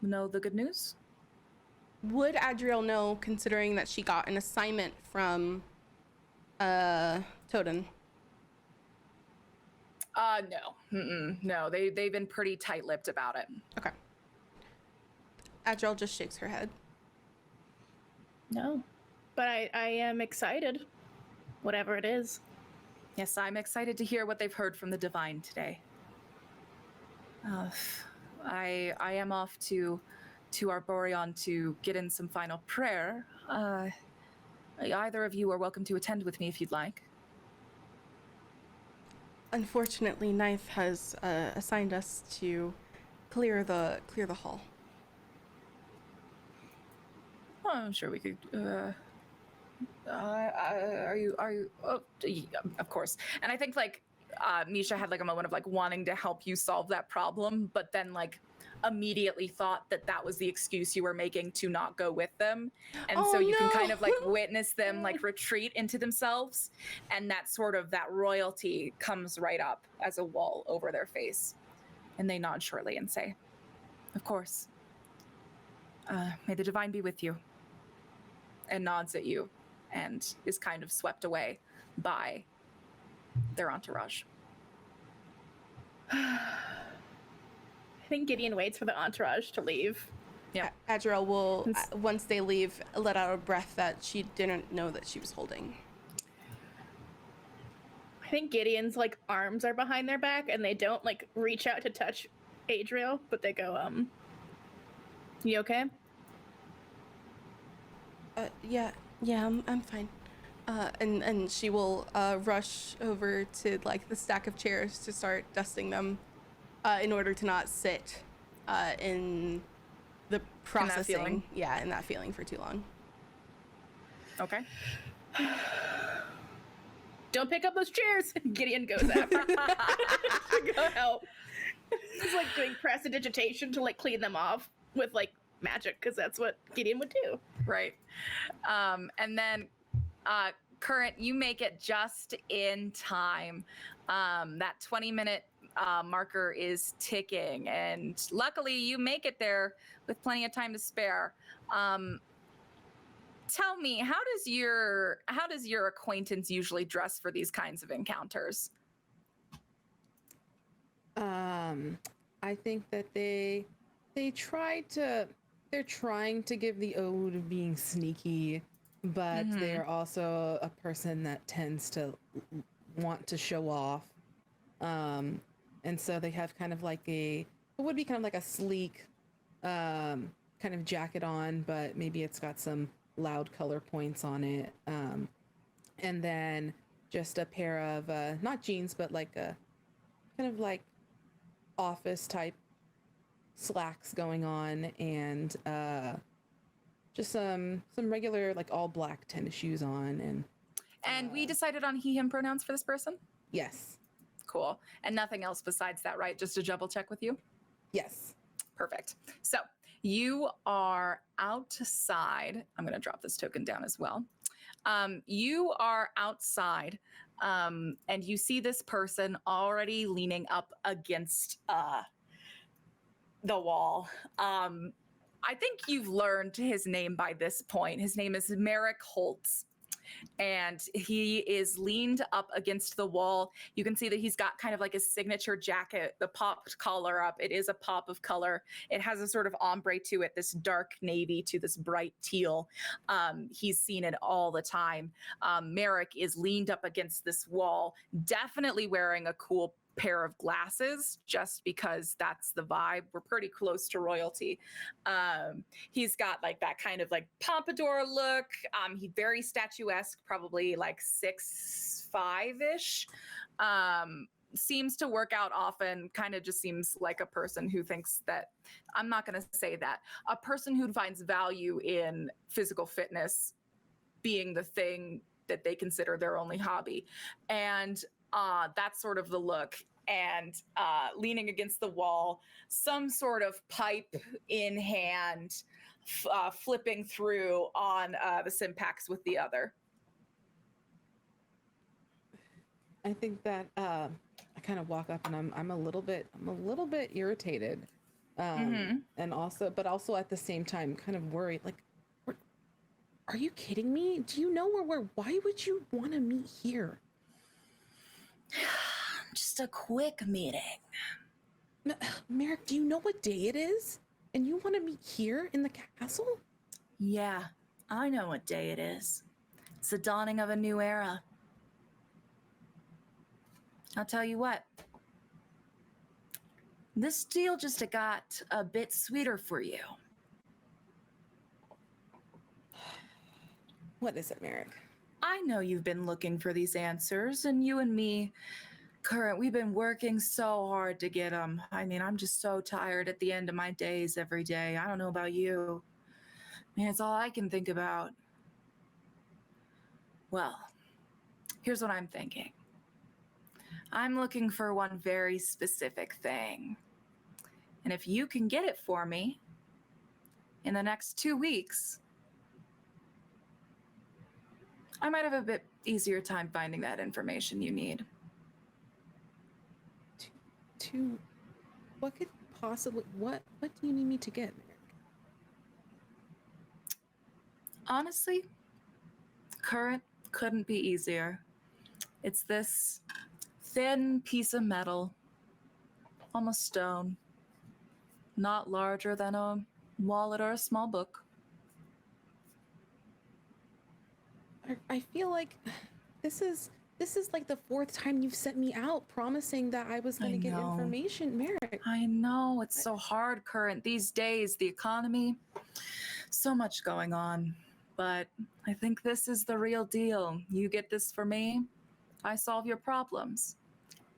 know the good news? Would Adriel know, considering that she got an assignment from Toden? No. No, they've been pretty tight-lipped about it. Okay. Adriel just shakes her head. No. But I am excited. Whatever it is. Yes, I'm excited to hear what they've heard from the Divine today. I am off to Arboreon to get in some final prayer. Either of you are welcome to attend with me if you'd like. Unfortunately, Ninth has assigned us to clear the hall. Oh, I'm sure we could. Are you? Oh, yeah, of course. And I think like Misha had like a moment of like wanting to help you solve that problem, but then like immediately thought that that was the excuse you were making to not go with them, and so you can kind of like witness them like retreat into themselves, and that sort of that royalty comes right up as a wall over their face, and they nod shortly and say, "Of course. May the Divine be with you," and nods at you, and is kind of swept away by their entourage. I think Gideon waits for the entourage to leave. Yeah. Adriel will, once they leave, let out a breath that she didn't know that she was holding. I think Gideon's like arms are behind their back and they don't like reach out to touch Adriel, but they go, you okay? Yeah, I'm fine. And she will rush over to like the stack of chairs to start dusting them, in order to not sit in the processing. In that feeling for too long. Okay. Don't pick up those chairs. Gideon goes after to go help. He's like doing prestidigitation to like clean them off with like magic, because that's what Gideon would do. Right. And then Current, you make it just in time. That 20-minute marker is ticking, and luckily you make it there with plenty of time to spare. Tell me, how does your acquaintance usually dress for these kinds of encounters? I think that they're trying to give the ode of being sneaky, but they're also a person that tends to want to show off. And so they have kind of like it would be kind of like a sleek kind of jacket on, but maybe it's got some loud color points on it. And then just a pair of, not jeans, but like a kind of like office type slacks going on, and just some regular like all black tennis shoes on. And we decided on he, him pronouns for this person? Yes. Cool. And nothing else besides that, right? Just to double check with you? Yes. Perfect. So you are outside. I'm going to drop this token down as well. You are outside, and you see this person already leaning up against the wall. I think you've learned his name by this point. His name is Merrick Holtz. and he is leaned up against the wall. You can see that he's got kind of like a signature jacket, the popped collar up. It is a pop of color. It has a sort of ombre to it, this dark navy to this bright teal. He's seen it all the time. Merrick is leaned up against this wall, definitely wearing a cool pair of glasses, just because that's the vibe. We're pretty close to royalty. He's got like that kind of like pompadour look. He very statuesque, probably like 6'5"-ish. Seems to work out often, kind of just seems like a person who thinks that, I'm not going to say that, a person who finds value in physical fitness being the thing that they consider their only hobby. And that's sort of the look. And leaning against the wall, some sort of pipe in hand, flipping through on the simpacks with the other. I think that I kind of walk up and I'm a little bit irritated, and also at the same time kind of worried. Like, are you kidding me? Do you know where we're? Why would you want to meet here? Just a quick meeting. Merrick, do you know what day it is? And you want to meet here in the castle? Yeah, I know what day it is. It's the dawning of a new era. I'll tell you what. This deal just got a bit sweeter for you. What is it, Merrick? I know you've been looking for these answers, and you and me, Current, we've been working so hard to get them. I mean, I'm just so tired at the end of my days every day. I don't know about you. Man, it's all I can think about. Well, here's what I'm thinking. I'm looking for one very specific thing. And if you can get it for me in the next 2 weeks, I might have a bit easier time finding that information you need. What could possibly, what do you need me to get, Merrick? Honestly, Current couldn't be easier. It's this thin piece of metal, almost stone, not larger than a wallet or a small book. I feel like this is like the 4th time you've sent me out promising that I was going to get information, Merrick. I know, it's so hard, Current, these days, the economy, so much going on. But I think this is the real deal. You get this for me, I solve your problems.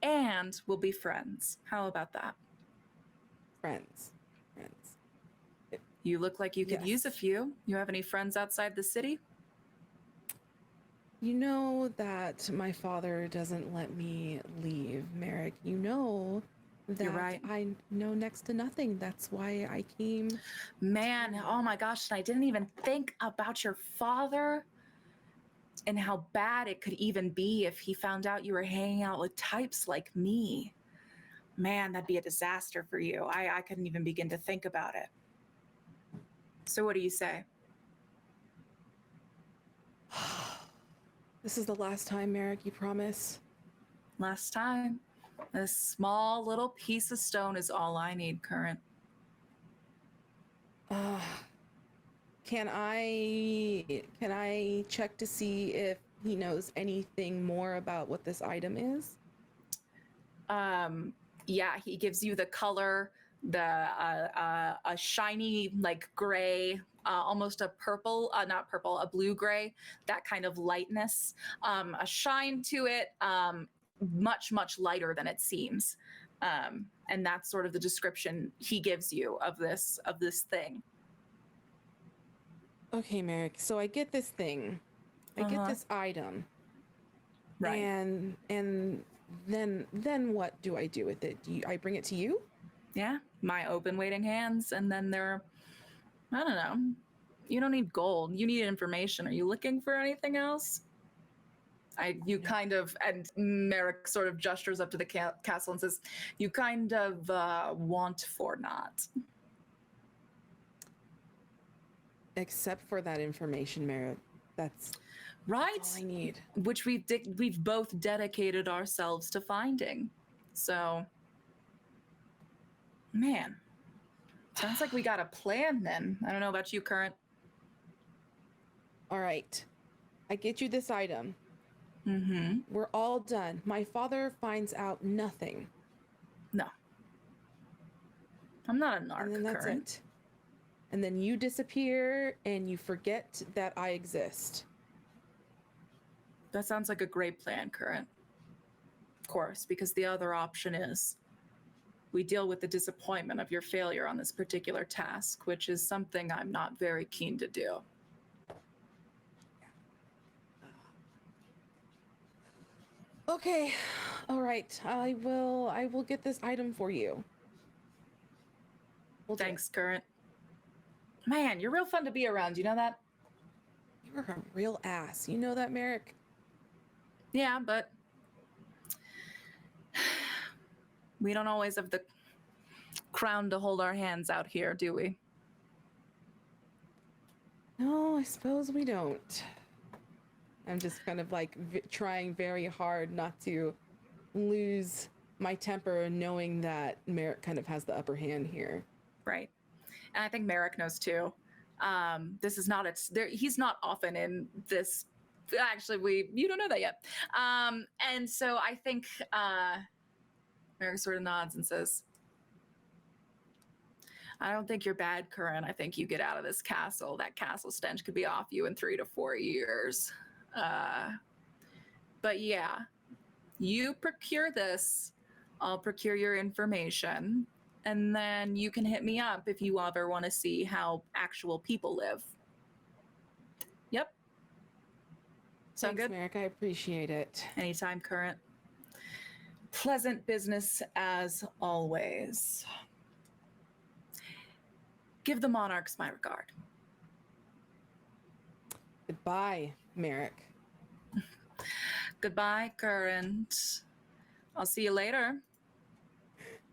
And we'll be friends. How about that? Friends. You look like you could use a few. You have any friends outside the city? You know that my father doesn't let me leave, Merrick. You know that You're right. I know next to nothing. That's why I came. Man, oh my gosh, and I didn't even think about your father and how bad it could even be if he found out you were hanging out with types like me. Man, that'd be a disaster for you. I couldn't even begin to think about it. So what do you say? This is the last time, Merrick, you promise? Last time. This small little piece of stone is all I need, Current. Can I check to see if he knows anything more about what this item is? Yeah, he gives you the color, a shiny like gray, almost a purple, not purple, a blue gray, that kind of lightness, a shine to it, much lighter than it seems, and that's sort of the description he gives you of this thing. Okay, Merrick. So I get this thing, I get this item, right? And then what do I do with it? I bring it to you? Yeah, my open waiting hands, and then I don't know. You don't need gold. You need information. Are you looking for anything else? Kind of, and Merrick sort of gestures up to the castle and says, you kind of want for not. Except for that information, Merrick. Right? That's all I need. Which we've both dedicated ourselves to finding. So, man, sounds like we got a plan then. I don't know about you, Current. All right. I get you this item. Mm-hmm. We're all done. My father finds out nothing. No. I'm not a narc, And then that's Current. it. And then you disappear and you forget that I exist. That sounds like a great plan, Current. Of course, because the other option is we deal with the disappointment of your failure on this particular task, which is something I'm not very keen to do. Okay. All right. I will get this item for you. We'll do it. Thanks, Current. Man, you're real fun to be around. You know that? You're a real ass. You know that, Merrick? Yeah, but we don't always have the crown to hold our hands out here, do we? No, I suppose we don't. I'm just kind of like trying very hard not to lose my temper, knowing that Merrick kind of has the upper hand here. Right. And I think Merrick knows too. This is not he's not often in this. Actually, you don't know that yet. And so I think Merrick sort of nods and says, I don't think you're bad, Current. I think you get out of this castle. That castle stench could be off you in 3 to 4 years. But yeah, you procure this. I'll procure your information. And then you can hit me up if you ever want to see how actual people live. Yep. Sound Thanks, good? Merrick. I appreciate it. Anytime, Current. Pleasant business as always. Give the monarchs my regard. Goodbye, Merrick. Goodbye, Current. I'll see you later.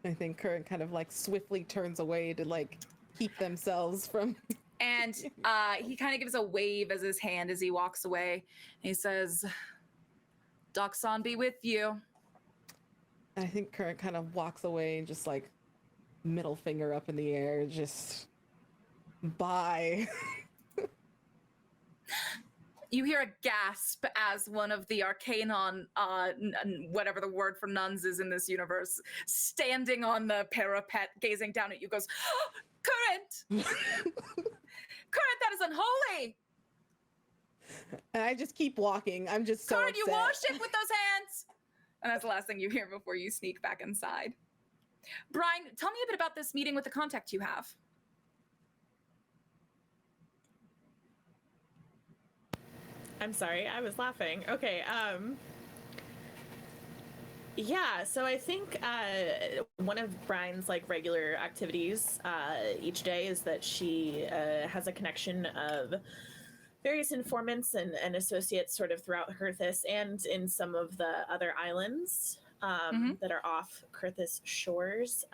I think Current kind of like swiftly turns away to like keep themselves from. And he kind of gives a wave as his hand as he walks away. He says, Doxon be with you. I think Current kind of walks away and just like middle finger up in the air, just bye. You hear a gasp as one of the Arcaenon, whatever the word for nuns is in this universe, standing on the parapet, gazing down at you, goes, oh, Current! Current, that is unholy! And I just keep walking. I'm just so Current, you upset. worship with those hands! And that's the last thing you hear before you sneak back inside. Brian, tell me a bit about this meeting with the contact you have. I'm sorry, I was laughing. Okay, yeah, so I think one of Brian's like regular activities each day is that she has a connection of various informants and associates sort of throughout Kurthis and in some of the other islands that are off Kurthis shores,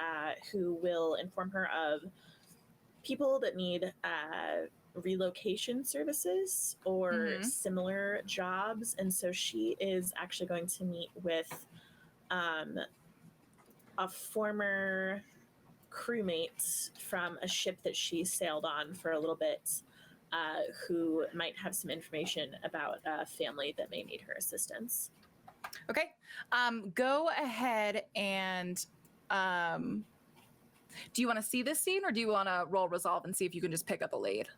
who will inform her of people that need relocation services or similar jobs. And so she is actually going to meet with a former crewmate from a ship that she sailed on for a little bit, who might have some information about a family that may need her assistance. Okay. Go ahead and do you want to see this scene, or do you want to roll resolve and see if you can just pick up a lead?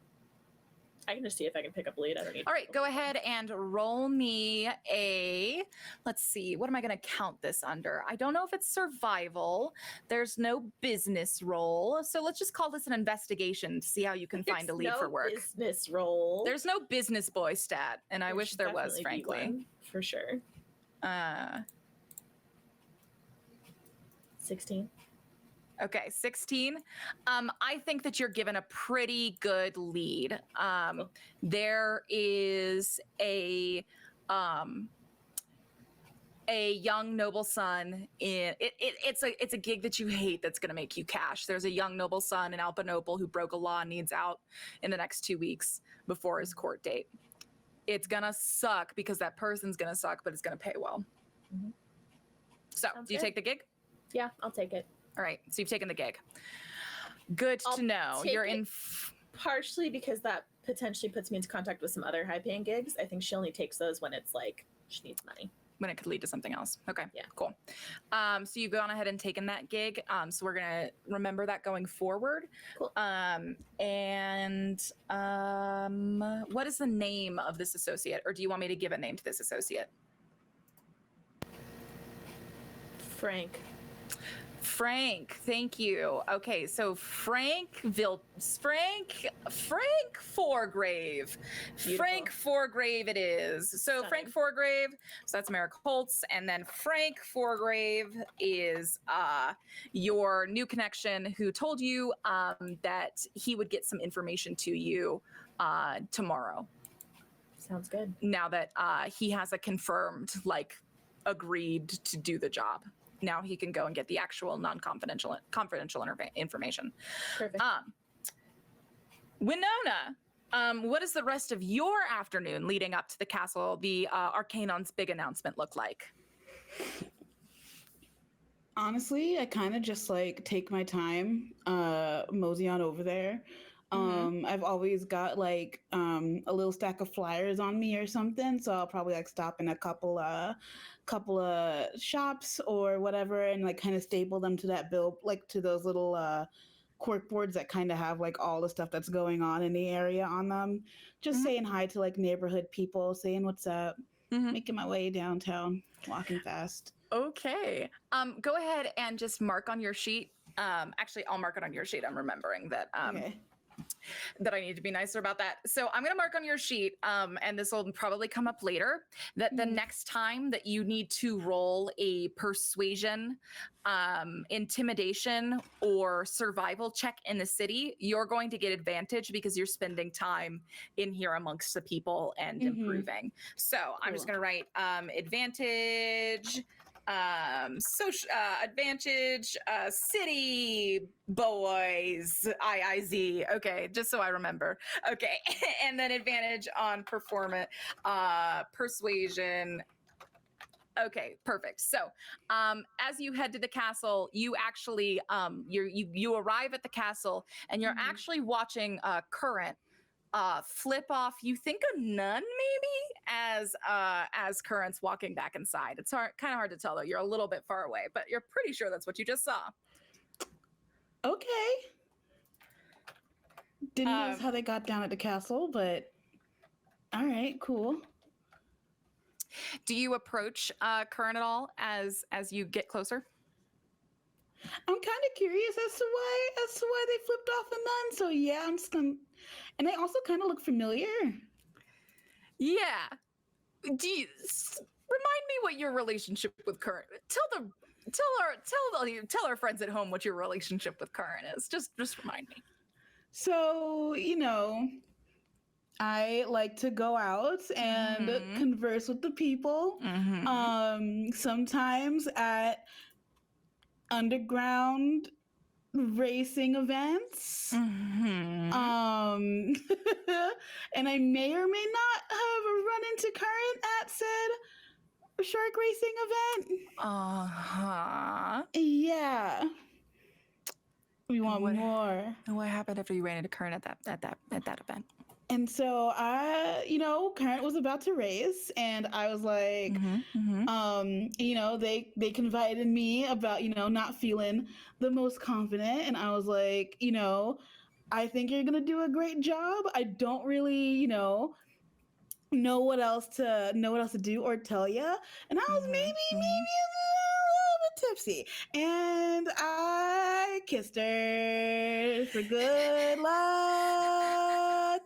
I can just see if I can pick up a lead. I don't need. All right, go ahead and roll me a, let's see, what am I going to count this under? I don't know if it's survival. There's no business roll. So let's just call this an investigation to see how you can find a lead for work. Business roll. There's no business boy stat, and I wish there was, frankly. One, for sure. 16. Okay, 16. I think that you're given a pretty good lead. There is a young noble son in it's a gig that you hate that's going to make you cash. There's a young noble son in Alpha Noble who broke a law and needs out in the next 2 weeks before his court date. It's gonna suck because that person's gonna suck, but it's gonna pay well. Mhm. So, Sounds do you good. take the gig? Yeah, I'll take it. All right, so you've taken the gig. Good I'll to know. take You're it. in. Partially because that potentially puts me into contact with some other high-paying gigs. I think she only takes those when it's like she needs money. When it could lead to something else. Okay, Yeah. cool. So you've gone ahead and taken that gig. So we're gonna remember that going forward. Cool. What is the name of this associate, or do you want me to give a name to this associate? Frank. Frank, thank you. Okay, so Frank Foregrave. Frank Foregrave it is. So Stunning. Frank Foregrave, so that's Merrick Holtz, and then Frank Foregrave is your new connection who told you that he would get some information to you tomorrow. Sounds good. Now that he has a confirmed, like, agreed to do the job. Now he can go and get the actual confidential information. Perfect. Winona, what does the rest of your afternoon leading up to the castle, the Arcaenon's big announcement, look like? Honestly, I kind of just like take my time, mosey on over there. I've always got like a little stack of flyers on me or something, so I'll probably like stop in a couple of shops or whatever, and like kind of staple them to that bill, like to those little cork boards that kind of have like all the stuff that's going on in the area on them. Just saying hi to like neighborhood people, saying what's up, making my way downtown, walking fast. Okay. Go ahead and just mark on your sheet. Actually, I'll mark it on your sheet. I'm remembering that. Okay. That I need to be nicer about that. So I'm going to mark on your sheet, and this will probably come up later, that the next time that you need to roll a persuasion, intimidation, or survival check in the city, you're going to get advantage because you're spending time in here amongst the people and improving. So I'm just going to write advantage, advantage, city boys, IIZ. Okay, just so I remember. Okay, and then advantage on performance, persuasion. Okay, perfect. So, as you head to the castle, you actually you arrive at the castle, and you're actually watching Current flip off, you think, a nun maybe, as Current's walking back inside. It's kind of hard to tell though. You're a little bit far away, but you're pretty sure that's what you just saw. Okay. Didn't know how they got down at the castle, but all right, cool. Do you approach Current at all as you get closer? I'm kind of curious as to why they flipped off a nun. So yeah, I'm just gonna, and they also kind of look familiar. Yeah. Remind me what your relationship with Current. Tell our friends at home what your relationship with Current is. Just remind me. So, I like to go out and converse with the people. Sometimes at underground racing events. And I may or may not have run into Current at said shark racing event. Yeah. We want more. What happened after you ran into Current at that event? And so Current was about to race, and I was like, they confided in me about, not feeling the most confident. And I was like, I think you're going to do a great job. I don't really, know what else to do or tell you. And I was maybe a little bit tipsy, and I kissed her for good luck.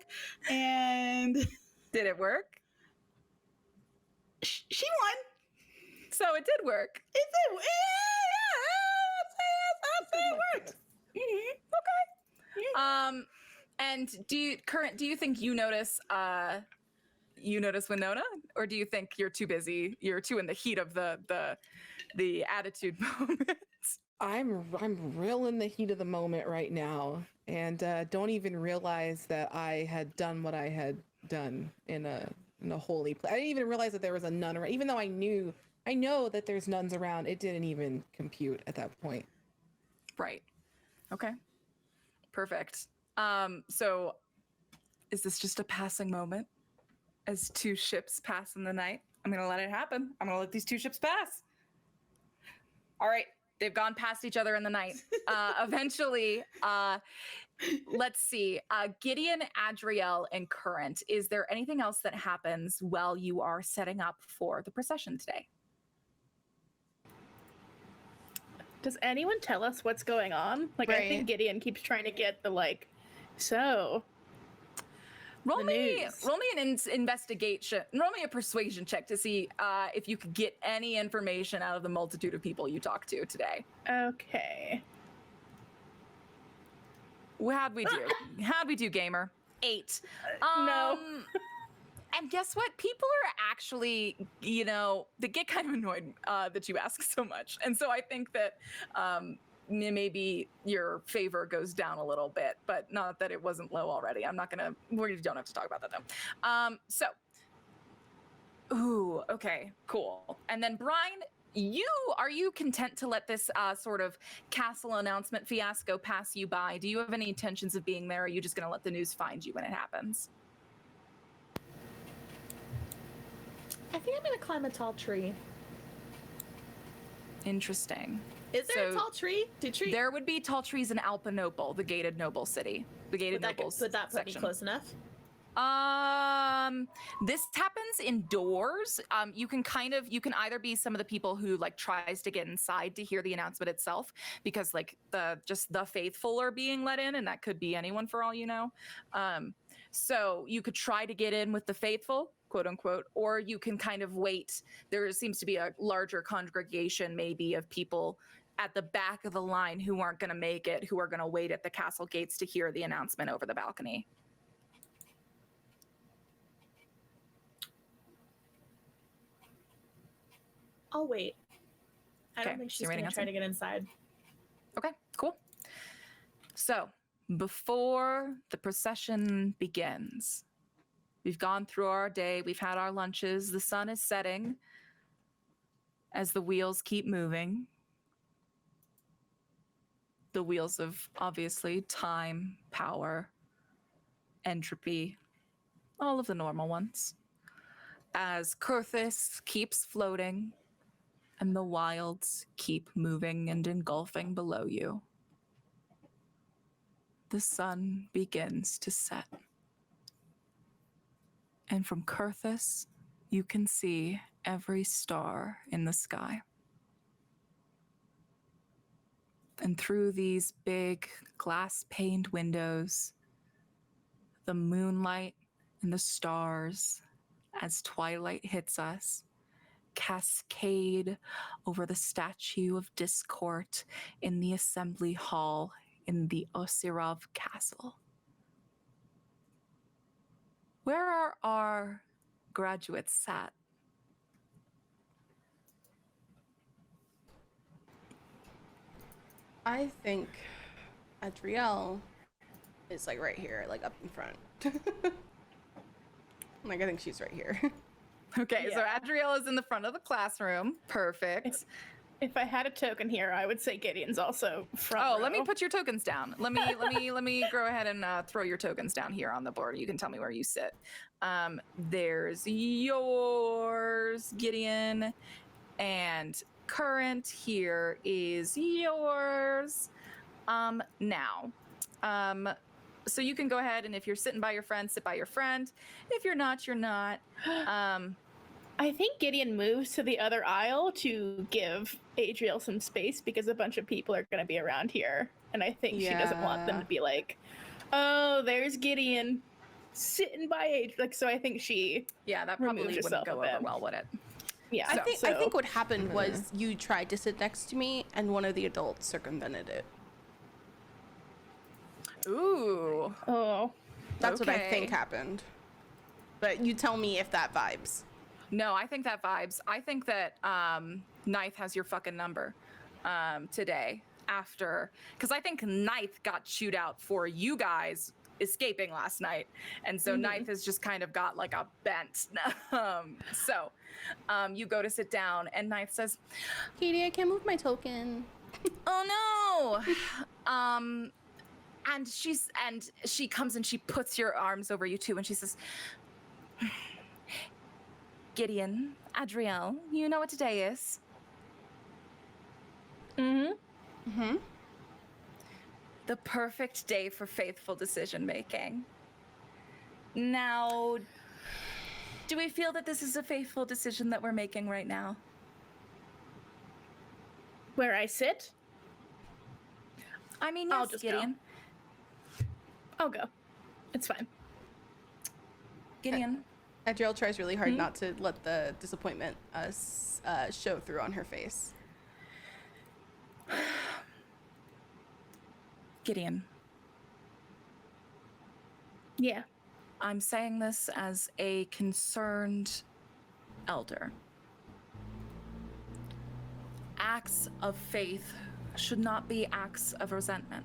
And did it work? She won. So it did work. It did. I'd say it worked. Okay. And do you think you notice Winona, or do you think you're too busy? You're too in the heat of the attitude moment. I'm real in the heat of the moment right now, and don't even realize that I had done what I had done in a in a holy place. I didn't even realize that there was a nun around, even though I know that there's nuns around. It didn't even compute at that point. Right. Okay. Perfect. So is this just a passing moment as two ships pass in the night? I'm going to let it happen. I'm going to let these two ships pass. All right. They've gone past each other in the night. Eventually, let's see. Gideon, Adriel, and Current. Is there anything else that happens while you are setting up for the procession today? Does anyone tell us what's going on? Like, I think Gideon keeps trying to get the, like, so... Roll me an investigation. Roll me a persuasion check to see if you could get any information out of the multitude of people you talk to today. Okay. How'd we do? How'd we do, gamer? 8. No. And guess what? People are actually, they get kind of annoyed that you ask so much. And so I think that maybe your favor goes down a little bit, but not that it wasn't low already. We don't have to talk about that though. Okay, cool. And then Brian, are you content to let this sort of castle announcement fiasco pass you by? Do you have any intentions of being there? Or are you just going to let the news find you when it happens? I think I'm going to climb a tall tree. Interesting. Is there a tall tree? There would be tall trees in Alpenople, the gated noble city. The gated nobles. Would that put me section. close enough? This happens indoors. You can either be some of the people who like tries to get inside to hear the announcement itself, because like the faithful are being let in, and that could be anyone for all you know. So you could try to get in with the faithful, quote unquote, or you can kind of wait. There seems to be a larger congregation maybe of people at the back of the line who aren't going to make it, who are going to wait at the castle gates to hear the announcement over the balcony. I'll wait. I Okay, don't think so she's you're going waiting to try to get inside. Okay, cool. So before the procession begins, we've gone through our day, we've had our lunches, the sun is setting as the wheels keep moving. The wheels of, obviously, time, power, entropy, all of the normal ones. As Kurthis keeps floating and the wilds keep moving and engulfing below you, the sun begins to set. And from Kurthis, you can see every star in the sky. And through these big glass-paned windows, the moonlight and the stars, as twilight hits us, cascade over the statue of Discord in the assembly hall in the Osirov Castle. Where are our graduates sat? I think Adriel is like right here, like up in front. Like I think she's right here. Okay, so Adriel is in the front of the classroom. Perfect. If I had a token here, I would say Gideon's also front row. Let me put your tokens down. Let me go ahead and throw your tokens down here on the board. You can tell me where you sit. There's yours, Gideon, and Current here is yours. Now, so you can go ahead, and if you're sitting by your friend, sit by your friend. If you're not, you're not. I think Gideon moves to the other aisle to give Adriel some space because a bunch of people are going to be around here. And I think she doesn't want them to be like, oh, there's Gideon sitting by Adriel. Like, so I think she that probably wouldn't go over well, would it? Yeah. I think what happened was you tried to sit next to me and one of the adults circumvented it. Ooh. Oh. That's what I think happened. But you tell me if that vibes. No, I think that vibes. I think that Ninth has your fucking number today after, because I think Ninth got chewed out for you guys escaping last night, and so Ninth has just kind of got like a bent. So you go to sit down, and Ninth says, Katie, I can't move my token. "Oh no!" And she comes and she puts your arms over you too, and she says, "Gideon, Adriel, you know what today is?" The perfect day for faithful decision making. Now, do we feel that this is a faithful decision that we're making right now? Where I sit, I mean, I'll yes, just Gideon. I'll go. It's fine. Gideon. Adriel tries really hard not to let the disappointment show through on her face. Gideon. Yeah. I'm saying this as a concerned elder. Acts of faith should not be acts of resentment.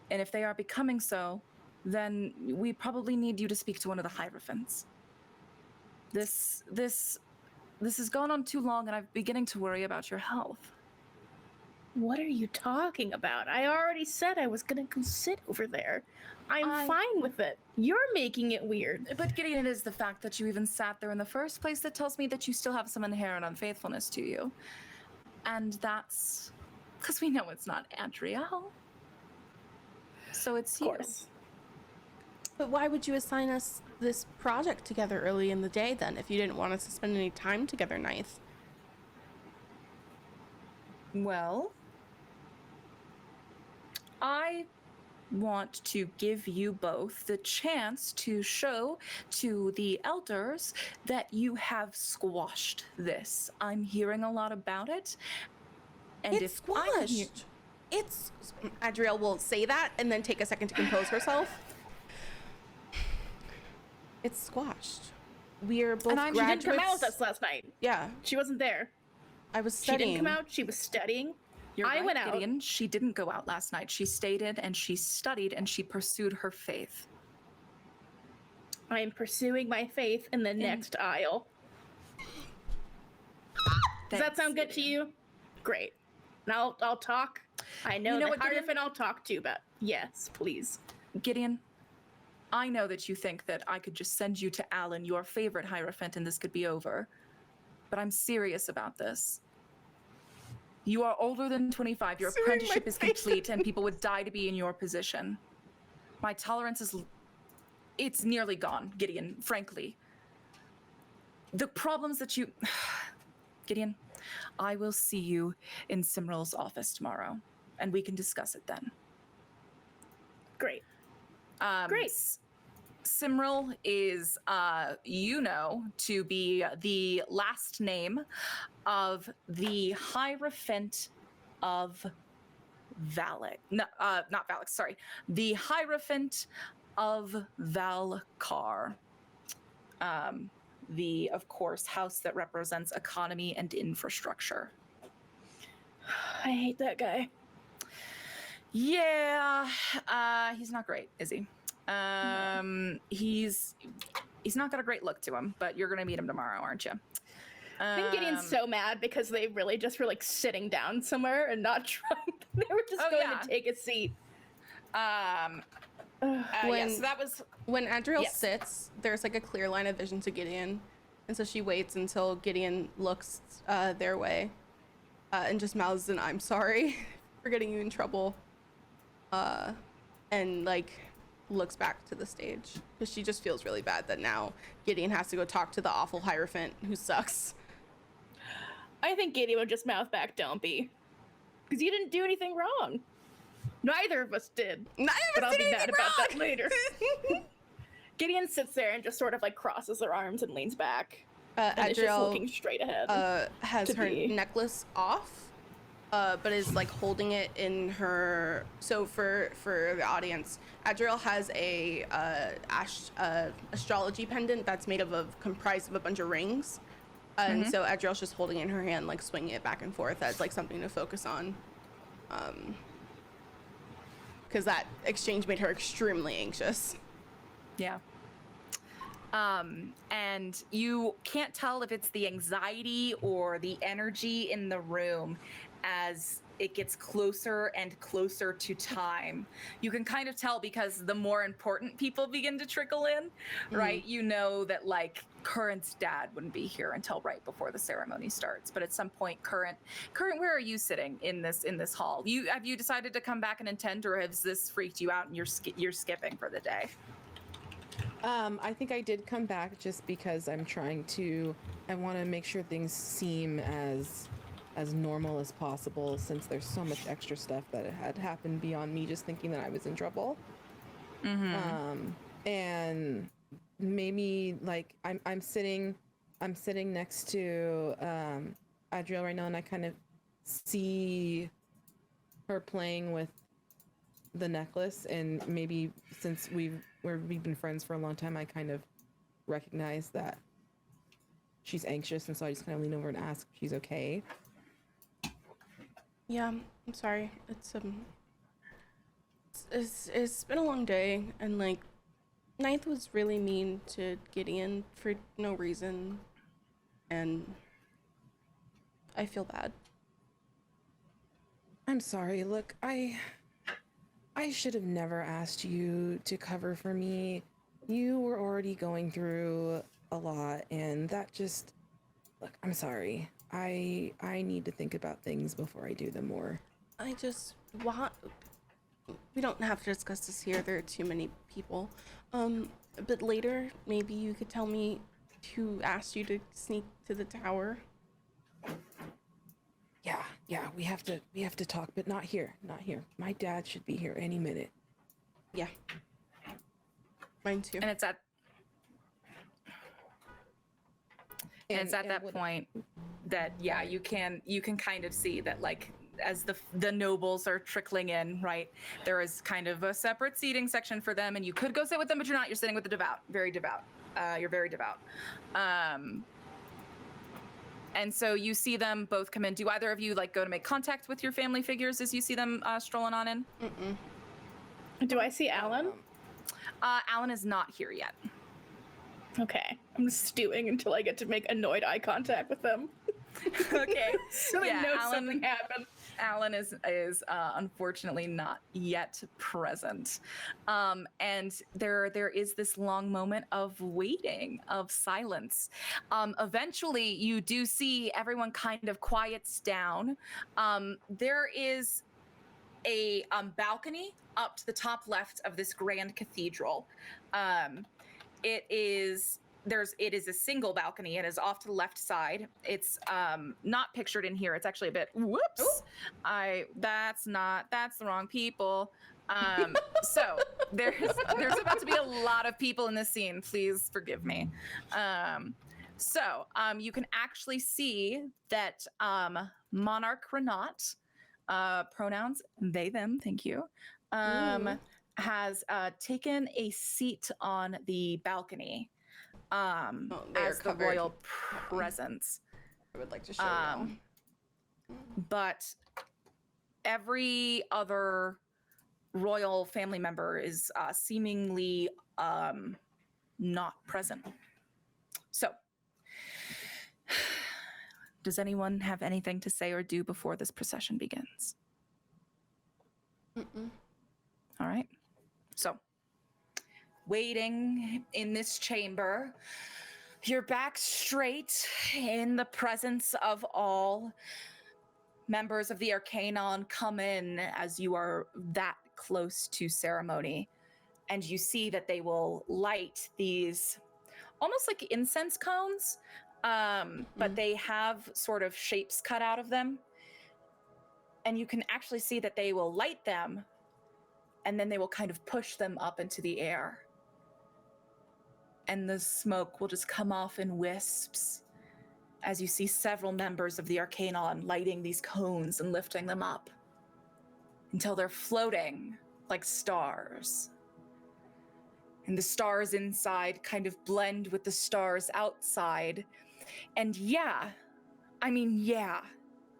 And if they are becoming so, then we probably need you to speak to one of the hierophants. This has gone on too long, and I'm beginning to worry about your health. What are you talking about? I already said I was gonna go sit over there. I'm fine with it. You're making it weird. But Gideon, it is the fact that you even sat there in the first place that tells me that you still have some inherent unfaithfulness to you. And that's because we know it's not Adriel. So it's you. Of course. But why would you assign us this project together early in the day then, if you didn't want us to spend any time together, Ninth? Well, I want to give you both the chance to show to the elders that you have squashed this. I'm hearing a lot about it. And It's if squashed. It's Adriel will say that and then take a second to compose herself. It's squashed. We're both And I'm- She graduates. didn't come out with us last night. Yeah, She wasn't there. I was She studying. didn't come out. She was studying. You're I right, went out. Gideon. She didn't go out last night. She stayed in and she studied and she pursued her faith. I am pursuing my faith in the next aisle. Does that sound good to you? Great. Now I'll talk. I know, You know the what, Gideon? hierophant I'll talk to you about. Yes, please. Gideon, I know that you think that I could just send you to Alan, your favorite hierophant, and this could be over. But I'm serious about this. You are older than 25. Your apprenticeship is complete, and people would die to be in your position. My tolerance is... It's nearly gone, Gideon, frankly. The problems that you... Gideon, I will see you in Simrel's office tomorrow, and we can discuss it then. Great. Great. Simrel is, to be the last name of the Hierophant of Valak. No, not Valak, sorry. The Hierophant of Valkar. The, of course, house that represents economy and infrastructure. I hate that guy. Yeah, he's not great, is he? He's not got a great look to him, but you're gonna meet him tomorrow, aren't you? I think Gideon's so mad because they really just were like sitting down somewhere and not trying. They were just going to take a seat. So that was When Adriel Yes. sits, there's like a clear line of vision to Gideon. And so she waits until Gideon looks their way and just mouths an "I'm sorry for getting you in trouble." And like looks back to the stage because she just feels really bad that now Gideon has to go talk to the awful hierophant who sucks. I think Gideon would just mouth back, "Don't be," because you didn't do anything wrong. Neither of us did. Neither But of I'll us be did mad anything about that wrong. later. Gideon sits there and just sort of like crosses her arms and leans back. And is just Adriel looking straight ahead. has to her be. necklace off, but is like holding it in her. So for the audience, Adriel has a astrology pendant that's made comprised of a bunch of rings, and so Adriel's just holding it in her hand, like swinging it back and forth as like something to focus on, because that exchange made her extremely anxious. Yeah. And you can't tell if it's the anxiety or the energy in the room as it gets closer and closer to time. You can kind of tell because the more important people begin to trickle in, right? You know that like Current's dad wouldn't be here until right before the ceremony starts. But at some point, Current, where are you sitting in this hall? Have you decided to come back and attend, or has this freaked you out and you're skipping for the day? I think I did come back just because I want to make sure things seem as normal as possible, since there's so much extra stuff that had happened beyond me just thinking that I was in trouble. And maybe like I'm sitting next to Adriel right now, and I kind of see her playing with the necklace, and maybe since we've been friends for a long time, I kind of recognize that she's anxious, and so I just kind of lean over and ask if she's okay. Yeah, I'm sorry. It's been a long day, and like Ninth was really mean to Gideon for no reason, and I feel bad. I'm sorry. Look, I should have never asked you to cover for me. You were already going through a lot, and that just... Look, I'm sorry. I need to think about things before I do them more. I just want... We don't have to discuss this here. There are too many people. But later, maybe you could tell me who asked you to sneak to the tower. Yeah, we have to talk, but not here. My dad should be here any minute. Yeah. Mine too. And it's at that point that you can kind of see that like as the nobles are trickling in, right? There is kind of a separate seating section for them, and you could go sit with them, but you're not. You're sitting with the devout, very devout. You're very devout. And so you see them both come in. Do either of you like go to make contact with your family figures as you see them strolling on in? Do I see Alan? Alan is not here yet. Okay. I'm stewing until I get to make annoyed eye contact with them. Okay. So I know something happened. Alan is unfortunately not yet present. And there is this long moment of waiting, of silence. Eventually, you do see everyone kind of quiets down. There is a balcony up to the top left of this grand cathedral. It is a single balcony. It is off to the left side. It's not pictured in here. It's actually a bit, whoops. That's the wrong people. So there's about to be a lot of people in this scene. Please forgive me. So you can actually see that monarch Renat, pronouns they, them, thank you, has taken a seat on the balcony. As the royal presence. I would like to show you. But every other royal family member is seemingly not present. So, does anyone have anything to say or do before this procession begins? All right. So, waiting in this chamber, your back straight in the presence of all members of the Arcaenon come in as you are that close to ceremony. And you see that they will light these almost like incense cones, but they have sort of shapes cut out of them. And you can actually see that they will light them, and then they will kind of push them up into the air. And the smoke will just come off in wisps as you see several members of the Arcaenon lighting these cones and lifting them up until they're floating like stars. And the stars inside kind of blend with the stars outside. And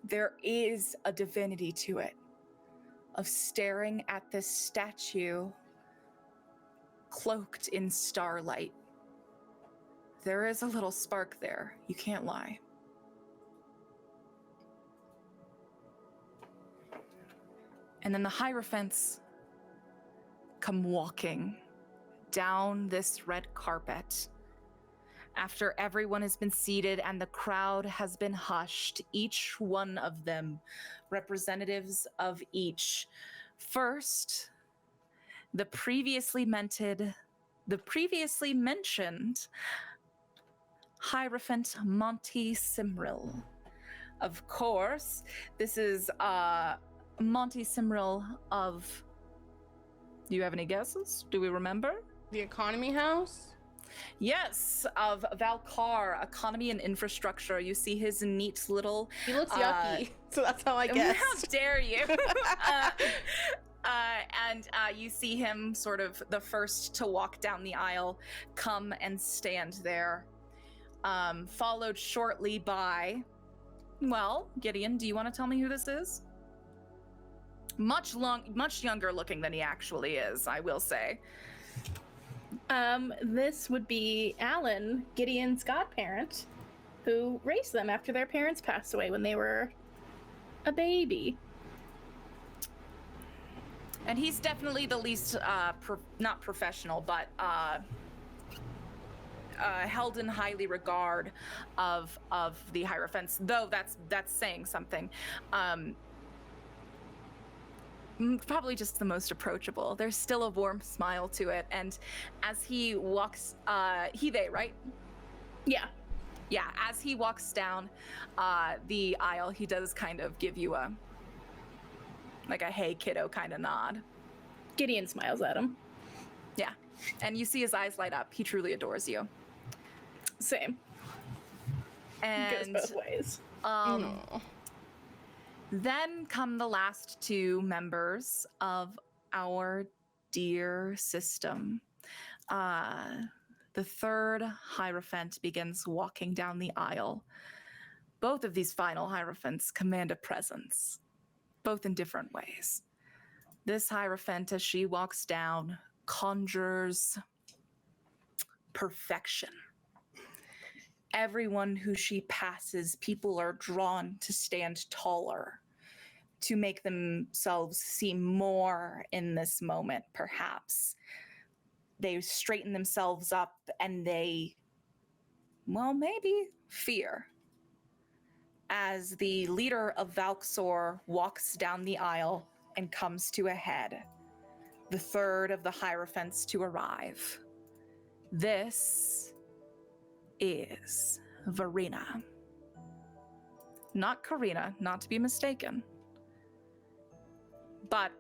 there is a divinity to it. of staring at this statue cloaked in starlight. There is a little spark there, you can't lie. And then the hierophants come walking down this red carpet. After everyone has been seated and the crowd has been hushed, each one of them, representatives of each. First, the previously mentioned Hierophant Monty Simril. Of course, this is Monty Simril of... Do you have any guesses? Do we remember? The economy house? Yes, of Valkar, economy and infrastructure. You see his neat little... He looks yucky, so that's how I guess. How dare you? And you see him sort of the first to walk down the aisle, come and stand there. Followed shortly by... Well, Gideon, do you want to tell me who this is? Much younger looking than he actually is, I will say. This would be Alan, Gideon's godparent, who raised them after their parents passed away when they were a baby. And he's definitely the least, not professional, but held in highly regard of the hierophants. Though that's saying something. Probably just the most approachable. There's still a warm smile to it, and as he walks, they, right? Yeah. Yeah, as he walks down the aisle, he does kind of give you a hey kiddo kind of nod. Gideon smiles at him. Yeah, and you see his eyes light up. He truly adores you. Same. And goes both ways. Then come the last two members of our dear system. The third Hierophant begins walking down the aisle. Both of these final Hierophants command a presence, both in different ways. This Hierophant, as she walks down, conjures perfection. Everyone who she passes, people are drawn to stand taller, to make themselves seem more in this moment, perhaps. They straighten themselves up and they, well, maybe fear. As the leader of Valksor walks down the aisle and comes to a head, the third of the Hierophants to arrive. This is Verena. Not Karina, not to be mistaken. But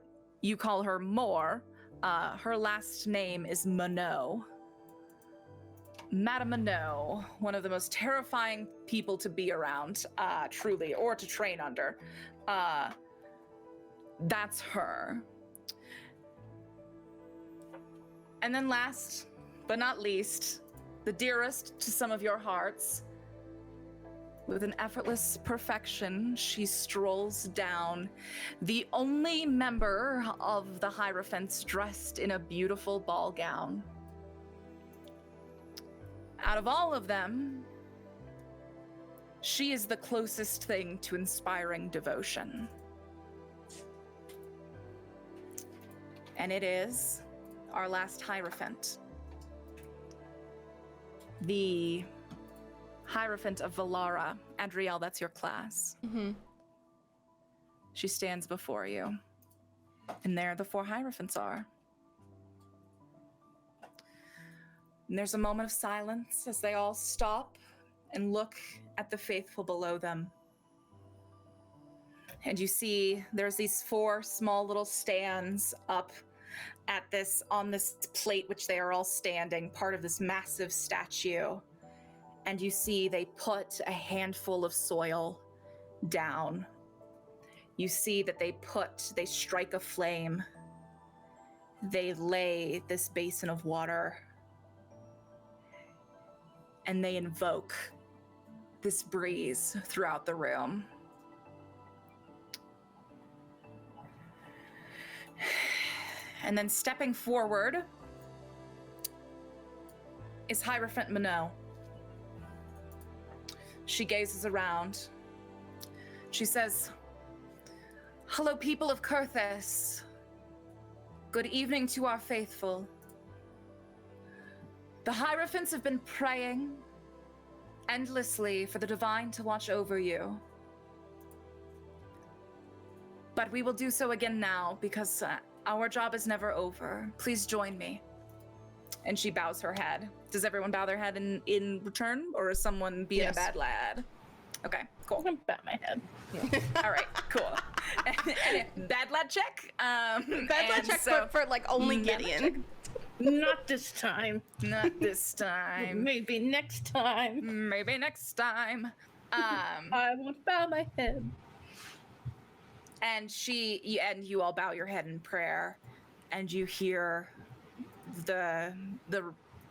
you call her Moore. Her last name is Monod. Madame Monod, one of the most terrifying people to be around, truly, or to train under. That's her. And then last but not least, the dearest to some of your hearts. With an effortless perfection, she strolls down, the only member of the Hierophants dressed in a beautiful ball gown. Out of all of them, she is the closest thing to inspiring devotion. And it is our last Hierophant. The Hierophant of Valara. Adriel, that's your class. Mm-hmm. She stands before you. And there the four Hierophants are. And there's a moment of silence as they all stop and look at the faithful below them. And you see there's these four small little stands up on this plate, which they are all standing, part of this massive statue. And you see they put a handful of soil down. You see that they strike a flame. They lay this basin of water. And they invoke this breeze throughout the room. And then stepping forward is Hierophant Minot. She gazes around. She says, "Hello, people of Kurthis. Good evening to our faithful. The Hierophants have been praying endlessly for the Divine to watch over you. But we will do so again now because our job is never over. Please join me." And she bows her head. Does everyone bow their head in return, or is someone being Yes. a bad lad? Okay, cool. I'm gonna bat my head. All right, cool. And bad lad check. Bad lad check for like only bad lad Gideon. Not this time. Not this time. Maybe next time. Maybe next time. I won't bow my head. And you all bow your head in prayer, and you hear the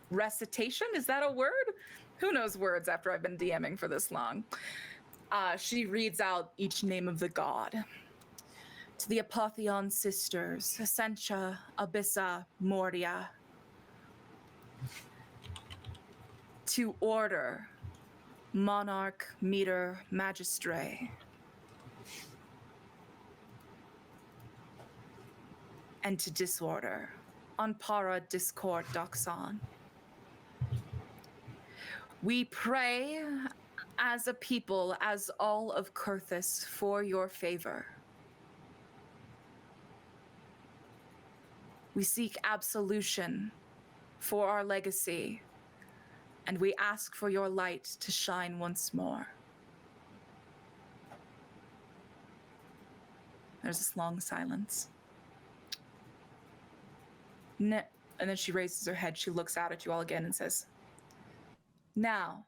recitation. Is that a word? Who knows words after I've been DMing for this long? She reads out each name of the god. To the Apotheon sisters, Essentia, Abyssa, Moria. To Order, Monarch, Meter, Magistre. And to Disorder, Anpara, Discord, Doxon. We pray as a people, as all of Kurthis, for your favor. We seek absolution for our legacy, and we ask for your light to shine once more. There's this long silence. And then she raises her head, she looks out at you all again and says, "Now,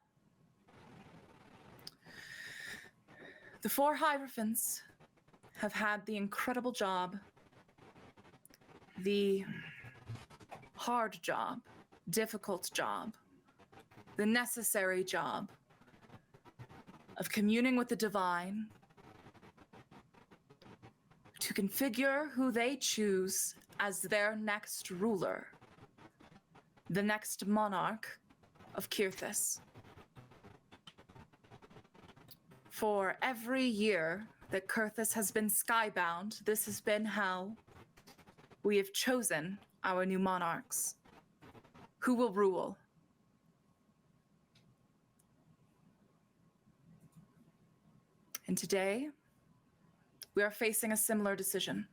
the 4 Hierophants have had the incredible job, the hard job, difficult job, the necessary job of communing with the Divine to configure who they choose as their next ruler, the next monarch of Kurthis. For every year that Kurthis has been skybound, this has been how we have chosen our new monarchs. Who will rule? And today, we are facing a similar decision.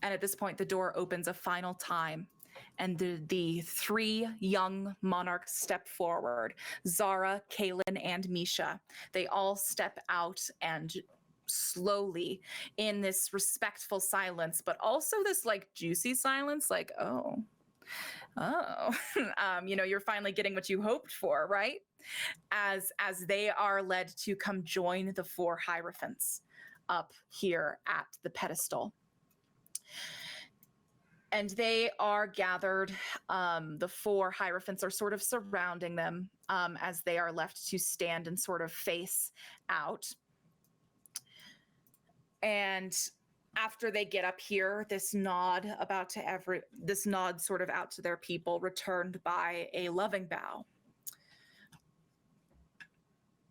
And at this point, the door opens a final time, and the 3 young monarchs step forward. Zara, Kaylin, and Misha. They all step out and slowly, in this respectful silence, but also this like juicy silence, like, oh, you're finally getting what you hoped for, right? As they are led to come join the 4 Hierophants up here at the pedestal. And they are gathered. The 4 Hierophants are sort of surrounding them as they are left to stand and sort of face out. And after they get up here, this nod sort of out to their people, returned by a loving bow.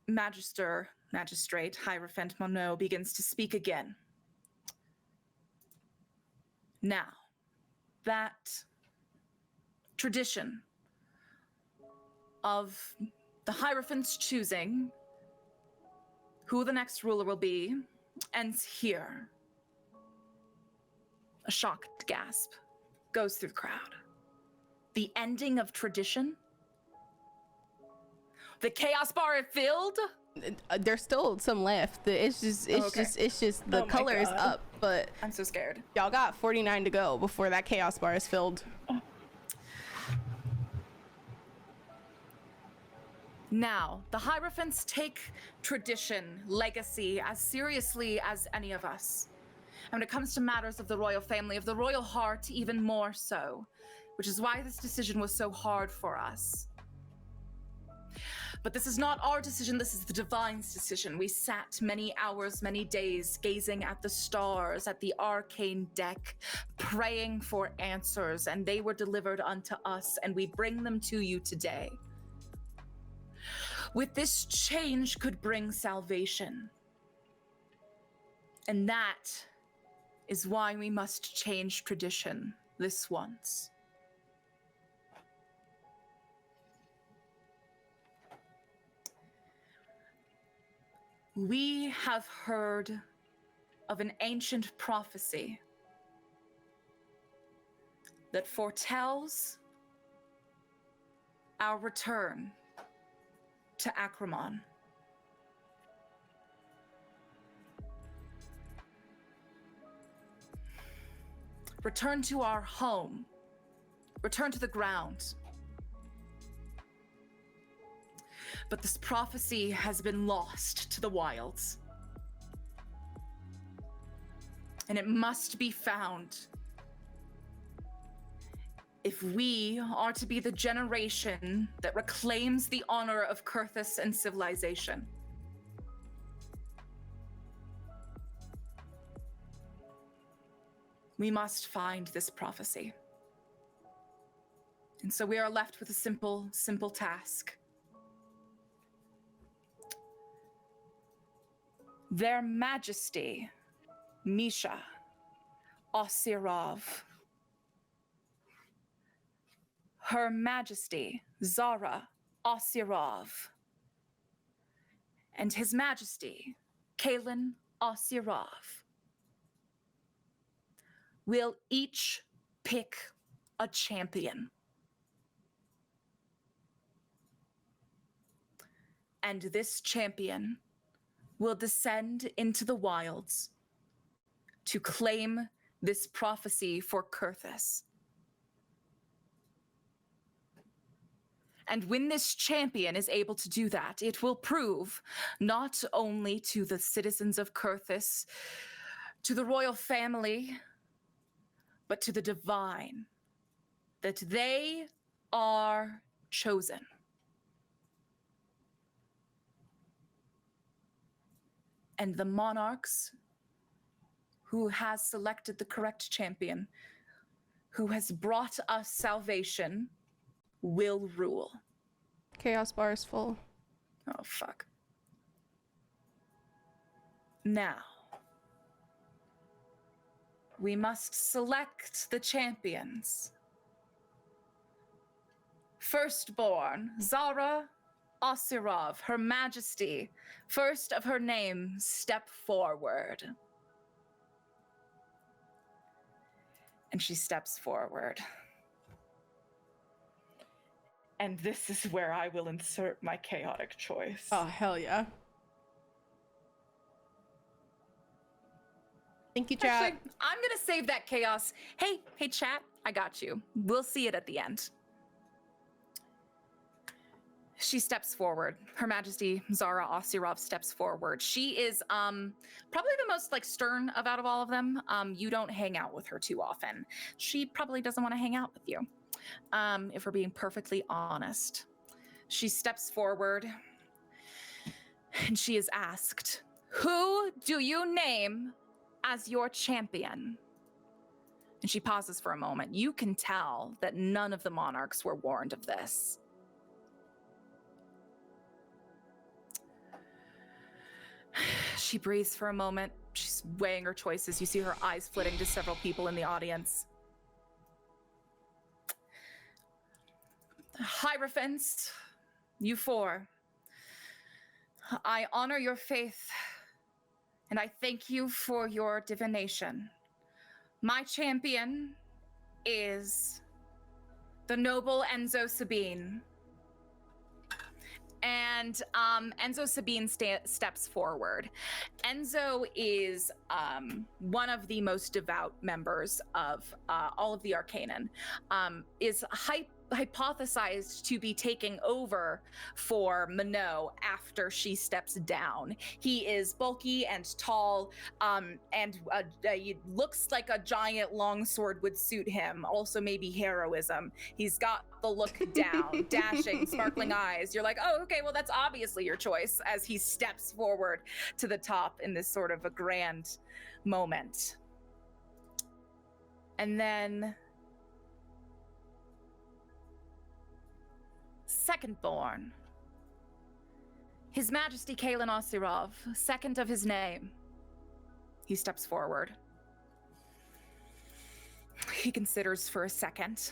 Magistrate Hierophant Minot begins to speak again. Now, that tradition of the Hierophants choosing who the next ruler will be ends here. A shocked gasp goes through the crowd. The ending of tradition? The chaos bar is filled? There's still some left. It's just the color is up, but I'm so scared. y'all got 49 to go before that chaos bar is filled. Now, the Hierophants take tradition, legacy as seriously as any of us. And when it comes to matters of the royal family, of the royal heart, even more so, which is why this decision was so hard for us. But this is not our decision, this is the Divine's decision. We sat many hours, many days, gazing at the stars, at the arcane deck, praying for answers, and they were delivered unto us, and we bring them to you today. With this change could bring salvation. And that is why we must change tradition this once. We have heard of an ancient prophecy that foretells our return to Acrimon. Return to our home. Return to the ground. But this prophecy has been lost to the wilds. And it must be found if we are to be the generation that reclaims the honor of Kurthus and civilization. We must find this prophecy. And so we are left with a simple task. Their Majesty, Misha Osirov, Her Majesty, Zara Osirov, and His Majesty, Kalen Osirov, will each pick a champion. And this champion will descend into the wilds to claim this prophecy for Kurthus. And when this champion is able to do that, it will prove not only to the citizens of Kurthus, to the royal family, but to the divine, that they are chosen. And the monarchs who has selected the correct champion, who has brought us salvation, will rule. Chaos bar is full. Oh, fuck. Now, we must select the champions. Firstborn, Zara Osirov, Her Majesty, first of her name, step forward. And she steps forward. And this is where I will insert my chaotic choice. Oh, hell yeah. Thank you, chat. Actually, I'm gonna save that chaos. Hey, chat, I got you. We'll see it at the end. She steps forward. Her Majesty Zara Osirov steps forward. She is probably the most stern out of all of them. You don't hang out with her too often. She probably doesn't want to hang out with you. If we're being perfectly honest. She steps forward and she is asked, "Who do you name as your champion?" And she pauses for a moment. You can tell that none of the monarchs were warned of this. She breathes for a moment. She's weighing her choices. You see her eyes flitting to several people in the audience. Hierophants, you four, I honor your faith, and I thank you for your divination. My champion is the noble Enzo Sabine. And Enzo Sabine steps forward. Enzo is one of the most devout members of all of the Arcaenon. Is hypothesized to be taking over for Minot after she steps down. He is bulky and tall, and he looks like a giant longsword would suit him. Also, maybe heroism. He's got the look down, dashing, sparkling eyes. You're like, oh, okay, well, that's obviously your choice, as he steps forward to the top in this sort of a grand moment. And then Secondborn. His Majesty Kalen Osirov, second of his name. He steps forward. He considers for a second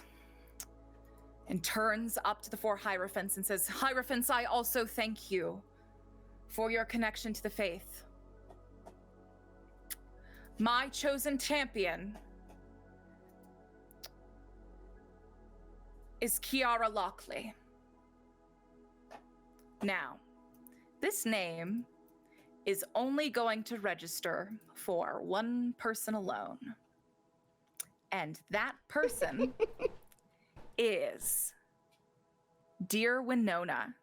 and turns up to the 4 hierophants and says, Hierophants, I also thank you for your connection to the faith. My chosen champion is Kiara Lockley. Now, this name is only going to register for one person alone. And that person is dear Winona.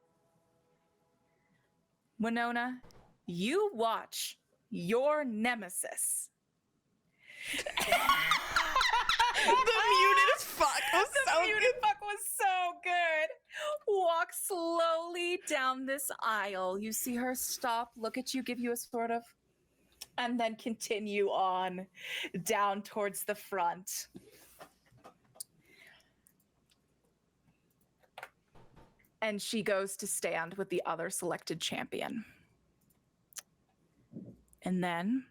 Winona, you watch your nemesis. The muted as fuck was so Muted good. fuck was so good. Walk slowly down this aisle. You see her stop, look at you, give you a sort of, and then continue on down towards the front. And she goes to stand with the other selected champion. And then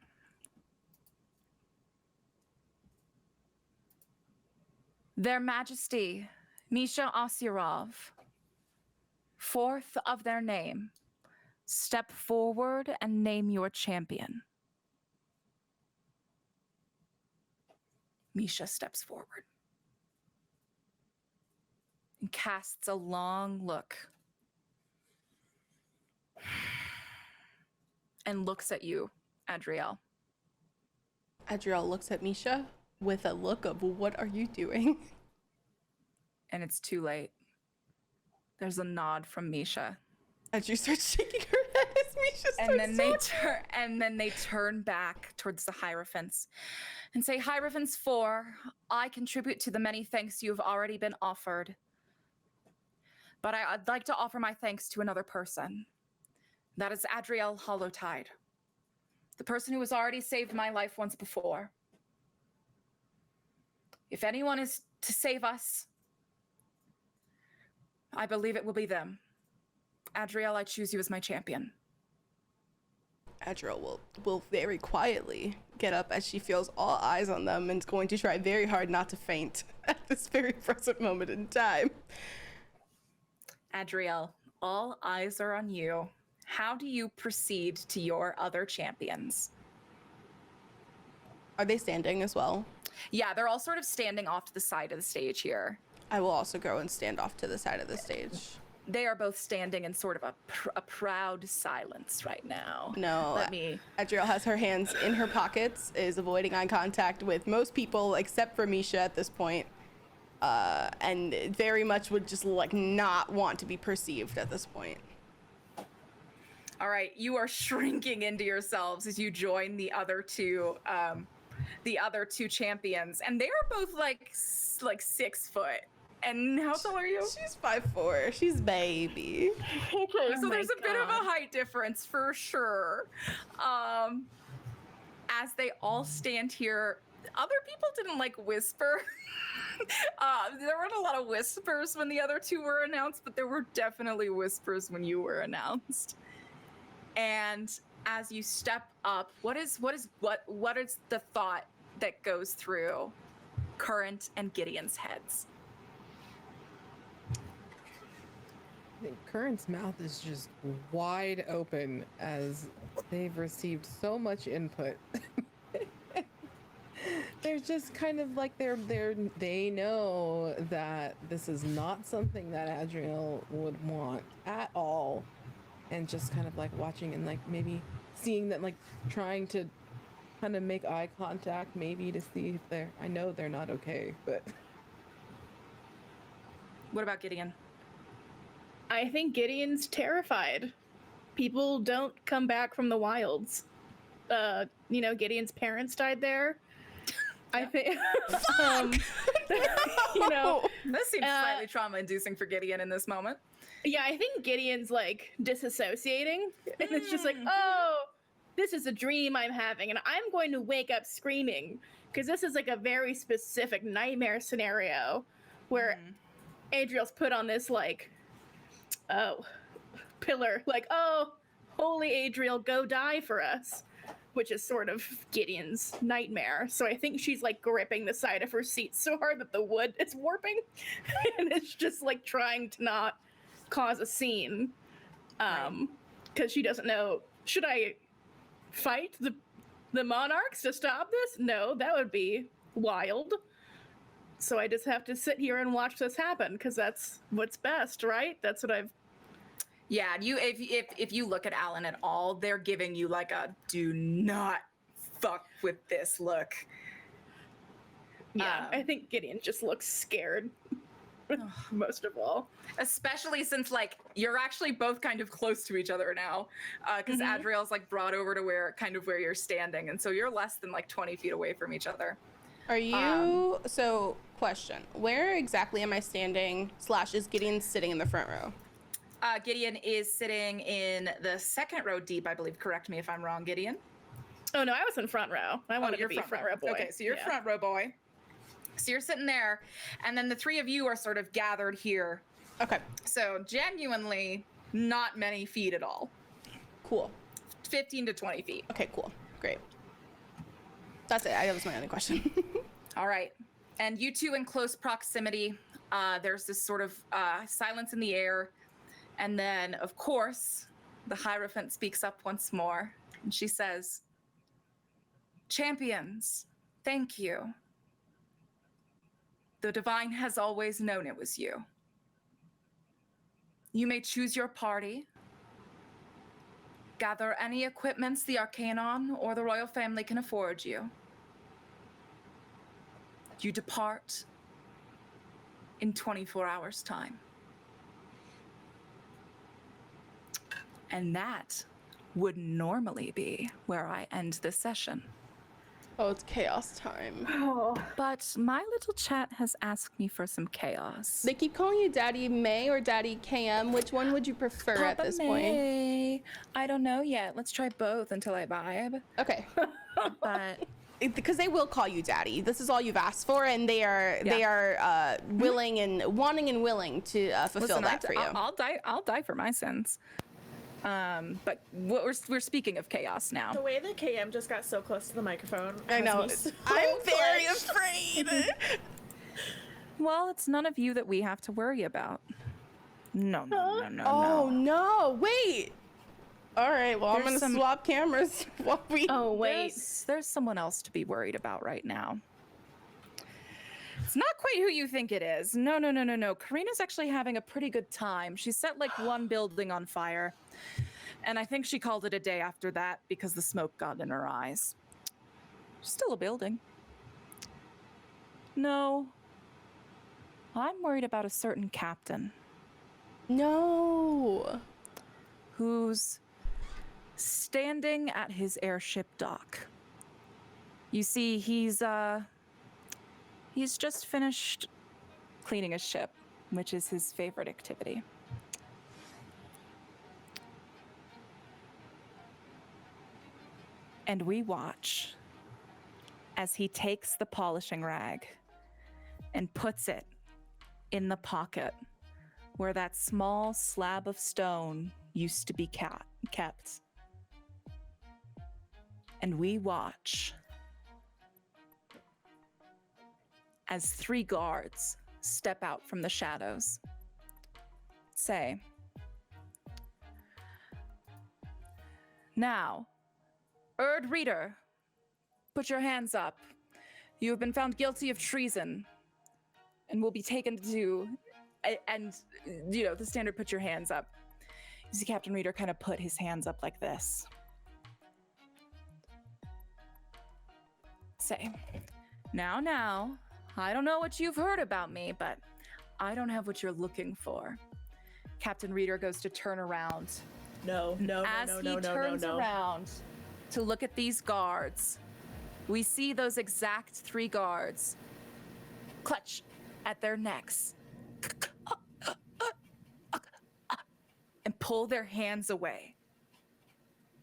Their Majesty, Misha Osirov, fourth of their name, step forward and name your champion. Misha steps forward and casts a long look and looks at you, Adriel. Adriel looks at Misha with a look of, what are you doing? And it's too late. There's a nod from Misha. And she starts shaking her head as Misha starts And then they turn back towards the hierophants and say, Hierophants 4, I contribute to the many thanks you have already been offered. But I'd like to offer my thanks to another person. That is Adriel Hollowtide, the person who has already saved my life once before. If anyone is to save us, I believe it will be them. Adriel, I choose you as my champion. Adriel will very quietly get up as she feels all eyes on them and is going to try very hard not to faint at this very present moment in time. Adriel, all eyes are on you. How do you proceed to your other champions? Are they standing as well? Yeah, they're all sort of standing off to the side of the stage here. I will also go and stand off to the side of the stage. They are both standing in sort of a proud silence right now. No, Adriel has her hands in her pockets, is avoiding eye contact with most people except for Misha at this point, and very much would just like not want to be perceived at this point. All right, you are shrinking into yourselves as you join the other two champions, and they are both like 6 foot. And how tall are you? She's 5'4". She's baby. Okay, so there's a bit of a height difference for sure. As they all stand here, other people didn't like whisper. There weren't a lot of whispers when the other two were announced, but there were definitely whispers when you were announced. And as you step up, what is the thought that goes through Current and Gideon's heads? I think Current's mouth is just wide open as they've received so much input. They're just kind of like they know that this is not something that Adriel would want at all, and just kind of like watching and like maybe seeing that, like trying to kind of make eye contact maybe to see if I know they're not okay, but What about Gideon? I think Gideon's terrified. People don't come back from the wilds. Gideon's parents died there. I think, This seems slightly trauma-inducing for Gideon in this moment. yeah, I think Gideon's like disassociating, and it's just like, oh, this is a dream I'm having, and I'm going to wake up screaming because this is like a very specific nightmare scenario where Adriel's put on this like, pillar, like, oh, holy Adriel, go die for us, which is sort of Gideon's nightmare. So I think she's like gripping the side of her seat so hard that the wood is warping, and it's just like trying to not cause a scene, because she doesn't know, should I fight the monarchs to stop this? No, that would be wild. So I just have to sit here and watch this happen because that's what's best, right? That's what I've. Yeah, if you look at Alan at all, they're giving you like a do not fuck with this look. Yeah, I think Gideon just looks scared. Most of all, especially since like you're actually both kind of close to each other now, because Adriel's like brought over to where you're standing, and so you're less than like 20 feet away from each other. Are you so question, where exactly am I standing / is Gideon sitting in the front row? Gideon is sitting in the second row deep, I believe. Correct me if I'm wrong, Gideon. Oh no, I was in front row. I wanted to be front row boy. Okay, so you're front row boy. So you're sitting there, and then the three of you are sort of gathered here. Okay. So genuinely not many feet at all. Cool. 15 to 20 feet. Okay, cool. Great. That's it. That was my only question. All right. And you two in close proximity. There's this sort of silence in the air. And then, of course, the hierophant speaks up once more. And she says, "Champions, thank you. The divine has always known it was you. You may choose your party, gather any equipments the Arcaenon or the royal family can afford you. You depart in 24 hours' time." And that would normally be where I end this session. Oh, it's chaos time. Oh, But my little chat has asked me for some chaos. They keep calling you Daddy May or Daddy KM. Which one would you prefer at this point? May. I don't know yet. Let's try both until I vibe. Okay. But Because they will call you Daddy. This is all you've asked for, and they are willing and wanting and willing to fulfill that for you. I'll die for my sins. But what we're speaking of chaos now. The way that KM just got so close to the microphone. I know. has me so I'm very clenched. afraid. Well, it's none of you that we have to worry about. No. Oh no! Wait. All right. Well, I'm gonna swap cameras while we. oh wait. There's someone else to be worried about right now. It's not quite who you think it is. No. Karina's actually having a pretty good time. She set like one building on fire, and I think she called it a day after that because the smoke got in her eyes. Still a building. No. I'm worried about a certain captain No. who's standing at his airship dock. You see, he's just finished cleaning his ship, which is his favorite activity. And we watch as he takes the polishing rag and puts it in the pocket where that small slab of stone used to be kept. And we watch as 3 guards step out from the shadows. Say, "Now, Erd Reader, put your hands up. You have been found guilty of treason and will be taken to," and the standard "put your hands up." You see Captain Reader kind of put his hands up like this. Say, now, I don't know what you've heard about me, but I don't have what you're looking for. Captain Reader goes to turn around. As he turns around to look at these guards, we see those exact 3 guards clutch at their necks and pull their hands away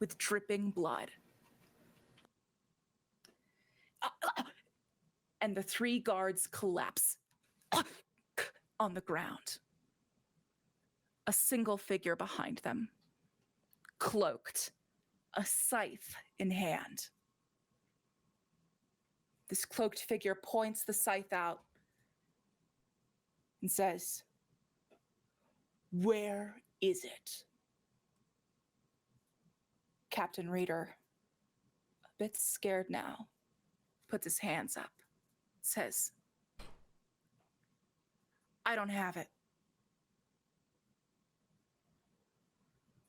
with dripping blood. And the 3 guards collapse on the ground. A single figure behind them, cloaked, a scythe in hand. This cloaked figure points the scythe out and says, "Where is it?" Captain Reader, a bit scared now, puts his hands up, says, "I don't have it."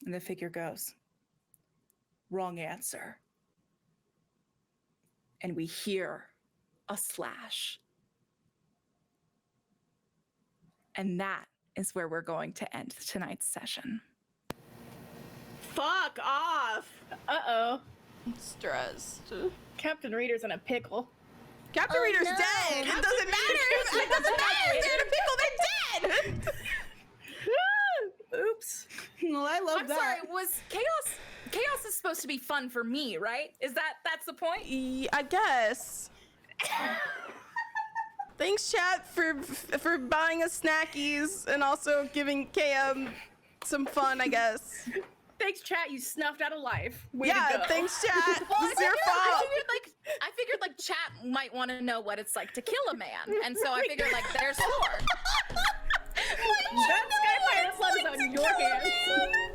And the figure goes, "Wrong answer." And we hear a slash. And that is where we're going to end tonight's session. Fuck off. Uh-oh. I'm stressed. Captain Reader's in a pickle. Captain Reader's dead. It doesn't matter. It doesn't matter if they're in a pickle. They're dead. Oops. Well, I love I'm that. sorry, was chaos is supposed to be fun for me, right? That's the point? I guess. Thanks, chat, for buying us snackies and also giving KM some fun, I guess. Thanks, chat. You snuffed out a life. Way Yeah, to go. thanks, chat. Well, It's your fault. I figured like chat might want to know what it's like to kill a man, and so I figured like their sword. That Sky Pirate's love is on your hands.